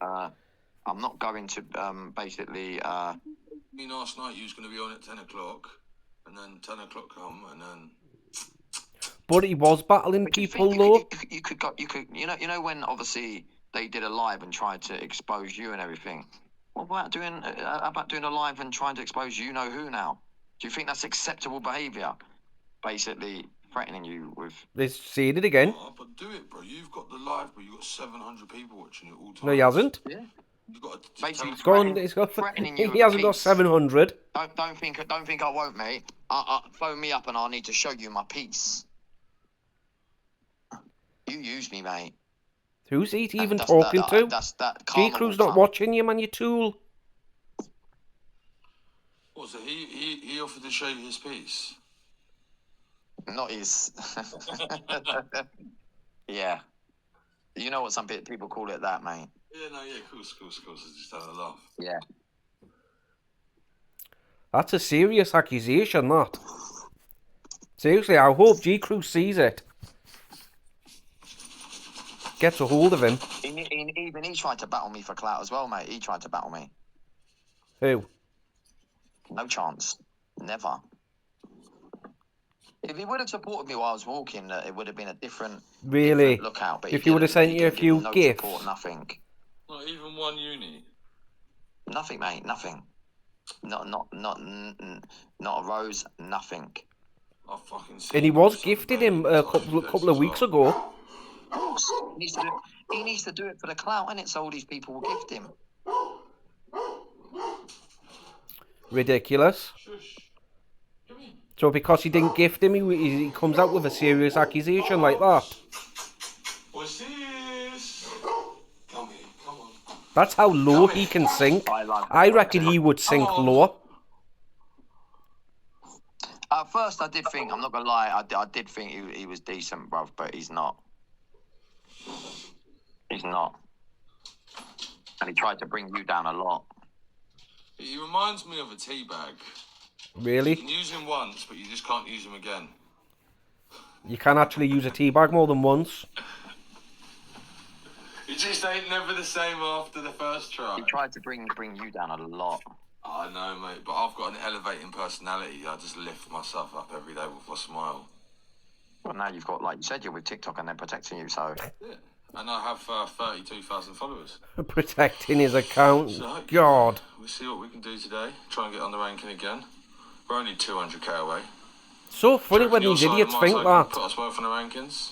basically. Last night you was going to be on at 10 o'clock, and then 10 o'clock come, and then. But he was battling people though. You could. You know when obviously they did a live and tried to expose you and everything. What about doing a live and trying to expose you know who now? Do you think that's acceptable behaviour? Basically, threatening you with. Let's say it again. Oh, but do it, bro. You've got the live, but you've got 700 people watching it all times. No, he hasn't. Yeah. You've got to Basically, It's gone. It's got. threatening you He with a hasn't got piece. 700. Don't think I won't, mate. Phone me up and I'll need to show you my piece. You use me, mate. Who's he even That's talking to? That G karma Crew's will not come. watching you, man. You tool. What, so he offered to show you his piece? Not his. Yeah. You know what some people call it that, mate. Yeah, no, yeah, of course. I was just having a laugh. Yeah. That's a serious accusation, that. Seriously, I hope G Crew sees it. Gets a hold of him. Even he tried to battle me for clout as well, mate. He tried to battle me. Who? No chance. Never. If he would have supported me while I was walking, it would have been a different Really? lookout. But If he would have sent you a few no gifts. Support, nothing. Not even one uni. Nothing, mate. Nothing. Not a rose. Nothing. I fucking see. And he was gifted him a couple of weeks ago. He needs to do it for the clout, innit? So all these people will gift him. Ridiculous. Shush. Come here. So because he didn't gift him, he comes out with a serious accusation like that. What's this? Come here, come on. That's how low he can sink. I reckon he would sink lower. At first, I did think, I'm not going to lie, I did think he was decent, bruv, but he's not. He's not. And he tried to bring you down a lot. He reminds me of a tea bag. You Really? can use him once, but you just can't use him again. You can actually use a tea bag more than once. It just ain't never the same after the first try. He tried to bring you down a lot. I know, mate, but I've got an elevating personality. I just lift myself up every day with a smile. Well, now you've got, like you said, you're with TikTok and they're protecting you, so... Yeah. And I have 32,000 followers. Protecting his account. So, God. We'll see what we can do today. Try and get on the ranking again. We're only 200k away. So funny when Your these side and idiots my think side can that. Put us both on the rankings.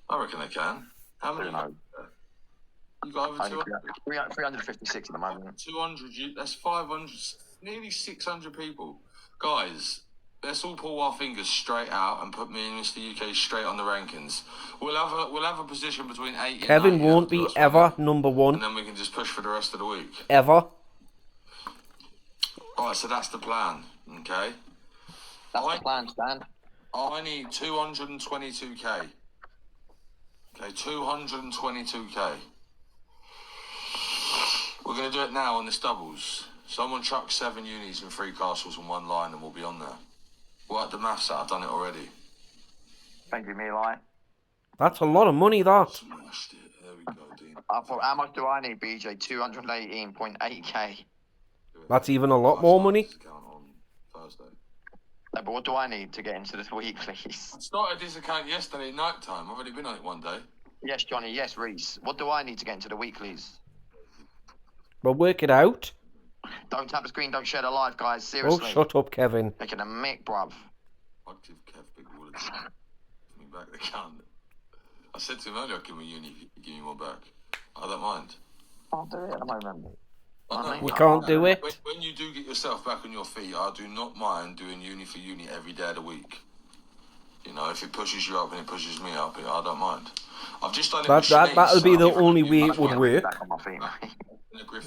I reckon they can. How many? Who knows? You got over 200? 356 at the moment. 200, that's 500, nearly 600 people. Guys, let's all pull our fingers straight out and put me and Mr. UK straight on the rankings. We'll have a position between 8 and 9. Kevin won't be ever number And one. then we can just push for the rest of the week. Ever. Alright, so that's the plan, okay? That's the plan, Stan. I need 222k. Okay, 222k. We're going to do it now on this doubles. Someone chuck 7 unis and 3 castles in one line and we'll be on there. Work the maths out, I've done it already. Thank you, Milai. That's a lot of money, that. Smashed it, there we go, Dean. I thought, how much do I need, BJ? 218.8k. That's even a lot more money. Account on Thursday. No, but what do I need to get into this week, please? I started this account yesterday night time. I've already been on it one day. Yes, Johnny. Yes, Reese. What do I need to get into the weeklies? We'll work it out. Don't tap the screen. Don't share the live, guys. Oh, Seriously. shut up, Kevin. Making a mick, bruv. I'd give Kev big wallet. Give me back the account. I said to him earlier, I'd give him a uni if you give me more back. I don't mind. I'll do it at the moment. We can't do it. When you do get yourself back on your feet, I do not mind doing uni for uni every day of the week. You know, if it pushes you up and it pushes me up, I don't mind. I've just done it with Shanice, That'll be so the I've only given you way much it would more. work. Back on my feet, mate.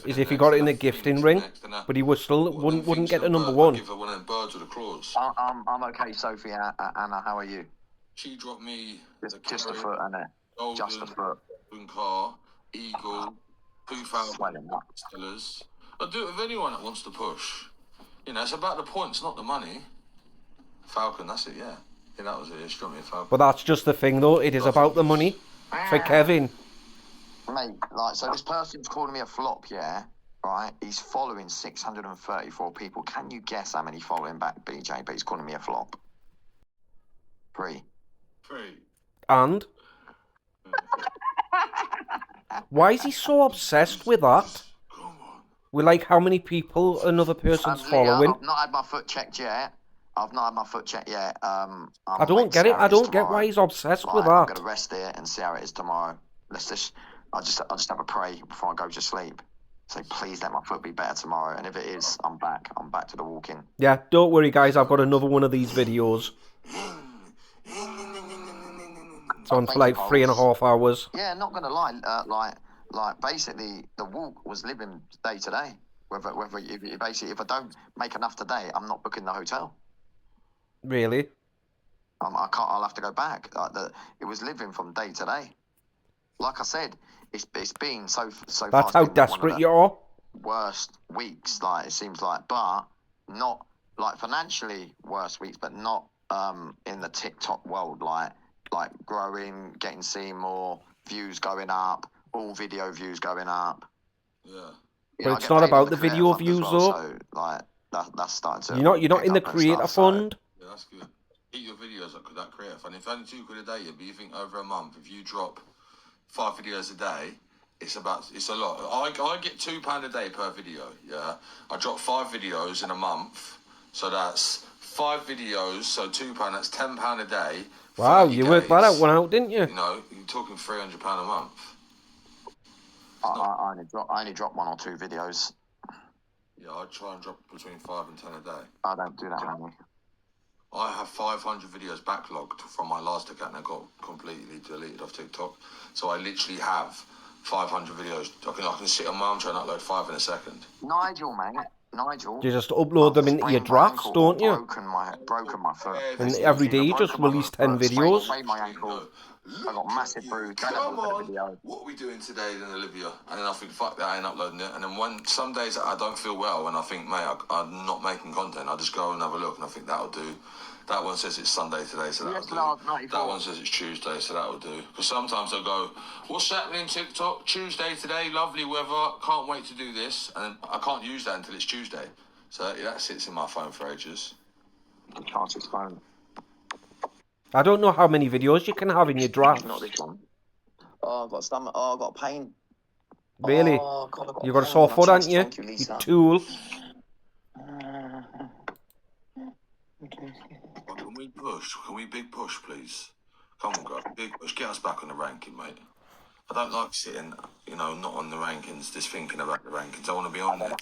Is if he got it in a gifting ring, but he would still wouldn't get a number one. Give her one of them birds with the claws. I'm okay, Sophie. Anna, how are you? She dropped me Just a foot, Anna. Just a foot. golden car, eagle, 2,000 Swelling up. sellers. I'll do it with anyone that wants to push. You know, it's about the points, not the money. Falcon, that's it, yeah. Yeah, that was it. She dropped me a Falcon. But that's just the thing, though. It is about the money for Kevin. Mate, like, so this person's calling me a flop, yeah? Right? He's following 634 people. Can you guess how many following back, BJ? But he's calling me a flop. 3. 3. And why is he so obsessed with that? Come on. With like how many people another person's Leah, following? I've not had my foot checked yet. I've not had my foot checked yet. I I'm don't waiting to get see it. how I it is don't get why tomorrow. he's obsessed with I'm that. gonna rest it and see how it is tomorrow. I'll just have a pray before I go to sleep. Say, please let my foot be better tomorrow. And if it is, I'm back. I'm back to the walking. Yeah, don't worry, guys. I've got another one of these videos. It's on for like 3.5 hours. Yeah, not gonna lie. Like basically, the walk was living day to day. Whether basically, if I don't make enough today, I'm not booking the hotel. Really? I can't. I'll have to go back. It was living from day to day. Like I said, it's been so far. That's how desperate you are. Worst weeks, like it seems like, but not like financially worst weeks, but not in the TikTok world, like growing, getting seen more, views going up, all video views going up. Yeah. You But know, I it's get not paid in about the the creator video fund as views, well, though. so like that's starting to. You're not in the pick up and creator stuff, so- fund. Yeah, that's good. Eat your videos up with that creator fund. If only £2 a day, but you think over a month, if you drop 5 videos a day, it's a lot. I get £2 a day per video. Yeah, I drop 5 videos in a month, so that's 5 videos. So £2, that's £10 a day. Wow, 30 you worked that days, one out, didn't you? You know, you're talking £300 a month. I only drop 1 or 2 videos. Yeah, I try and drop between 5 and 10 a day. I don't do that, honey. I have 500 videos backlogged from my last account that got completely deleted off TikTok. So I literally have 500 videos. I can sit on my arm trying to upload 5 in a second. Nigel, mate. Nigel. You just upload them into your I've sprained my drafts, ankle or don't you? broken my foot. And every day you just release 10 videos. Sprained my ankle. I got massive bruise. Don't have a Come look at the on, video. what are we doing today then, Olivia? And then I think, fuck that, I ain't uploading it. And then when some days I don't feel well and I think, mate, I'm not making content, I just go and have a look and I think that'll do. That one says it's Sunday today, so that'll do. That one says it's Tuesday, so that'll do. Because sometimes I go, what's happening TikTok? Tuesday today, lovely weather, can't wait to do this. And I can't use that until it's Tuesday. So that sits in my phone for ages. Charge his phone. I don't know how many videos you can have in your drafts. Not this one. Oh, I've got stomach. Oh, I've got pain. Really? Oh, God, I've got You got a pain sore in my foot, chest. haven't you? Thank you, You Lisa. tool. Well, can we push? Can we big push, please? Come on, guys. Big push. Get us back on the ranking, mate. I don't like sitting, you know, not on the rankings, just thinking about the rankings. I want to be on there.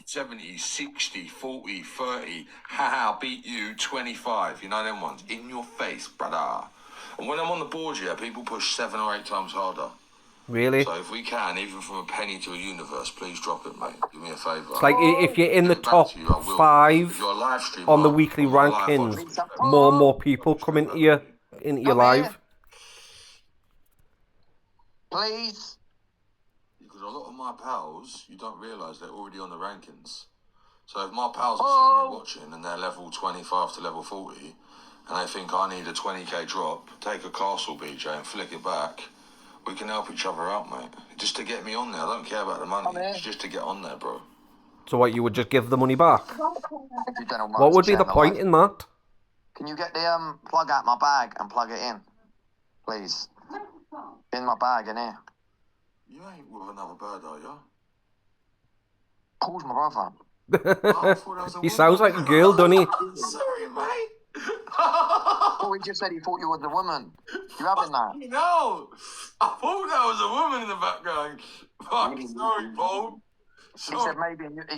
70, 60, 40, 30. Haha, beat you, 25. You know them ones. In your face, brother. And when I'm on the board, yeah, people push 7 or 8 times harder. Really? So if we can, even from a penny to a universe, please drop it, mate. Do me a favour. It's like if you're in the Get back top to you, I will. 5 If you're a live streamer, on the weekly or you're live on rankings, Twitter, more and more people come into your Come live. here. Please. because a lot of my pals, you don't realise they're already on the rankings. So if my pals are sitting there watching and they're level 25 to level 40, and they think I need a 20k drop, take a castle BJ and flick it back, we can help each other out, mate. Just to get me on there. I don't care about the money. It's just to get on there, bro. So what, you would just give the money back? If you don't know What would be share the the point live. in that? Can you get the plug out my bag and plug it in, please? In my bag in here. You ain't with another bird, are you? Paul's my brother. Oh, I thought that was a He sounds woman. like a girl, doesn't he? Sorry, mate. Oh, he just said he thought you was a woman. You having that? No, I thought that was a woman in the background. Fuck, sorry, Paul. He Sorry,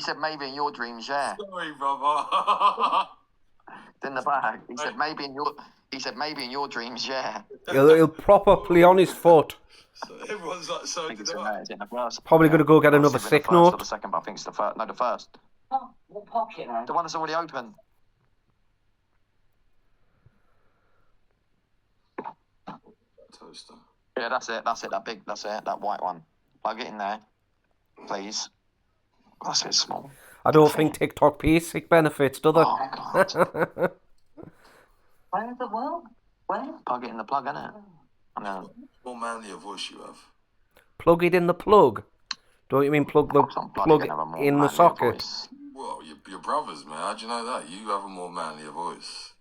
said maybe in your dreams, yeah. sorry, brother. It's in the bag. He said maybe in your dreams, yeah. He'll proper play on his foot. So everyone's like, so I think did it's in I. there. It's in the first. Probably going to go get another It's either the sick first or note. the second, but I think it's the first. No, the first. Oh, what pocket, man? The one that's already open. Toaster. Yeah, that's it. That big. That's it. That white one. Plug it in there, please. That's it. Small. I don't think TikTok pays sick benefits, do they? Oh God. Where in the world? Where? Plug it in the plug, innit? I know. More manly a voice you have. Plug it in the plug. Don't you mean plug the Some bloody plug gonna have a more in the manly socket? voice. Well, your brothers, man. How do you know that? You have a more manly voice.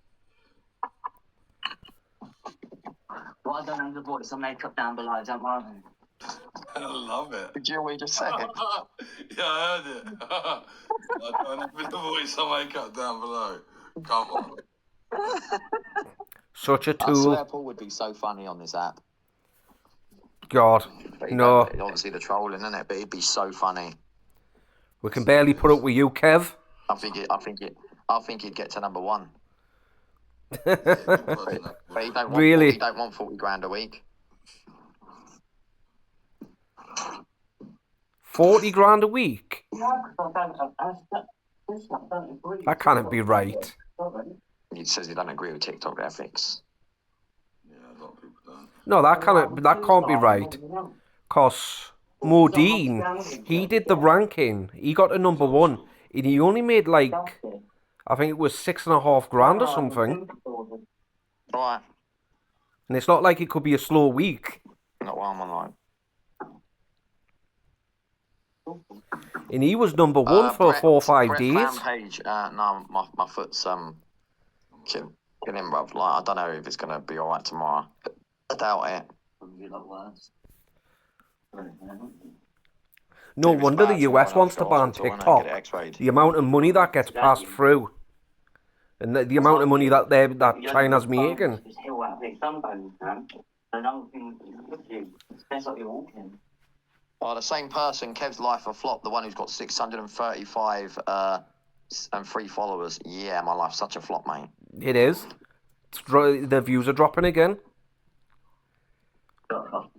Well, I don't know the voice. I'll make up down below. Don't worry. I love it. Did you hear what he just said? Yeah, I heard it. I don't have the voice I make up down below. Come on. Such a I swear tool. Paul would be so funny on this app. God. But No. obviously the trolling, isn't it? But he'd be so funny. We can barely put up with you, Kev. I think he'd get to number 1. But he don't want Really? he don't want 40 grand a week. 40 grand a week? That can't be right. He says he doesn't agree with TikTok ethics. Yeah, a lot of people don't. No, that can't be right. Cause Modine, he did the ranking. He got to number 1. And he only made like, I think it was 6.5 grand or something. Right. And it's not like it could be a slow week. Not while I'm online. And he was number 1 for 4 or 5 days. Rampage. No, my foot's killing, bruv. Like, I don't know if it's gonna be alright tomorrow. I doubt it. No If it's wonder the bad tomorrow, US I'll wants go to ban hospital and TikTok. get it X-rayed. The amount of money that gets passed through. And the amount of money that China's making. Oh, the same person, Kev's Life a Flop, the one who's got 635 and 3 followers. Yeah, my life's such a flop, mate. It is. The views are dropping again. That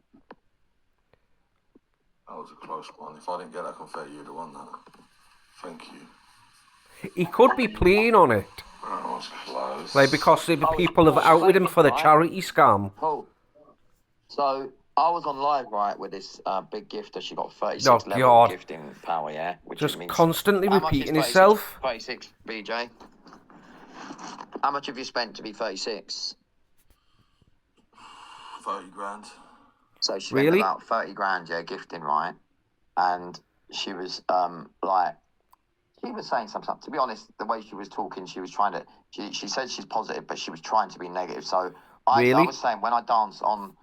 was a close one. If I didn't get that confetti, you'd have won that. Thank you. He could be playing on it. That was close. Like, because the people have outed him for the charity scam. Cool. So, I was on live, right, with this big gifter. She got 36 Oh, level God. gifting power, yeah? Which Just means... constantly How much is repeating 36? himself. 36, BJ. How much have you spent to be 36? 30 grand. So she Really? spent about 30 grand, yeah, gifting, right? And she was, she was saying something. To be honest, the way she was talking, she was trying to, she said she's positive, but she was trying to be negative. So I Really? was saying, when I dance on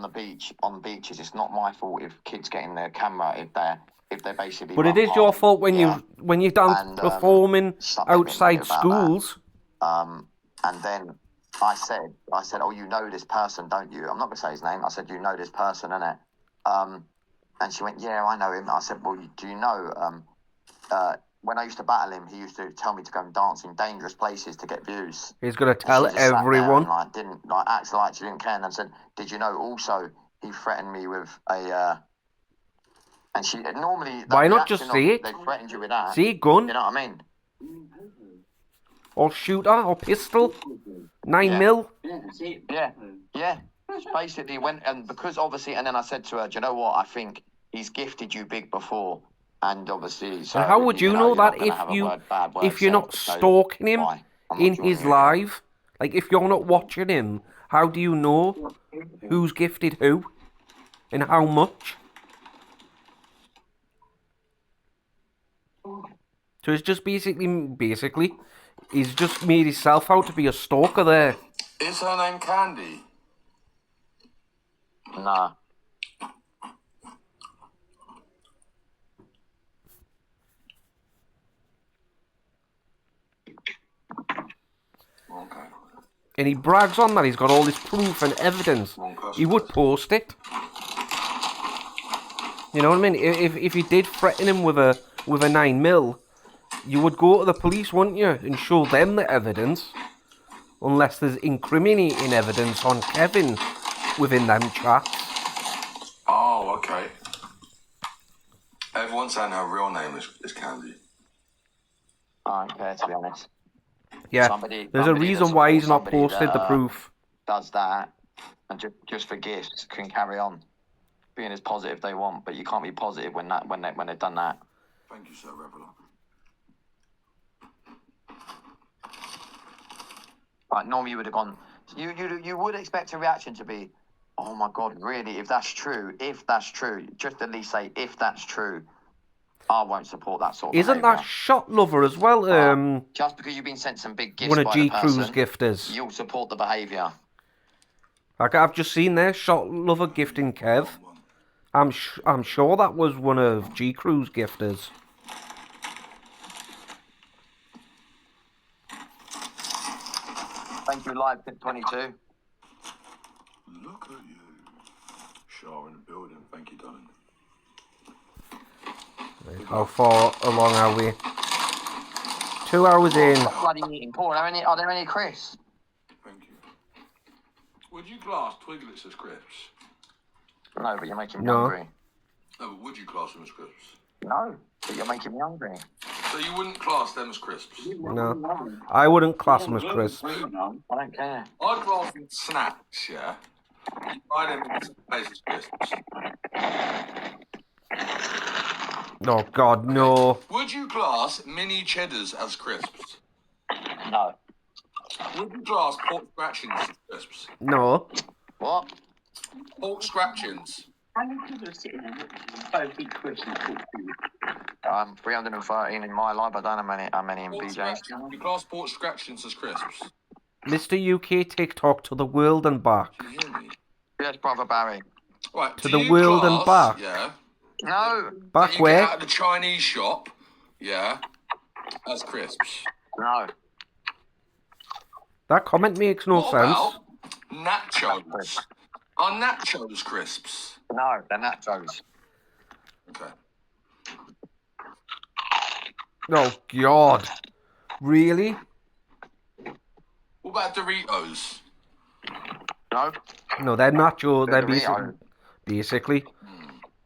the beaches, it's not my fault if kids get in their camera, if they're basically... But it is your fault when yeah. you dance And, performing stop being outside negative about that. schools. And then I said, oh, you know this person, don't you? I'm not going to say his name. I said, you know this person, innit? And she went, yeah, I know him. I said, well, do you know, when I used to battle him, he used to tell me to go and dance in dangerous places to get views. He's going to And tell she just sat there everyone. and, didn't, act like she didn't care. And I said, did you know also he threatened me with a... and she normally... Why not just say it? They threatened you with that. See, gun, You know what I mean? or shooter, or pistol, 9 mil. Yeah. Basically went, and because obviously, and then I said to her, do you know what? I think he's gifted you big before, and obviously. So And how would you know you're not that gonna have a bad word if you're said, not so stalking him why? I'm not in joining his you again. live? Like, if you're not watching him, how do you know who's gifted who and how much? So it's just basically, he's just made himself out to be a stalker there. Is her name Candy? Nah. Okay. And he brags on that he's got all this proof and evidence. He would post it. You know what I mean? If he did threaten him with a 9 mil, you would go to the police, wouldn't you, and show them the evidence. Unless there's incriminating evidence on Kevin within them chats. Oh, okay. Everyone's saying her real name is Candy. I don't care, to be honest. Yeah, there's a somebody reason that why he's supports not somebody posted that, the proof. Does that, and just for gifts, can carry on being as positive they want, but you can't be positive when they've done that. Thank you, sir, Reveler. Like, normally you would have gone... You would expect a reaction to be, oh, my God, really? If that's true, just at least say, if that's true, I won't support that sort of Isn't behaviour. that Shot Lover as well? Just because you've been sent some big gifts One of by G the person, Crew's gifters. you'll support the behaviour. Like, I've just seen there, Shot Lover gifting Kev I'm sure that was one of G Crew's gifters. Thank you, Live Tip 22. Look at you. Shaw in the building. Thank you, darling. How far along are we? 2 hours in. Stop bloody eating. Paul, are there any crisps? Thank you. Would you class Twiglets as crisps? No, but you're making me No. hungry. No, but would you class them as crisps? No, but you're making me hungry. So you wouldn't class them as crisps? No. I wouldn't class them as crisps. I don't care. I'd class them snacks, yeah? You buy them in some places crisps. Oh, God, no. Would you class mini cheddars as crisps? No. Would you class pork scratchings as crisps? No. What? Pork scratchings. How many people are sitting there both eat crisps and talk to you? 313 in my life. I don't know how many in Pork BJ's. scratchings. You class pork scratchings as crisps. Mr. UK TikTok to the world and back. Can you hear me? Yes, brother Barry. Right, To do the you world and class, back. Yeah. No. Back that you where? get out of the Chinese shop, yeah, as crisps. No. That comment makes no What sense. about nachos? Are nachos crisps? No, they're nachos. Okay. Oh, God. Really? What about Doritos? No. No, they're nachos. They're Doritos. basically.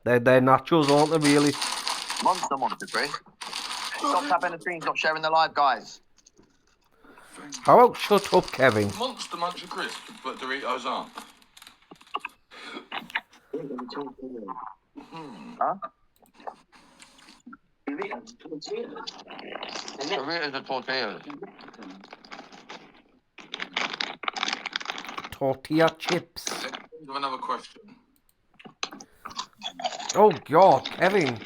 They're nachos, aren't they, really? Monster, Chris. Stop tapping the screen. Stop sharing the live, guys. How about shut up, Kevin? Monster Munch are crisps, but Doritos aren't. Huh? Doritos Doritos are tortillas. Tortilla chips. I have another question. Oh, God, Kevin.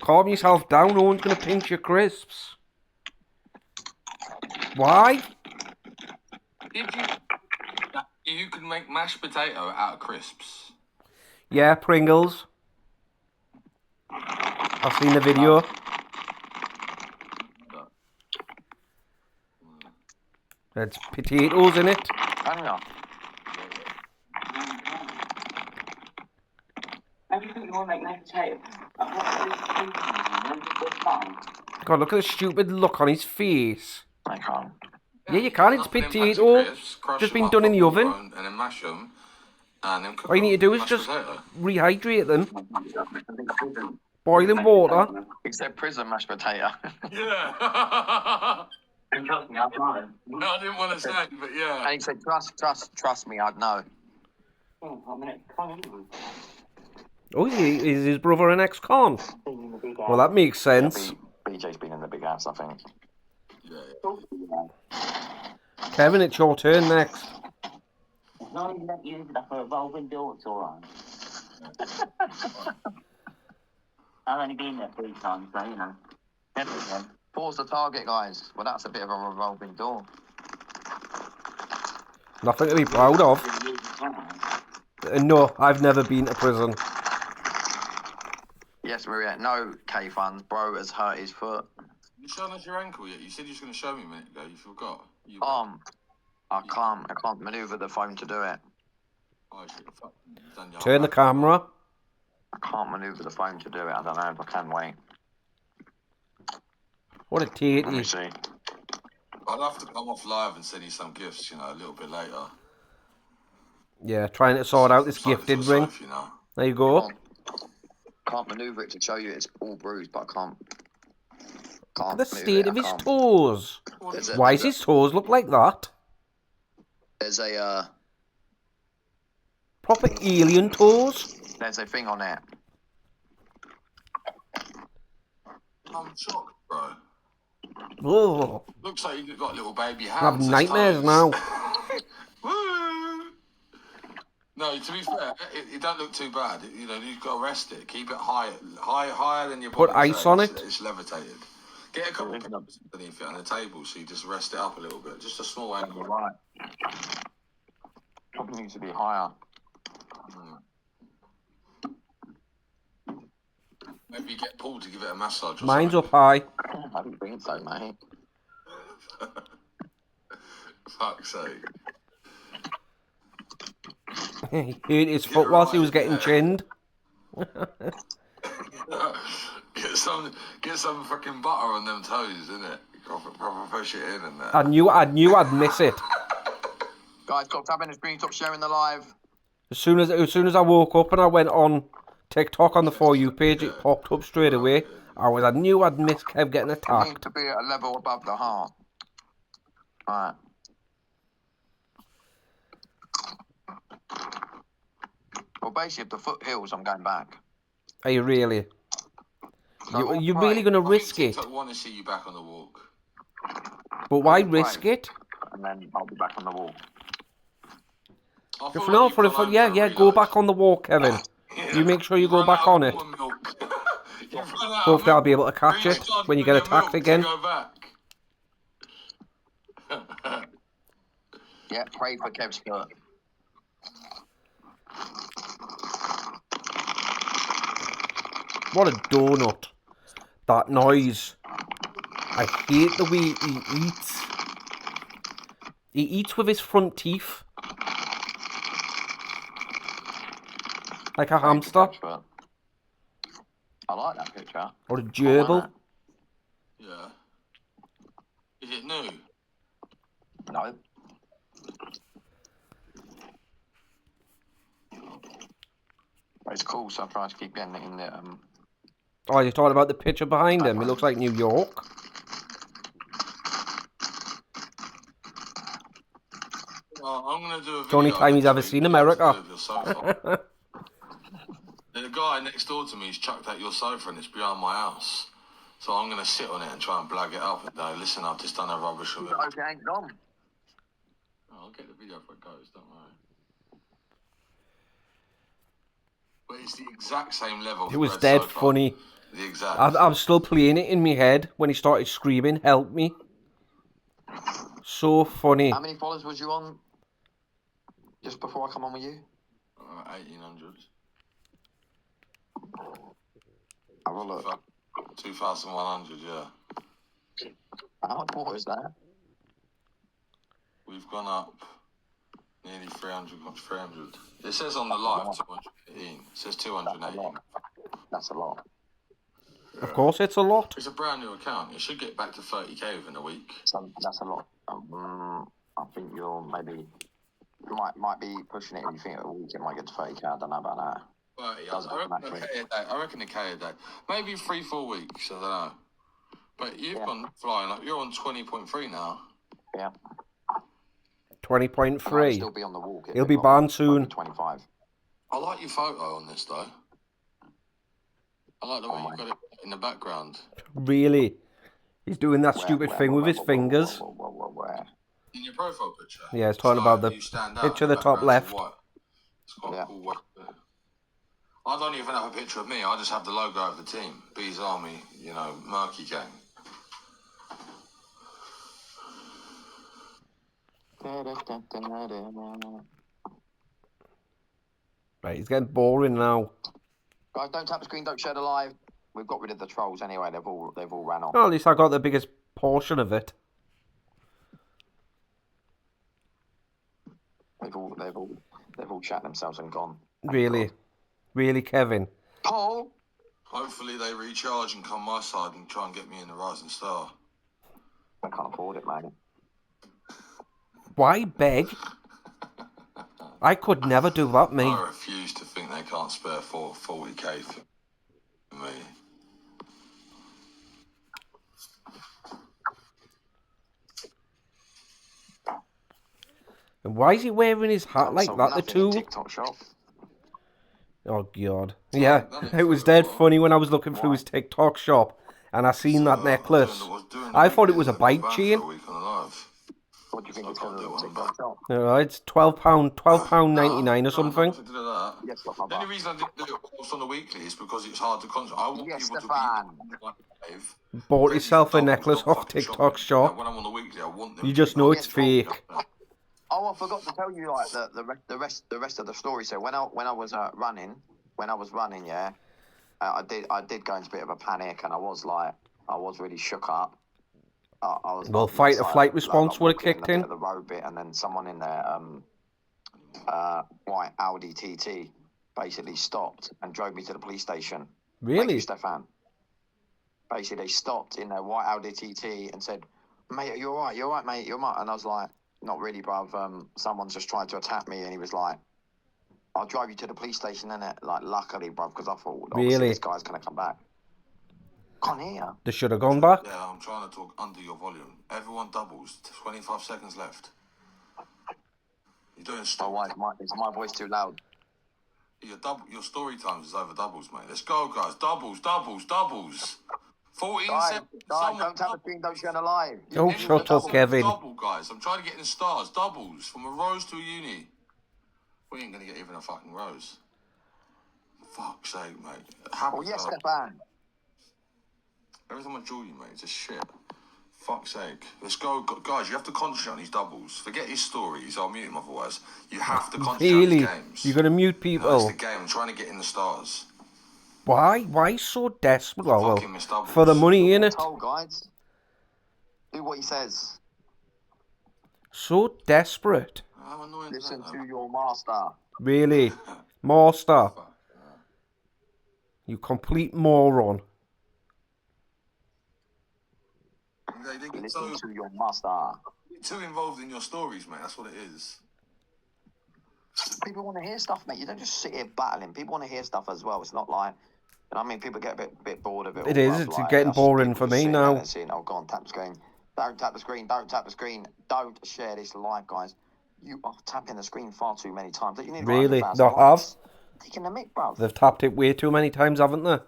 Calm yourself down. No one's going to pinch your crisps. Why? Did you can make mashed potato out of crisps? Yeah, Pringles. I've seen the video. There's potatoes in it. Hang on. How do you think you want to make mashed potatoes? God, look at the stupid look on his face. I can't. Yeah, you can. It's Nothing in potato. crisps, crush Just them been up, done in pop the them oven. bone, and then mash them, and then cook All you need to do is mashed just potato. rehydrate them. Boiling water. Except prison mashed potato. Yeah. And trust me, I've tried. No, I didn't want to say, but yeah. And he said, trust me, I'd know. Oh, I mean, come on. Oh, is his brother an ex-con? Well, that makes sense. BJ's been in the big house, I think. Kevin, it's your turn next. As long as you don't use that for a revolving door, it's alright. I've only been there 3 times, so you know. Pause the target, guys. Well, that's a bit of a revolving door. Nothing to be proud of. No, I've never been to prison. Yes, Maria. No, K-Funds. Bro has hurt his foot. You shown us your ankle yet? You said you was going to show me a minute ago. You forgot. I can't maneuver the phone to do it. Oh, I should have fucking done your Turn the camera. I can't maneuver the phone to do it. I don't know if I can wait. What a Let me tatey. see. I'd have to come off live and send you some gifts, you know, a little bit later. Yeah, trying to sort out this Something gifted for ring. yourself, you know. There you go. Can't maneuver it to show you it's all bruised, but I can't. Look at the move state it, of I his can't. toes. Why does his toes look like that? There's a Proper alien toes. there's a thing on it. I'm shocked, bro. Oh, Looks like you've got little baby I have hands. as nightmares toes. now. Woo! No, to be fair, it don't look too bad. You know, you've got to rest it. Keep it higher than your body. Put ice so on it's- it. It's levitated. Get a couple of pillows underneath it on the table so you just rest it up a little bit. Just a small angle. Right. Probably needs to be higher. Maybe get Paul to give it a massage or Mine's something. up high. I don't think so, mate. Fuck's sake. He hurt his foot whilst he was getting chinned. Get some fucking butter on them toes, innit? Proper push it in and that. I knew I'd miss it. Guys, stop tapping the screen, stop sharing the live. As soon as I woke up and I went on TikTok on the For You page, it popped up straight away. I knew I'd miss Kev getting You need attacked. to be at a level above the heart. Alright. Well, basically, if the foot heals, I'm going back. Are you really? So You're I'll really pray, going to risk it? I want to see you back on the walk. But why I'll pray. risk it? And then I'll be back on the wall. I If feel no, like for you've gone home yeah, for a go reload. back on the walk, Kevin. Yeah. You make sure you You've go run back out on of it. almond milk. You've run out Hopefully of I'll be able to catch it Restart when you with get your attacked milk again. To go back. Yeah, pray for Kev's foot. What a donut. That noise. I hate the way he eats. He eats with his front teeth. Like a Pray for hamster. Kev's foot. I like that picture. Or a Cool, gerbil. innit? Yeah. Is it new? No. But it's cool, so I try to keep getting it in the Oh, you're talking about the picture behind him? It looks like New York. Well, I'm going to do a video. It's the only time he's next ever week seen with you to America. do with your sofa. The guy next door to me has chucked out your sofa and it's behind my house. So I'm going to sit on it and try and blag it up and go, listen, I've just done a rubbish with it. Okay, ain't gone. I'll get the video if it goes, don't worry. But it's the exact same level. It was dead funny. The exact. I'm still playing it in my head when he started screaming, "Help me." So funny. How many followers was you on just before I come on with you? 1800. Have a look. 2100, yeah. How much more is that? We've gone up nearly 300. It says on the live 218. It says 218. That's a lot. Of course, it's a lot. It's a brand new account. It should get back to 30k within a week. That's a lot. I think you're maybe you might be pushing it. If you think a week it might get to 30k. I don't know about that. 30, I reckon a K a day. Maybe 3-4 weeks. I don't know. But you've gone flying up. You're on 20.3 now. Yeah. 20.3. Still be on the walk. He'll be banned soon. 25. I like your photo on this though. I like the way you've got it in the background. Really? He's doing that stupid thing with his fingers. Where? In your profile picture. Yeah, it's talking about the you stand out picture and at the top background's left. white. It's quite Yeah. a cool way. I don't even have a picture of me. I just have the logo of the team. Bees Army, Murky Gang. Right, he's getting boring now. Guys, don't tap the screen, don't share the live. We've got rid of the trolls anyway. They've all ran off. Well, at least I got the biggest portion of it. They've all shat themselves and gone. Really, really, Kevin. Paul. Hopefully they recharge and come my side and try and get me in the Rising Star. I can't afford it, man. Why beg? I could never do that, me. I refuse to think they can't spare 40k for me. And why is he wearing his hat like that, the tool? TikTok shop. Oh, God. Yeah, it was dead funny when I was looking through his TikTok shop and I seen that necklace. I thought it was a bike chain. What do you think it's going to do? TikTok shop? It's £12.99 or something. Yes, The only reason I didn't do it on the weekly is because it's hard to concentrate. I want Yes, people Stefan. to be Bought yourself a necklace off TikTok shop. When I'm on the weekly, I want them You to just be know like- it's fake. Oh, I forgot to tell you like the rest of the story. So when I was running, yeah, I did go into a bit of a panic, and I was really shook up. Well, fight or flight response would have kicked in. The road bit, and then someone in there, white Audi TT, basically stopped and drove me to the police station. Really? Thank you, Stefan. Basically, they stopped in their white Audi TT and said, "Mate, you're all right. You're all right, mate. You're all right." And I was like, "Not really, bruv. Someone's just tried to attack me." And he was like, "I'll drive you to the police station, innit?" Like, luckily, bruv, because I thought, obviously, Really? this guy's gonna come back. Can't hear. They should have gone back. Yeah, I'm trying to talk under your volume. Everyone doubles. 25 seconds left. You're doing Oh, story. why is my voice too loud? Your story times is over doubles, mate. Let's go, guys. Doubles. 14 Guys, seconds. don't tap the screen, don't share the live. Oh, shut up, Kevin. Double, guys. I'm trying to get in stars. Doubles. From a rose to a uni. We ain't going to get even a fucking rose. Fuck's sake, mate. Oh, yes, Stefan. Every time I draw you, mate, it's just shit. Fuck's sake. Let's go. Guys, you have to concentrate on these doubles. Forget his stories. I'll mute him otherwise. You have to concentrate Really? on his games. You're going to mute people? No, it's the game. I'm trying to get in the stars. Why? Why so desperate? Well, Fucking miss doubles. for the money, innit? Told, guys. Do what he says. So desperate. How annoying is Listen that, to though? your master. Really? Master. You complete moron. They get Listen so to your master. too involved in your stories, mate. That's what it is. People want to hear stuff, mate. You don't just sit here battling. People want to hear stuff as well. It's not like, you know what I mean? People get a bit bored of it. It all, is. bruv. It's Like, getting that's boring people for just me sitting there now. and saying, "Oh, go on, tap the screen. Don't tap the screen. Don't tap the screen. Don't share this live, guys. You are tapping the screen far too many times. You need Really? 100,000 They have? likes. Taking the mick, bruv. They've tapped it way too many times, haven't they?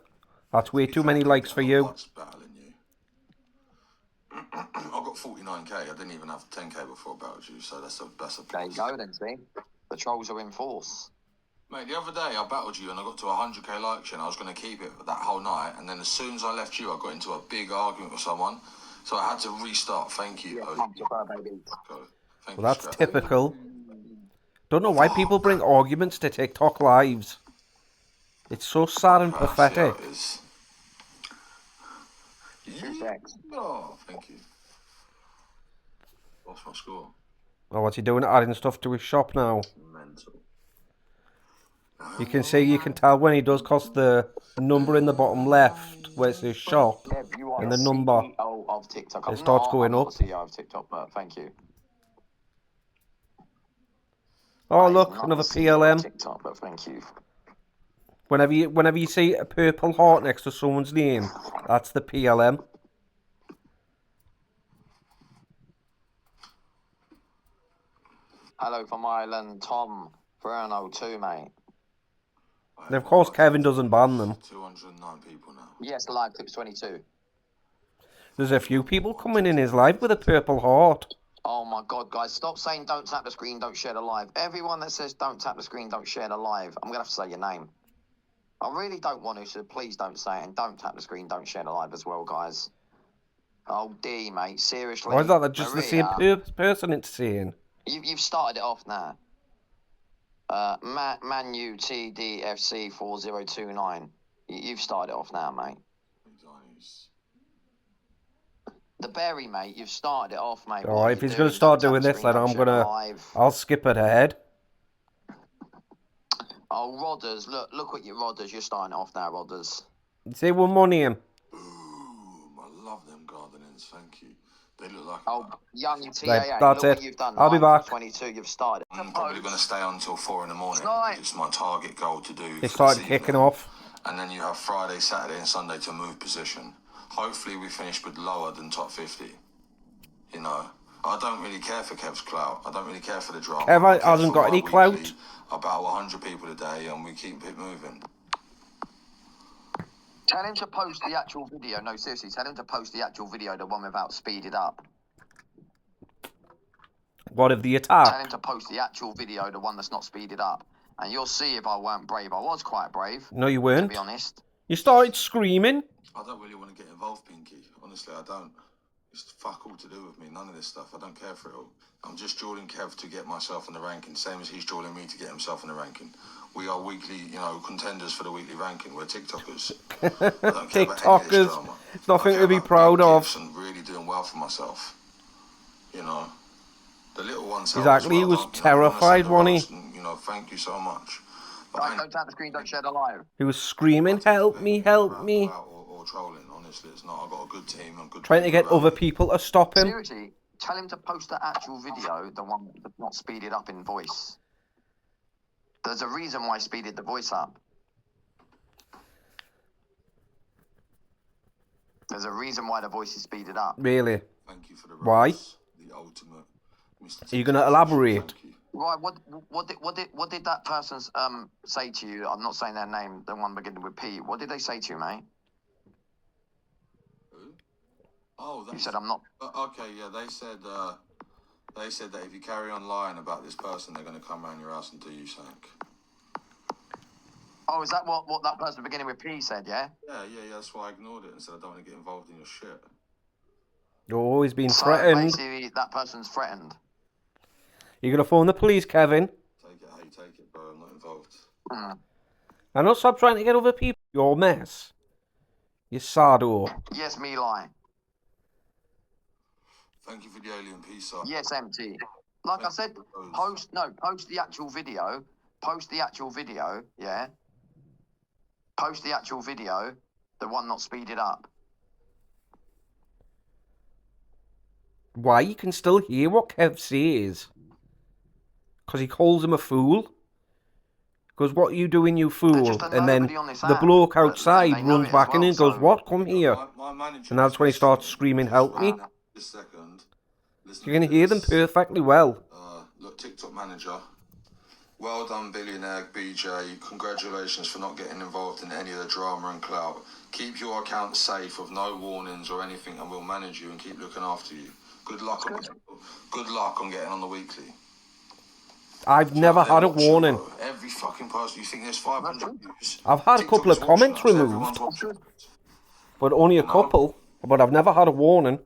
That's way too many likes for you. Battling you. I got 49k. I didn't even have 10k before I battled you, so that's a There you plus. go, then, see? The trolls are in force. Mate, the other day I battled you and I got to 100k likes and I was going to keep it that whole night, and then as soon as I left you, I got into a big argument with someone, so I had to restart. Thank you. Yeah, pump your fur, baby. Thank Well, you, that's Steph. typical. Don't know why people bring arguments to TikTok lives. It's so sad and That's how pathetic. it is. Sex. Oh, thank you. Lost my score. Oh, what's he doing? Adding stuff to his shop now. Mental. You can see, you can tell when he does, cause the number in the bottom left, where it says shop, Kev, you are and the the number. CEO of TikTok. It starts going I'm up. not the CEO of TikTok, but thank you. Oh, I am look, not another the CEO of PLM. TikTok, but thank you. Whenever you see a purple heart next to someone's name, that's the PLM. Hello from Ireland, Tom. Bruno too, mate. And of course, Kevin doesn't ban them. 209 people now. Yes, the live clip's 22. There's a few people coming in his live with a purple heart. Oh my God, guys, stop saying don't tap the screen, don't share the live. Everyone that says don't tap the screen, don't share the live, I'm going to have to say your name. I really don't want to, so please don't say it. And don't tap the screen, don't share the live as well, guys. Oh, D, mate, seriously. Why is that just the same Maria, person it's saying? You've started it off now. Manu TDFC 4029. You've started it off now, mate. The berry, mate. You've started it off, mate. Oh, if he's going to start doing this, then I'll skip it ahead. Oh, Rodders, look what you Rodders. You're starting it off now, Rodders. Say one more name. Boom! I love them gardenings. Thank you. They look like. Oh, young TAA. Right, that's look it. what you've done. I'll be back. 22. You've started. I'm probably going to stay on until 4 in the morning. Right. It's my target goal to do. They for started this kicking evening. off. And then you have Friday, Saturday, and Sunday to move position. Hopefully, we finish with lower than top 50. You know, I don't really care for Kev's clout. I don't really care for the drama. Kev hasn't got any clout. About 100 people a day, and we keep it moving. Tell him to post the actual video. No, seriously, tell him to post the actual video, the one without speeded up. What of the Tell attack? him to post the actual video, the one that's not speeded up. And you'll see if I weren't brave. I was quite brave, No, you to weren't. be honest. You started screaming. I don't really want to get involved, Pinky. Honestly, I don't. It's fuck all to do with me. None of this stuff. I don't care for it all. I'm just drawing Kev to get myself in the ranking, same as he's drawing me to get himself in the ranking. We are weekly, contenders for the weekly ranking. We're TikTokers. I don't care about any of this TikTokers. drama. It's nothing I care to be about proud big of. gifts and really doing well for myself. The little ones help Exactly, as he well. was Don't wanna terrified, send the wasn't he? roast and, thank you so much. But Right, don't tap the screen, don't share the live. He was screaming, help me, help me. Or trolling, honestly, it's not. I've got a good team and good Trying to get people around other me. people to stop him. Seriously, tell him to post the actual video, the one that's not speeded up in voice. There's a reason why I speeded the voice up. There's a reason why the voice is speeded up. Really? Thank you for the Why? roast, the ultimate Mr. Are you going to elaborate? Thank you. Right, what did that person say to you? I'm not saying their name, the one beginning with P. What did they say to you, mate? Who? Oh, You said I'm not. Okay, yeah, they said that if you carry on lying about this person, they're going to come around your house and do you something. Oh, is that what that person beginning with P said? Yeah. Yeah, that's why I ignored it and said I don't want to get involved in your shit. You're always being So threatened. basically, that person's threatened. You're going to phone the police, Kevin. Take it how you take it, bro. I'm not involved. And don't stop trying to get other people. You're a mess. You sado. Yes, me lie. Thank you for the alien pizza. Yes, MT. Like I said, post the actual video. Post the actual video, yeah. Post the actual video, the one not speeded up. Why? You can still hear what Kev says. Because he calls him a fool. Because what you doing, you fool? just a And then nobody on this the app, bloke but outside they know runs it as back in well, and goes, so- what? Come here. My manager And that's when he starts screaming, help me. This second. Listen You can to hear them this. perfectly well. Look, TikTok manager. Well done, billionaire BJ. Congratulations for not getting involved in any of the drama and clout. Keep your account safe with no warnings or anything, and we'll manage you and keep looking after you. Good luck on getting on the weekly. I've never had a Watching, warning. bro. Every fucking person. You think there's 500 views? I've had a couple of TikTokers comments watching us, removed. everyone's watching. But only a couple. But I've never had a warning.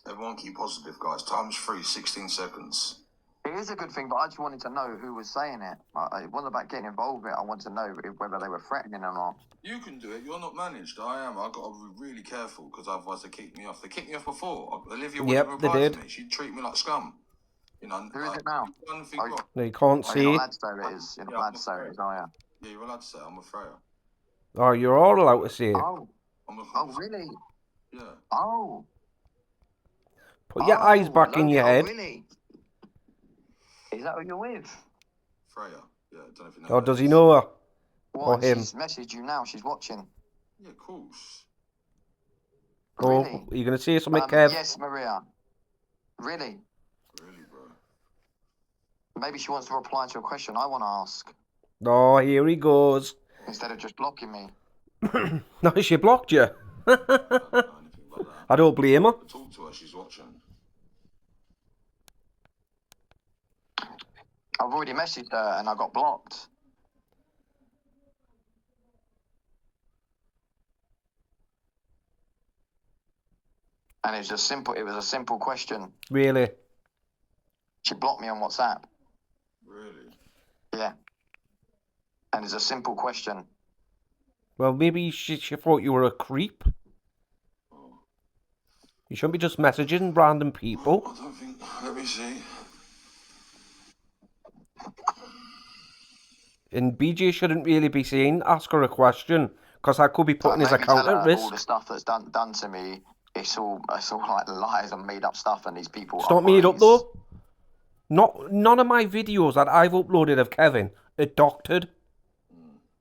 Everyone keep positive, guys. Time's free, 16 seconds. It is a good thing, but I just wanted to know who was saying it. It wasn't about getting involved with it. I wanted to know whether they were threatening or not. You can do it. You're not managed. I am. I've got to be really careful because otherwise they kick me off. They kicked me off before. Olivia wouldn't Yep, they reply did. to me. She'd treat me like scum. Who is it now? One thing Oh, wrong. No, you can't Oh, see you're it. not allowed to say who it is. You're not allowed to say who it is. Oh, yeah. Yeah, you're allowed to say I'm a Freya. Oh, you're all allowed to see it. Oh, I'm a really? Yeah. Oh. Put your eyes back in your head. Really? Is that who you're with? Freya. Yeah, I don't know if you know. Or who does that he is. know her? What? Or him? She's messaged you now. She's watching. Yeah, of course. Or Really? are you going to say something, Kev? Yes, Maria. Really? Really, bro. Maybe she wants to reply to a question I want to ask Oh, here he goes. instead of just blocking me. No, she blocked you. I don't know anything about that. I don't blame her. Talk to her. She's watching. I've already messaged her and I got blocked. And it was a simple question. Really? She blocked me on WhatsApp. Really? Yeah. And it's a simple question. Well, maybe she thought you were a creep. Oh. You shouldn't be just messaging random people. I don't think. Let me see. And BJ shouldn't really be saying, ask her a question, because I could be putting his Maybe account tell at her all the risk. stuff that's done to me. It's all like lies and made up stuff, and these people. It's not made up though. None of my videos that I've uploaded of Kevin are doctored.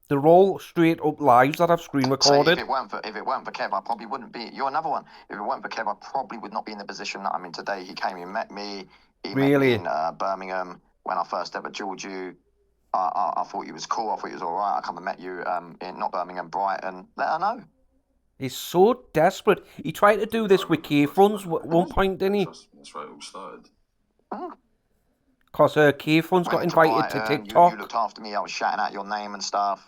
They're all straight up lives that I've screen recorded. If it weren't for Kev, I probably wouldn't be. You're another one. If it weren't for Kev, I probably would not be in the position that I'm in today. He came and met me. He met me in Birmingham when I first ever jeweled you. I thought you was cool. I thought you was all right. I come and met you in not Birmingham, Brighton. Let her know. He's so desperate. He tried to do this with K-Funds at one point, didn't he? That's where it all started. Because K-Funds got Went invited to Brighton, TikTok. You looked after me. I was shouting out your name and stuff.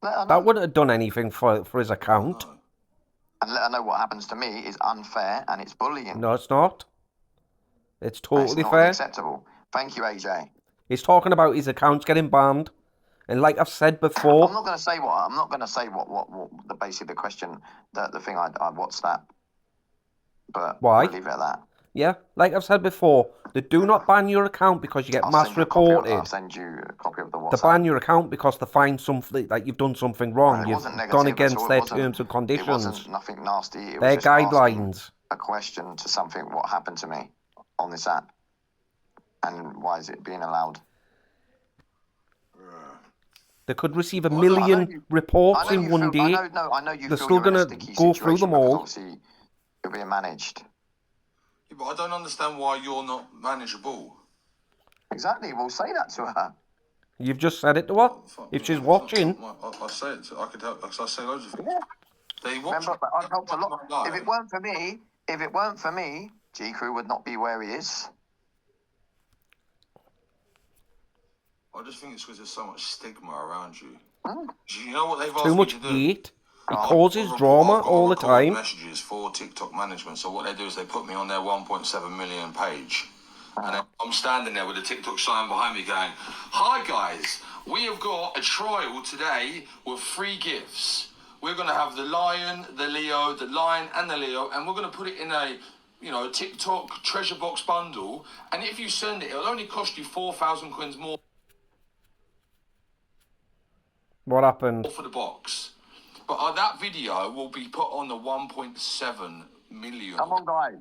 Let her know. That wouldn't have done anything for his account. No. and let her know what happens to me is unfair and it's bullying. No, it's not. It's And it's totally not fair. acceptable. Thank you, AJ. He's talking about his accounts getting banned. And like I've said before... I'm not going to say what basically the question, the thing I WhatsApp. But Why? we'll leave it at that. Yeah, like I've said before, they do not ban your account because you get mass reported. I'll send you a copy of the WhatsApp. They ban your account because they find something, like you've done something wrong. You've gone against their terms and conditions. It wasn't nothing nasty. It their was just guidelines. A question to something, what happened to me on this app. And why is it being allowed? They could receive 1 million reports in one day. I know you They're feel still you're in a going to sticky go through situation them all. because obviously you're being managed. Yeah, but I don't understand why you're not manageable. Exactly. Well, say that to her. You've just said it to her. If she's watching. I say it. I could help because I say loads of things. Yeah. They watch. Remember, I've helped a lot. If it weren't for me, G Crew would not be where he is. I just think it's because there's so much stigma around you. Hmm? Do you know what they've asked Too me much to do? hate. It causes drama all the time. Messages for TikTok management. So what they do is they put me on their 1.7 million page. And then I'm standing there with a TikTok sign behind me going, "Hi guys, we have got a trial today with 3 gifts. We're going to have the lion, the Leo, the lion and the Leo, and we're going to put it in a, TikTok treasure box bundle. And if you send it, it'll only cost you 4,000 coins more What happened? for the box. But that video will be put on the 1.7 million. Come on, guys.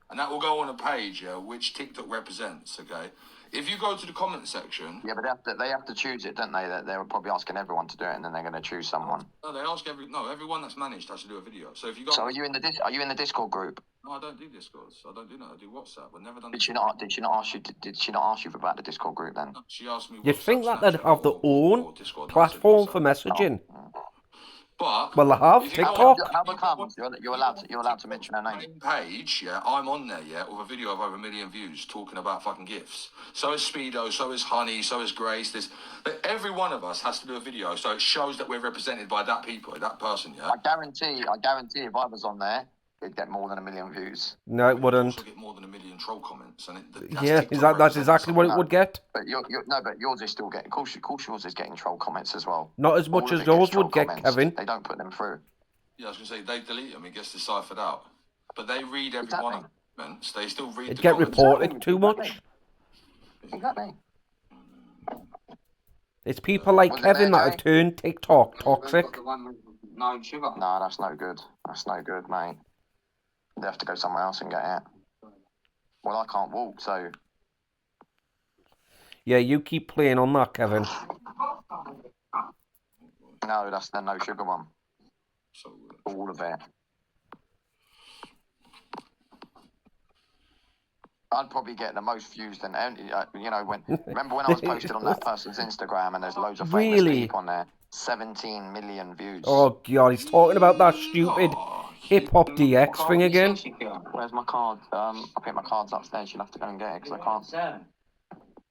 And that will go on a page, which TikTok represents, okay? If you go to the comment section... Yeah, but they have to choose it, don't they? They're probably asking everyone to do it, and then they're going to choose someone. No, they ask everyone that's managed has to do a video. So if you go... So are you in the Discord group? No, I don't do Discords. I don't do that. I do WhatsApp. I've never done... Did she not ask you about the Discord group then? No, she asked me... You'd think that they'd have their own Discord, platform for messaging. But well, they have TikTok. How comes you're allowed to mention her name? Page, I'm on there, with a video of over 1 million views talking about fucking gifts. So is Speedo, so is Honey, so is Grace. Every one of us has to do a video, so it shows that we're represented by that person. I guarantee if I was on there, it'd get more than 1 million views. No, it wouldn't. Also get more than 1 million troll comments, and that's exactly what it would get. But but yours is still getting. Of course, yours is getting troll comments as well. Not as much as yours would get, comments. Kevin. They don't put them through. Yeah, I was gonna say they delete them. It gets deciphered out, but they read every one of the comments. They still read. It get reported too much. Exactly. It's people like Kevin that have turned TikTok toxic. No sugar. No, that's no good. That's no good, mate. They have to go somewhere else and get it. Well, I can't walk, so... Yeah, you keep playing on that, Kevin. No, that's the no sugar one. So, all of it. I'd probably get the most views than remember when I was posted on that person's Instagram and there's loads of famous people on there. 17 million views. Oh god, he's talking about that stupid hip hop DX thing again. Where's my card? I think my card's upstairs. You'll have to go and get it because I can't.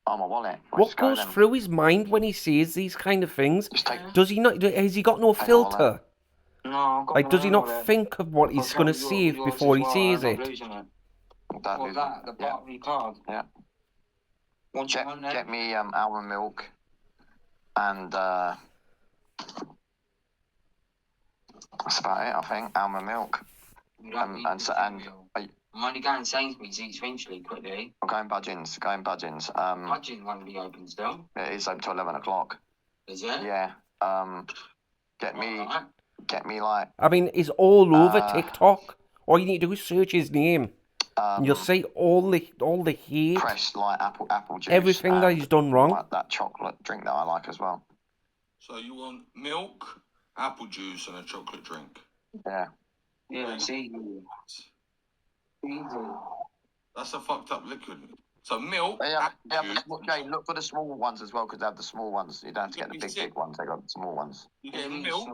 Oh, my wallet. What goes through his mind when he sees these kind of things? Does he not? Has he got no filter? No, like, does he not think of what he's going to save before he sees it? The battery card. Yeah. Get me almond milk and that's about it, I think. Almond milk. I'm only going Sainsbury's eventually, quickly. I'm going Budgeons. Budgeons won't be open still. It is open till 11 o'clock. Is it? Yeah. Get me like... I mean, it's all over TikTok. All you need to do is search his name. And you'll see all the hate. Pressed like apple juice. Everything that he's done wrong. Like that chocolate drink that I like as well. So you want milk, apple juice and a chocolate drink? Yeah. Yeah, see. That's a fucked up liquid. So milk, Jay, look for the small ones as well, because they have the small ones. You don't have to get the big ones. They got the small ones. You get milk.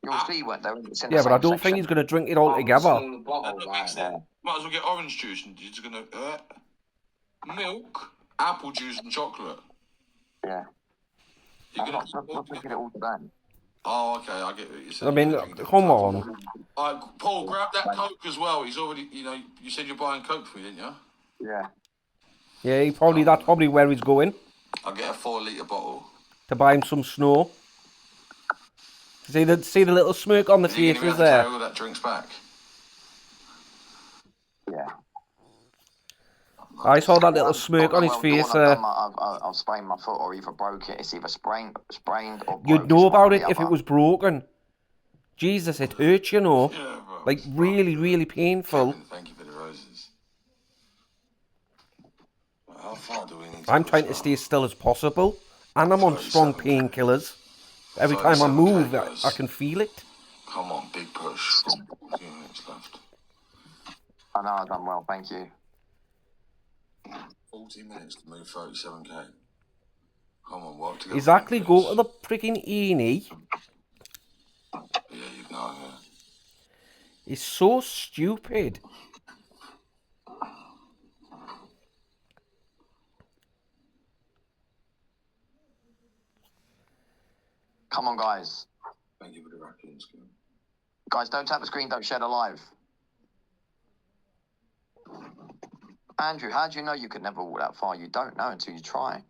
You'll see what they're in. Yeah, but I don't think he's going to drink it all together. Might as well get orange juice and you're just going to... milk, apple juice and chocolate. Yeah. I'm not drinking it all today. Oh, okay, I get what you said. I mean, come on. All right, Paul, grab that Coke as well. He's already, you said you're buying Coke for me, didn't you? Yeah. Yeah, that's probably where he's going. I'll get a 4-litre bottle. To buy him some snow. See the little smirk on the Is he going to be faces able to carry there? all that drinks back? Yeah. I saw that little smirk on his Well, face Dawn, there. I've sprained my foot or either broke it. It's either sprained or broke. You'd know It's one or about it the if it other. was broken. Jesus, it hurts, you know. Yeah, bro. Like, really, really painful. Kevin, thank you for the roses. How far do we need to I'm push trying to that? stay as still as possible. And I'm on strong 37K. painkillers. Every time I 37K, move, guys. I can feel it. Come on, big push. 2 minutes left. I know I've done well, thank you. 40 minutes to move 37K. Come on, work together. Exactly, go to the freaking E&E. Yeah, you've no idea. It's so stupid. Come on, guys. Thank you for the raccoon skin. Guys, don't tap the screen, don't share the live. Andrew, how do you know you could never walk that far? You don't know until you try.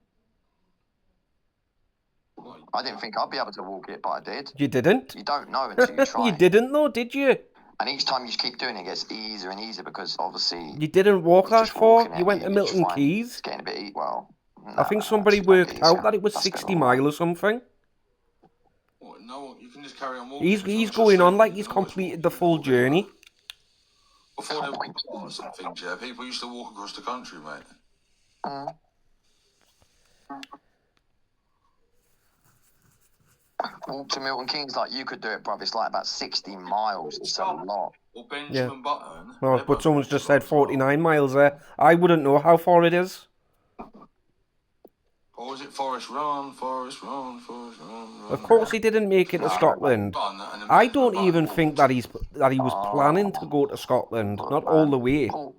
What? I didn't think I'd be able to walk it, but I did. You didn't? You don't know until you try. You didn't though, did you? And each time you keep doing it, it gets easier and easier because obviously You didn't walk you're that just far. walking You it, went to you Milton find Keys. It's getting a bit, well... I think somebody worked out that it was 60 miles or something. What? No, you can just carry on walking. He's going on like he's completed the full journey. Before there were cars and things, yeah, people used to walk across the country, mate. Walk to Milton Keynes like you could do it, bruv. It's like about 60 miles. It's a lot. Or Benjamin Button. Oh, but someone's just said 49 miles there. I wouldn't know how far it is. Or was it Forest Run, Forest Run, Forest Run? Of course he didn't make it to Scotland. I don't even think that he was planning to go to Scotland. Not all the way. Paul,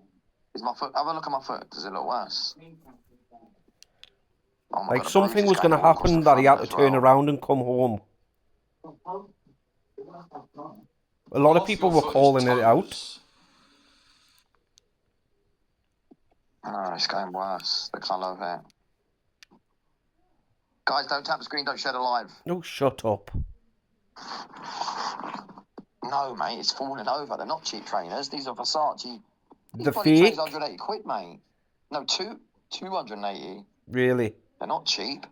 is my foot... Have a look at my foot. Does it look worse? Oh my Like God, something the was going to bruise is going happen across that the he had to front as turn well. around and come home. A lot of people were calling it out. No, it's going worse. The colour of it. Guys, don't tap the screen. Don't share the live. Oh, shut up. No, mate, it's falling over. They're not cheap trainers. These are Versace. These The bloody trainers, fake? 180 quid, mate. No, 280. Really? They're not cheap.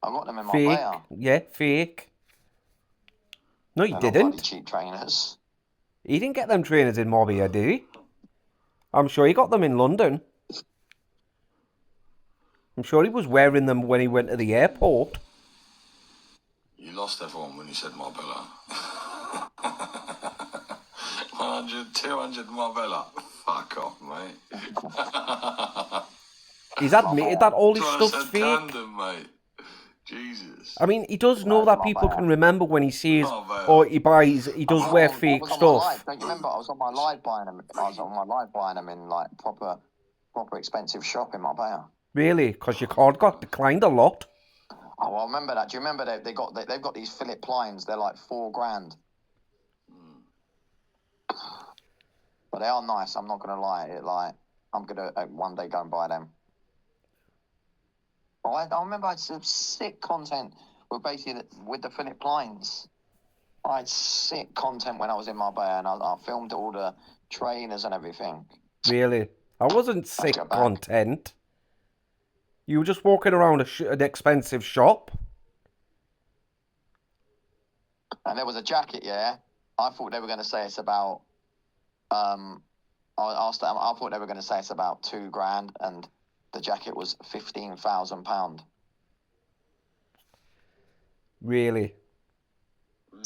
I got them in my Fake? Marbella. Yeah, fake. No, he They're not bloody didn't. cheap trainers. He didn't get them trainers in Marbella, did he? I'm sure he got them in London. I'm sure he was wearing them when he went to the airport. You lost everyone when you said Marbella. 100, 200 Marbella. Fuck off, mate. He's admitted that all his Trying to stuff's say fake. tandem, mate. Jesus. I mean, he does know that people can remember when he says, Marbella. or he does wear fake I was on my live. stuff. Don't you remember? I was on my live buying them. I was on my live buying them in like proper expensive shop in Marbella. Really? Because your card got declined a lot. Oh, I remember that. Do you remember they've got these Philip lines? They're like $4,000. But they are nice. I'm not gonna lie. I'm gonna one day go and buy them. Oh, I remember I had some sick content with basically with the Philip lines. I had sick content when I was in Marbella, and I filmed all the trainers and everything. Really? I wasn't sick go back. content. You were just walking around an expensive shop. And there was a jacket, yeah. I thought they were going to say it's about. I thought they were going to say it's about $2,000, and the jacket was £15,000. Really?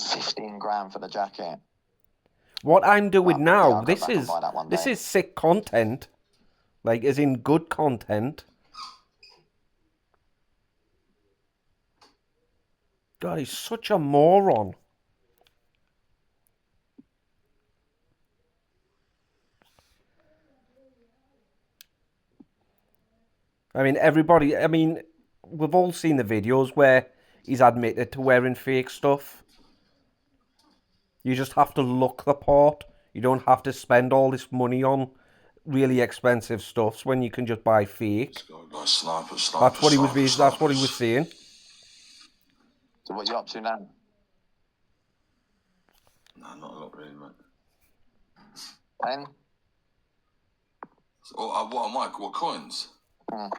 15 grand for the jacket. What I'm doing Yeah, now, I'll go back and buy that one this day. is sick content. Like, as in good content. God, he's such a moron. I mean, we've all seen the videos where he's admitted to wearing fake stuff. You just have to look the part. You don't have to spend all this money on really expensive stuffs when you can just buy fake. Like snipers, That's what he was. That's what he was saying. So what you up to now? No, not a lot really, mate. 10? What am I? What coins? Mm.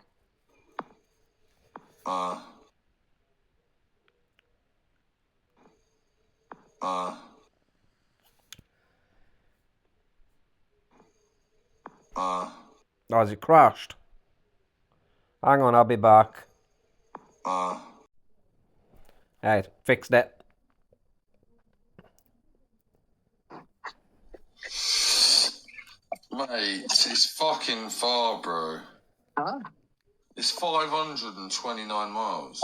Oh, has it crashed? Hang on, I'll be back. Right, fixed it. Mate, it's fucking far, bro. Huh? It's 529 miles.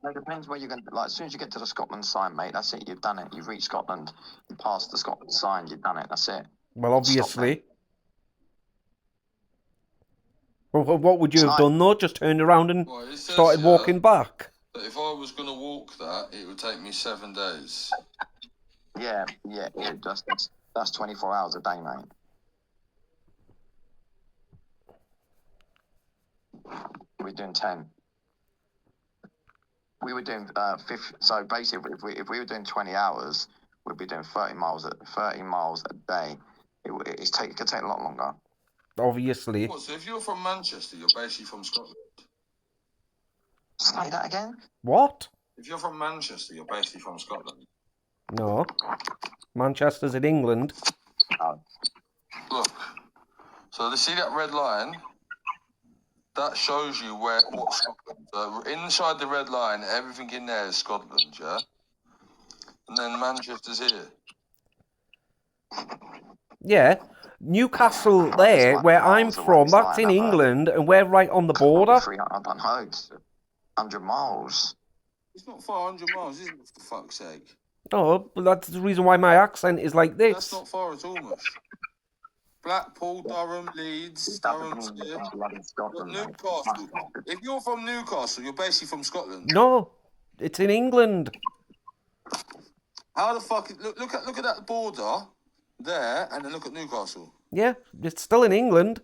It depends where you're going to, like, as soon as you get to the Scotland sign, mate, that's it, you've done it. You've reached Scotland, you passed the Scotland sign, you've done it, that's it. Well, obviously. Well, what would you have done, though? Just turned around and started walking back? But if I was going to walk that, it would take me 7 days. Yeah, that's 24 hours a day, mate. We're doing 10. We were doing 50. So basically, if we were doing 20 hours, we'd be doing 30 miles a day. It could take a lot longer. Obviously. What, so if you're from Manchester, you're basically from Scotland? Say that again? What? If you're from Manchester, you're basically from Scotland? No. Manchester's in England. Oh. Look. So see that red line? That shows you what Scotland. Inside the red line, everything in there is Scotland, yeah? And then Manchester's here. Yeah. Newcastle there, like where I'm miles away, from, it's that's like in another- England, and we're right on the border. I've done loads. 100 miles. It's not 400 miles, is it, for fuck's sake? No, but that's the reason why my accent is like this. That's not far at all, much. Blackpool, Durham, Leeds, Durham's here. Newcastle. If you're from Newcastle, you're basically from Scotland. No, it's in England. How the fuck? Look at that border there, and then look at Newcastle. Yeah, it's still in England.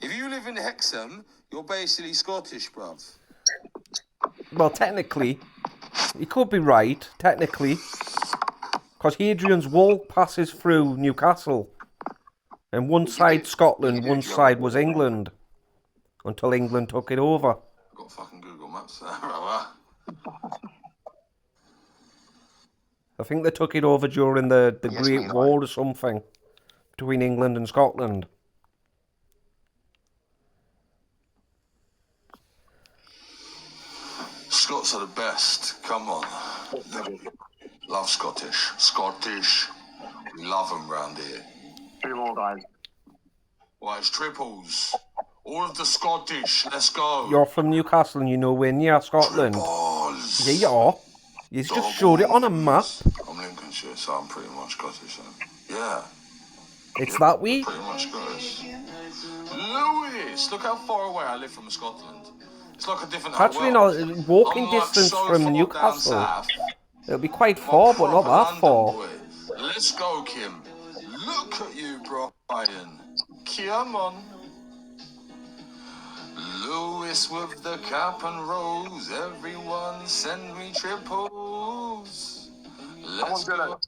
If you live in Hexham, you're basically Scottish, bruv. Well, technically, he could be right, technically. Because Hadrian's Wall passes through Newcastle. And one side Scotland, one side was England. Until England took it over. I've got fucking Google Maps there, brother. I think they took it over during the Great War or something. Between England and Scotland. Scots are the best. Come on. Love Scottish. Scottish. We love them round here. 2 more, guys. Well, it's triples. All of the Scottish. Let's go. You're from Newcastle and you know we're near Scotland. Triples. Yeah, you are. You just showed it on a map. I'm Lincolnshire, so I'm pretty much Scottish. So. Yeah. It's that way. Pretty much Scottish. Lewis! Look how far away I live from Scotland. It's like a different Actually, world. no, walking Unlike distance so from far Newcastle. down south, It'll be quite far, but not that far. Boy. Let's go, Kim. Look at you, Brian. Come on. Lewis with the cap and rose. Everyone send me triples. Let's go.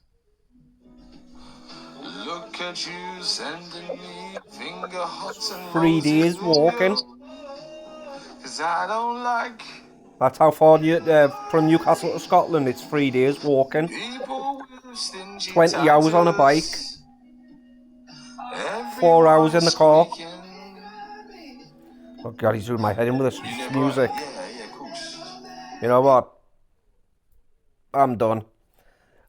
Look at you sending me finger huts and 3 days walking. Cause I don't like That's how far you from Newcastle to Scotland. It's 3 days walking. 20 hours on a bike. 4 hours in the car. Oh God, he's doing my head in with this music. Yeah, of course. You know what? I'm done.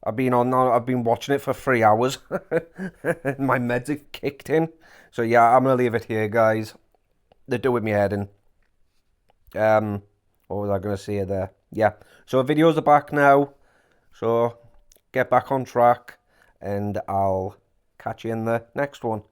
I've been watching it for 3 hours. My meds have kicked in. So yeah, I'm gonna leave it here, guys. They're doing me head in. What was I gonna say there? Yeah. So videos are back now. So get back on track, and I'll catch you in the next one.